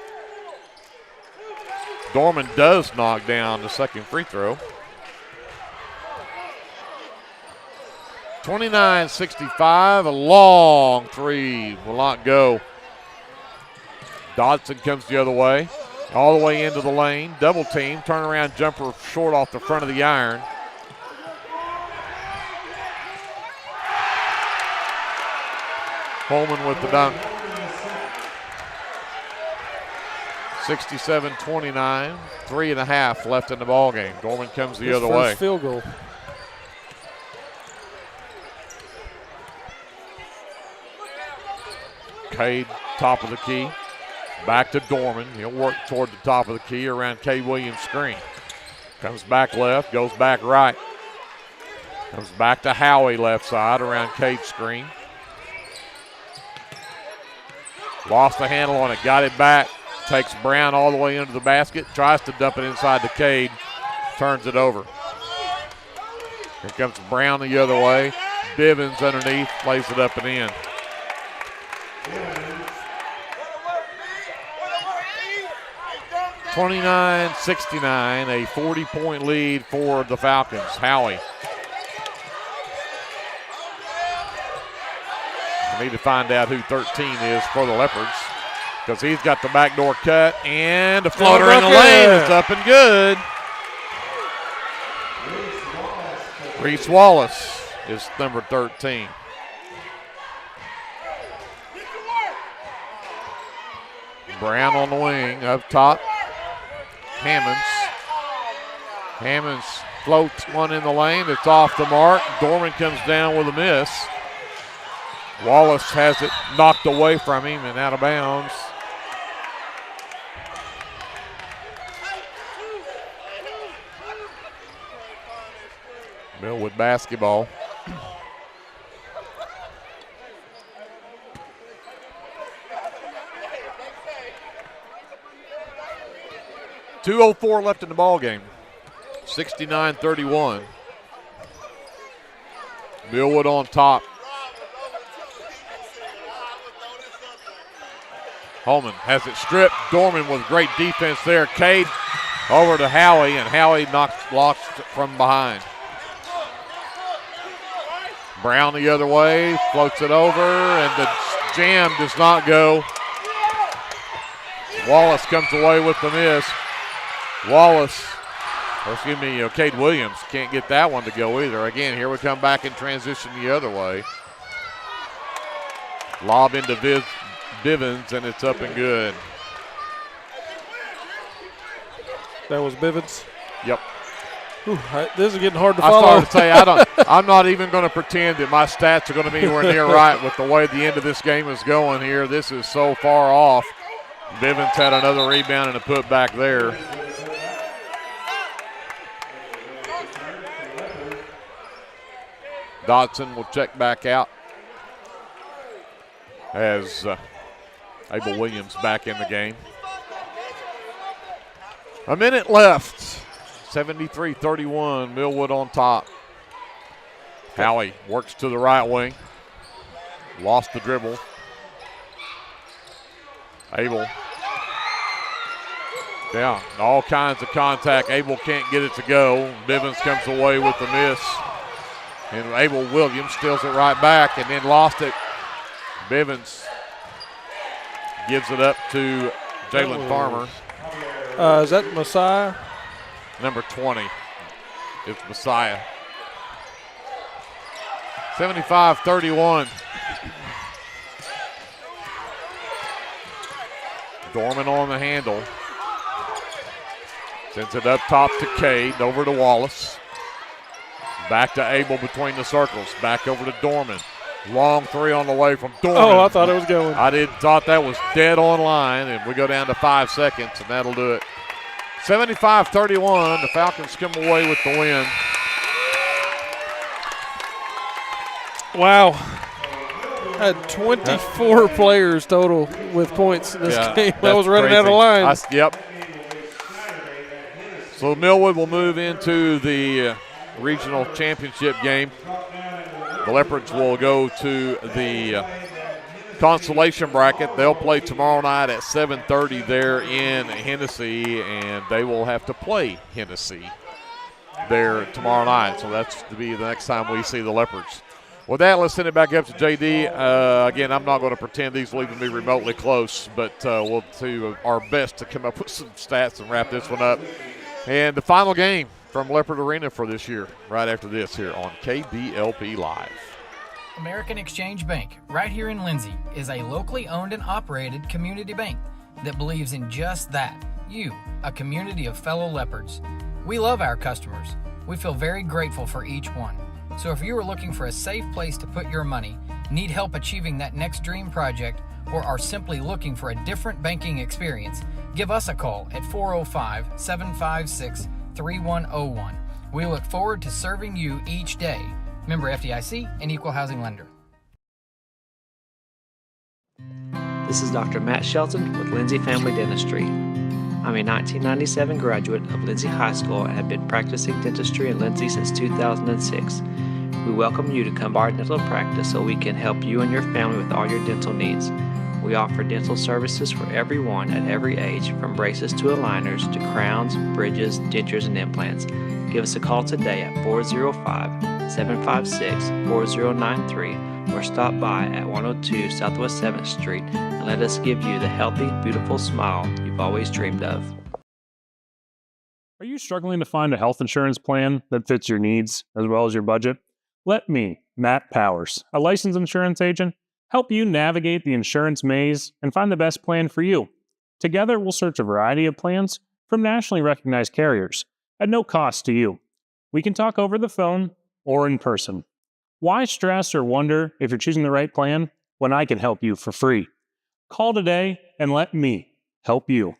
Dorman does knock down the second free throw. 29-65, a long three will not go. Dodson comes the other way, all the way into the lane, double team, turnaround jumper short off the front of the iron. Holman with the dunk. 67-29, 3.5 left in the ball game. Dorman comes the other way. First field goal. Cade, top of the key. Back to Dorman. He'll work toward the top of the key around Cade Williams' screen. Comes back left, goes back right. Comes back to Howie left side around Cade's screen. Lost the handle on it, got it back. Takes Brown all the way into the basket, tries to dump it inside the Cade, turns it over. Here comes Brown the other way. Bivens underneath, plays it up and in. (29-69), a 40-point lead for the Falcons. Howie. We need to find out who 13 is for the Leopards, because he's got the backdoor cut and a floater in the lane. It's up and good. Reese Wallace is number 13. Brown on the wing, up top. Hammonds floats one in the lane. It's off the mark. Dorman comes down with a miss. Wallace has it knocked away from him and out of bounds. Millwood basketball. .204 left in the ball game. 69-31. Millwood on top. Holman has it stripped. Dorman with great defense there. Cade over to Howie, and Howie locks from behind. Brown the other way, floats it over, and the jam does not go. Wallace comes away with the miss. Cade Williams can't get that one to go either. Again, here we come back and transition the other way. Lob into Bivens, and it's up and good. That was Bivens? Yep. Whew, this is getting hard to follow. I started to say, I'm not even going to pretend that my stats are going to be anywhere near right with the way the end of this game is going here. This is so far off. Bivens had another rebound and a putback there. Dodson will check back out as Abel Williams back in the game. A minute left. 73-31, Millwood on top. Howie works to the right wing. Lost the dribble. Abel. Yeah, all kinds of contact. Abel can't get it to go. Bivens comes away with the miss. And Abel Williams steals it right back and then lost it. Bivens gives it up to Jalen Farmer. Is that Messiah? Number 20. It's Messiah. 75-31. Dorman on the handle. Sends it up top to Cade, over to Wallace. Back to Abel between the circles. Back over to Dorman. Long three on the way from Dorman. Oh, I thought it was going. I thought that was dead on line, and we go down to 5 seconds, and that'll do it. 75-31, the Falcons come away with the win. Wow. Had 24 players total with points in this game. I was running out of lines. Yep. So Millwood will move into the regional championship game. The Leopards will go to the consolation bracket. They'll play tomorrow night at 7:30 there in Hennessy, and they will have to play Hennessy there tomorrow night. So that's to be the next time we see the Leopards. With that, let's send it back up to JD. Again, I'm not going to pretend these will even be remotely close, but we'll do our best to come up with some stats and wrap this one up. And the final game from Leopard Arena for this year, right after this here on KBLP Live. American Exchange Bank, right here in Lindsay, is a locally owned and operated community bank that believes in just that, you, a community of fellow Leopards. We love our customers. We feel very grateful for each one. So if you are looking for a safe place to put your money, need help achieving that next dream project, or are simply looking for a different banking experience, give us a call at 405-756-3101. We look forward to serving you each day. Member FDIC and Equal Housing Lender. This is Dr. Matt Shelton with Lindsay Family Dentistry. I'm a 1997 graduate of Lindsay High School and have been practicing dentistry in Lindsay since 2006. We welcome you to come by our dental practice so we can help you and your family with all your dental needs. We offer dental services for everyone at every age, from braces to aligners to crowns, bridges, dentures, and implants. Give us a call today at 405-756-4093 or stop by at 102 Southwest 7th Street and let us give you the healthy, beautiful smile you've always dreamed of. Are you struggling to find a health insurance plan that fits your needs as well as your budget? Let me, Matt Powers, a licensed insurance agent, help you navigate the insurance maze and find the best plan for you. Together, we'll search a variety of plans from nationally recognized carriers at no cost to you. We can talk over the phone or in person. Why stress or wonder if you're choosing the right plan when I can help you for free? Call today and let me help you.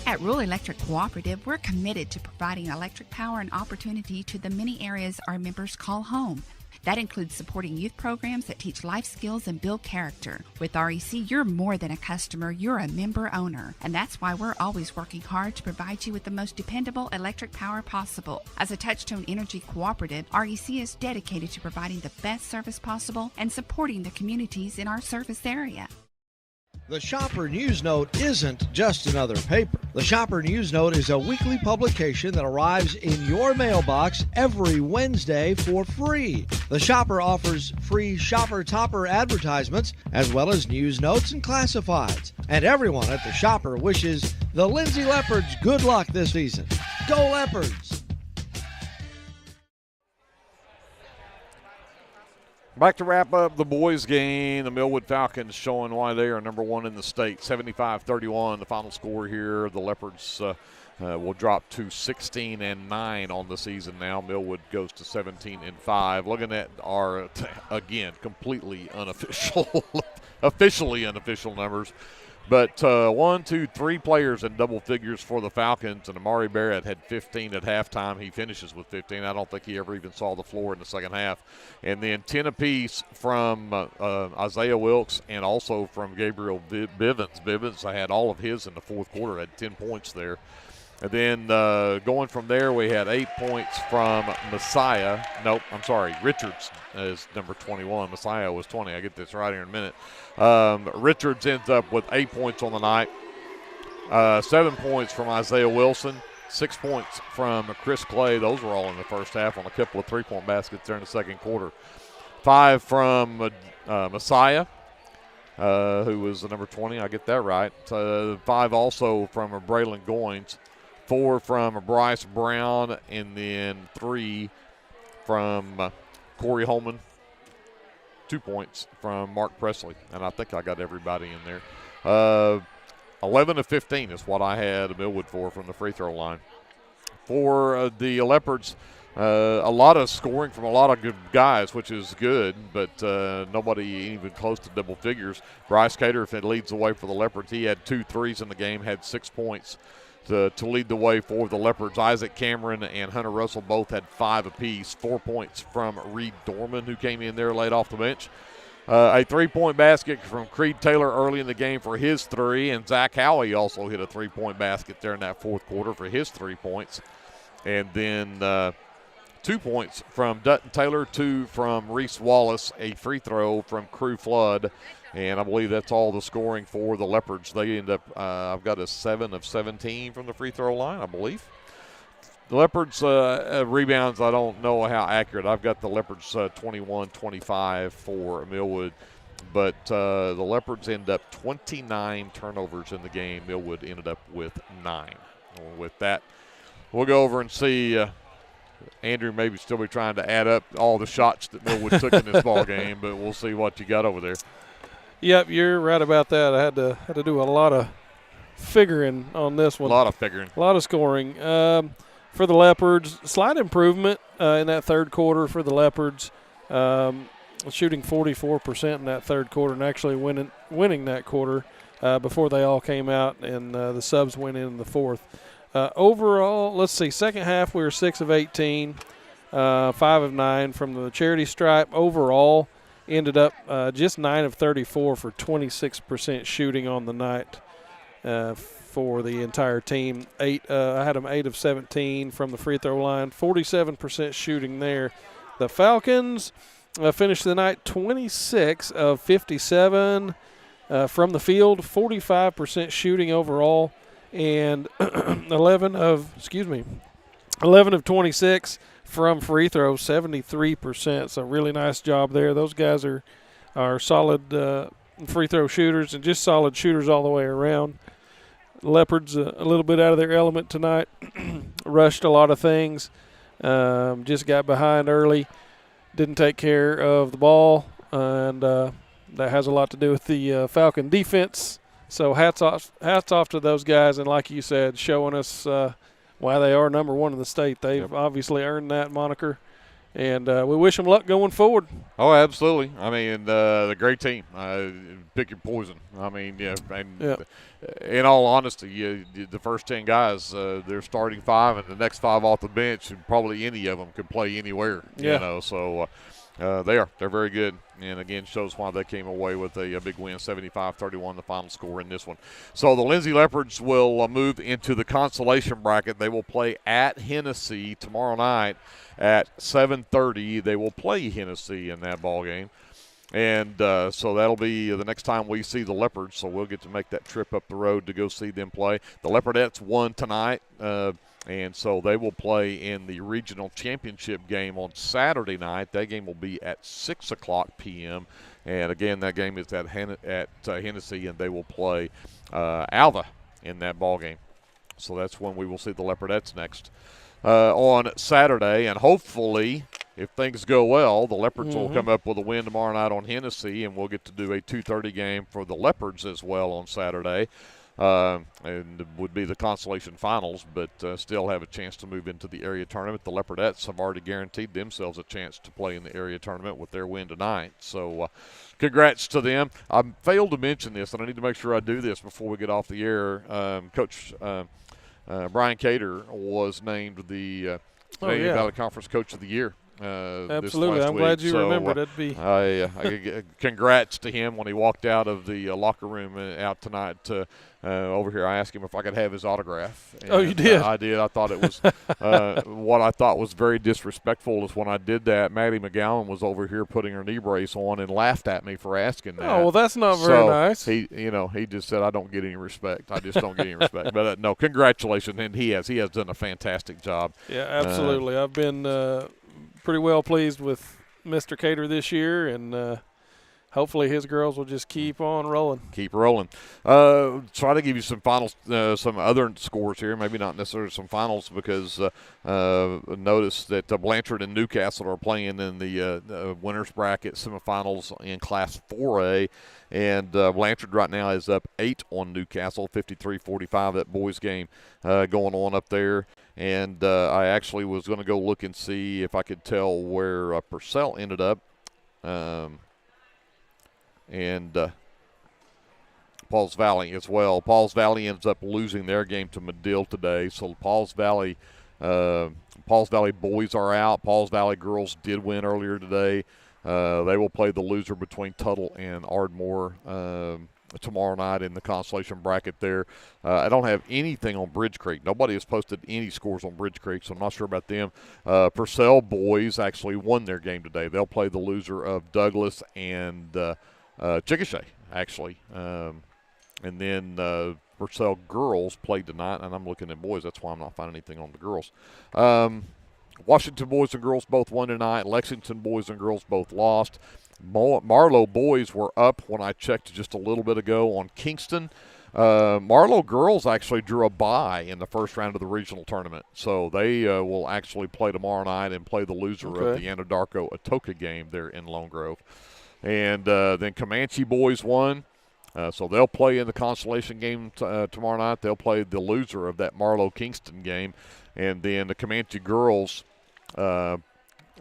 At Rural Electric Cooperative, we're committed to providing electric power and opportunity to the many areas our members call home. That includes supporting youth programs that teach life skills and build character. With REC, you're more than a customer, you're a member owner. And that's why we're always working hard to provide you with the most dependable electric power possible. As a Touchstone Energy Cooperative, REC is dedicated to providing the best service possible and supporting the communities in our service area. The Shopper News Note isn't just another paper. The Shopper News Note is a weekly publication that arrives in your mailbox every Wednesday for free. The Shopper offers free Shopper Topper advertisements as well as news notes and classifieds. And everyone at the Shopper wishes the Lindsay Leopards good luck this season. Go Leopards! Back to wrap up the boys' game, the Millwood Falcons showing why they are number one in the state, 75-31. The final score here, the Leopards will drop to 16-9 on the season now. Millwood goes to 17-5. Looking at our, again, completely unofficial, officially unofficial numbers. But 1, 2, 3 players in double figures for the Falcons, and Amari Barrett had 15 at halftime. He finishes with 15. I don't think he ever even saw the floor in the second half. And then 10 apiece from Isaiah Wilkes and also from Gabriel Bivens. Bivens had all of his in the fourth quarter, had 10 points there. And then going from there, we had 8 points from Messiah. Nope, I'm sorry. Richards is number 21. Messiah was 20. I get this right here in a minute. Richards ends up with 8 points on the night. 7 points from Isaiah Wilson. 6 points from Chris Clay. Those were all in the first half on a couple of three-point baskets there in the second quarter. 5 from Messiah, who was the number 20. I get that right. 5 also from Braylon Goins. 4 from Bryce Brown, and then 3 from Corey Holman. 2 points from Mark Presley, and I think I got everybody in there. 11 of 15 is what I had Millwood for from the free throw line. For the Leopards, a lot of scoring from a lot of good guys, which is good, but nobody even close to double figures. Bryce Cater leads the way for the Leopards. He had 2 threes in the game, had 6 points to lead the way for the Leopards. Isaac Cameron and Hunter Russell both had 5 apiece. 4 points from Reed Dorman, who came in there late off the bench. A 3-point basket from Creed Taylor early in the game for his 3, and Zach Howey also hit a 3-point basket there in that fourth quarter for his 3 points. And then 2 points from Dutton Taylor, 2 from Reese Wallace, a free throw from Crew Flood. And I believe that's all the scoring for the Leopards. They end up, I've got a 7 of 17 from the free throw line, I believe. The Leopards' rebounds, I don't know how accurate. I've got the Leopards 21-25 for Millwood. But the Leopards end up 29 turnovers in the game. Millwood ended up with 9. With that, we'll go over and see Andrew maybe still be trying to add up all the shots that Millwood took in this ball game, but we'll see what you got over there. Yep, you're right about that. I had to do a lot of figuring on this one. A lot of figuring. A lot of scoring. For the Leopards, slight improvement in that third quarter for the Leopards, shooting 44% in that third quarter and actually winning that quarter before they all came out and the subs went in the fourth. Overall, let's see, second half we were 6 of 18, 5 of 9 from the charity stripe. Overall, ended up just 9 of 34 for 26% shooting on the night for the entire team. I had them 8 of 17 from the free throw line, 47% shooting there. The Falcons finished the night 26 of 57 from the field, 45% shooting overall, and 11 of 26 from free throws, 73%. So really nice job there. Those guys are solid free throw shooters and just solid shooters all the way around. Leopards a little bit out of their element tonight. Rushed a lot of things. Just got behind early. Didn't take care of the ball, and that has a lot to do with the Falcon defense. So hats off to those guys, and like you said, showing us why they are number one in the state. They've obviously earned that moniker, and we wish them luck going forward. Oh, absolutely. I mean, the great team. Pick your poison. I mean, in all honesty, the first 10 guys, they're starting 5, and the next 5 off the bench, and probably any of them can play anywhere. Yeah. You know, so they're very good, and again shows why they came away with a big win, 75-31, the final score in this one. So the Lindsay Leopards will move into the consolation bracket. They will play at Hennessy tomorrow night at 7:30. They will play Hennessy in that ball game. And so that'll be the next time we see the Leopards, so we'll get to make that trip up the road to go see them play. The Leopardettes won tonight, and so they will play in the regional championship game on Saturday night. That game will be at 6 o'clock p.m. And, again, that game is at Hennessy, and they will play Alva in that ball game. So that's when we will see the Leopardettes next on Saturday. And hopefully, if things go well, the Leopards will come up with a win tomorrow night on Hennessy, and we'll get to do a 2:30 game for the Leopards as well on Saturday. And it would be the consolation finals, but still have a chance to move into the area tournament. The Leopardettes have already guaranteed themselves a chance to play in the area tournament with their win tonight. So congrats to them. I failed to mention this, and I need to make sure I do this before we get off the air. Coach Brian Cater was named the Canadian Valley Conference Coach of the Year. Absolutely. This I'm week. glad you remembered. That'd be Congrats to him when he walked out of the locker room out tonight over here. I asked him if I could have his autograph. Oh, you did? I did. I thought it was what I thought was very disrespectful is when I did that, Maddie McGowan was over here putting her knee brace on and laughed at me for asking that. Oh, well, that's not very nice. He just said, I don't get any respect. I just don't get any respect. But no, congratulations, and he has done a fantastic job. Yeah, absolutely. I've been pretty well pleased with Mr. Cater this year, and hopefully his girls will just keep on rolling. Keep rolling. Try to give you some finals, some other scores here, maybe not necessarily some finals, because notice that Blanchard and Newcastle are playing in the winners bracket semifinals in Class 4A, and Blanchard right now is up 8 on Newcastle, 53-45, that boys game going on up there. And I actually was going to go look and see if I could tell where Purcell ended up. And Pauls Valley as well. Pauls Valley ends up losing their game to Medill today. So Pauls Valley boys are out. Pauls Valley girls did win earlier today. They will play the loser between Tuttle and Ardmore tomorrow night in the consolation bracket there. I don't have anything on Bridge Creek. Nobody has posted any scores on Bridge Creek, so I'm not sure about them. Purcell boys actually won their game today. They'll play the loser of Douglas and Chickasha, actually. And then Purcell girls played tonight, and I'm looking at boys. That's why I'm not finding anything on the girls. Washington boys and girls both won tonight. Lexington boys and girls both lost. Marlowe boys were up when I checked just a little bit ago on Kingston. Marlowe girls actually drew a bye in the first round of the regional tournament. So they will actually play tomorrow night and play the loser of the Anadarko-Atoka game there in Lone Grove. And then Comanche boys won. So they'll play in the consolation game tomorrow night. They'll play the loser of that Marlowe-Kingston game. And then the Comanche girls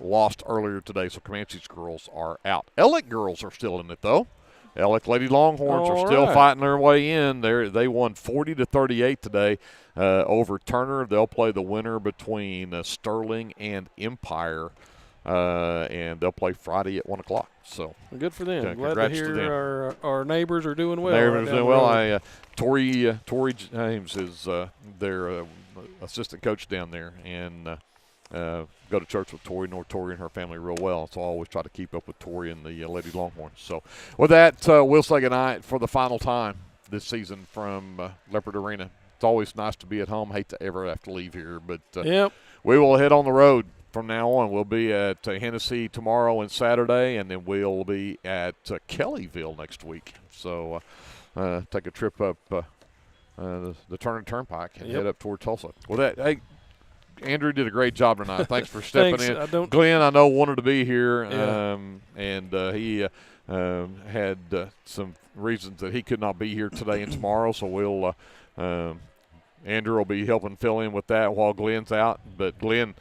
lost earlier today, so Comanche's girls are out. Ellick girls are still in it, though. Ellick Lady Longhorns are still fighting their way in. They won 40-38 today over Turner. They'll play the winner between Sterling and Empire and they'll play Friday at 1 o'clock. So good for them. Glad to congrats hear our neighbors are doing well. Neighbors doing well. Tori James is their assistant coach down there, and go to church with Tori. Know Tori and her family real well, so I always try to keep up with Tori and the Lady Longhorns. So with that, we'll say goodnight for the final time this season from Leopard Arena. It's always nice to be at home. Hate to ever have to leave here, but we will head on the road from now on. We'll be at Hennessy tomorrow and Saturday, and then we'll be at Kellyville next week. So take a trip up the Turner Turnpike and head up toward Tulsa. With that, hey, Andrew did a great job tonight. Thanks for stepping in. Glenn, I know, wanted to be here, and he had some reasons that he could not be here today and tomorrow, so we'll Andrew will be helping fill in with that while Glenn's out. But Glenn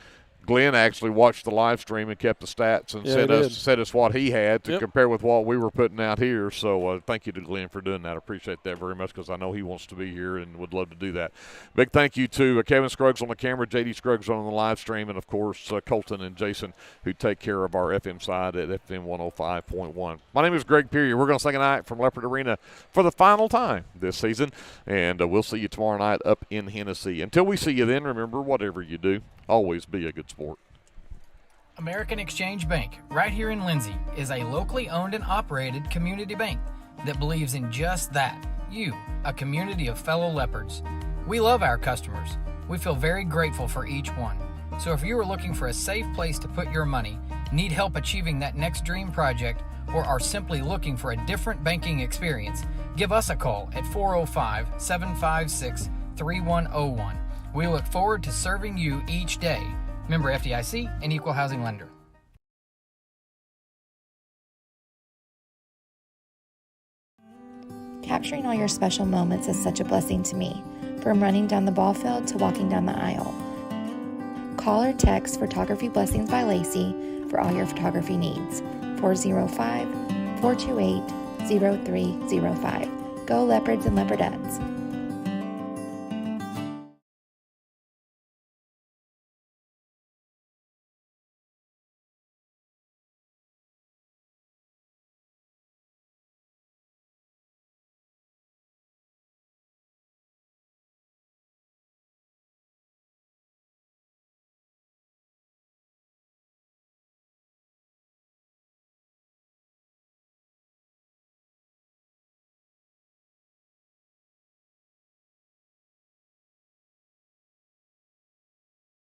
actually watched the live stream and kept the stats and said us what he had to compare with what we were putting out here. So thank you to Glenn for doing that. I appreciate that very much because I know he wants to be here and would love to do that. Big thank you to Kevin Scruggs on the camera, J.D. Scruggs on the live stream, and, of course, Colton and Jason who take care of our FM side at FM 105.1. My name is Greg Peary. We're going to say goodnight from Leopard Arena for the final time this season, and we'll see you tomorrow night up in Hennessy. Until we see you then, remember, whatever you do, always be a good sport. American Exchange Bank, right here in Lindsay, is a locally owned and operated community bank that believes in just that, you, a community of fellow Leopards. We love our customers. We feel very grateful for each one. So if you are looking for a safe place to put your money, need help achieving that next dream project, or are simply looking for a different banking experience, give us a call at 405-756-3101. We look forward to serving you each day. Member FDIC and Equal Housing Lender. Capturing all your special moments is such a blessing to me, from running down the ball field to walking down the aisle. Call or text Photography Blessings by Lacey for all your photography needs. 405-428-0305. Go Leopards and Leopardettes.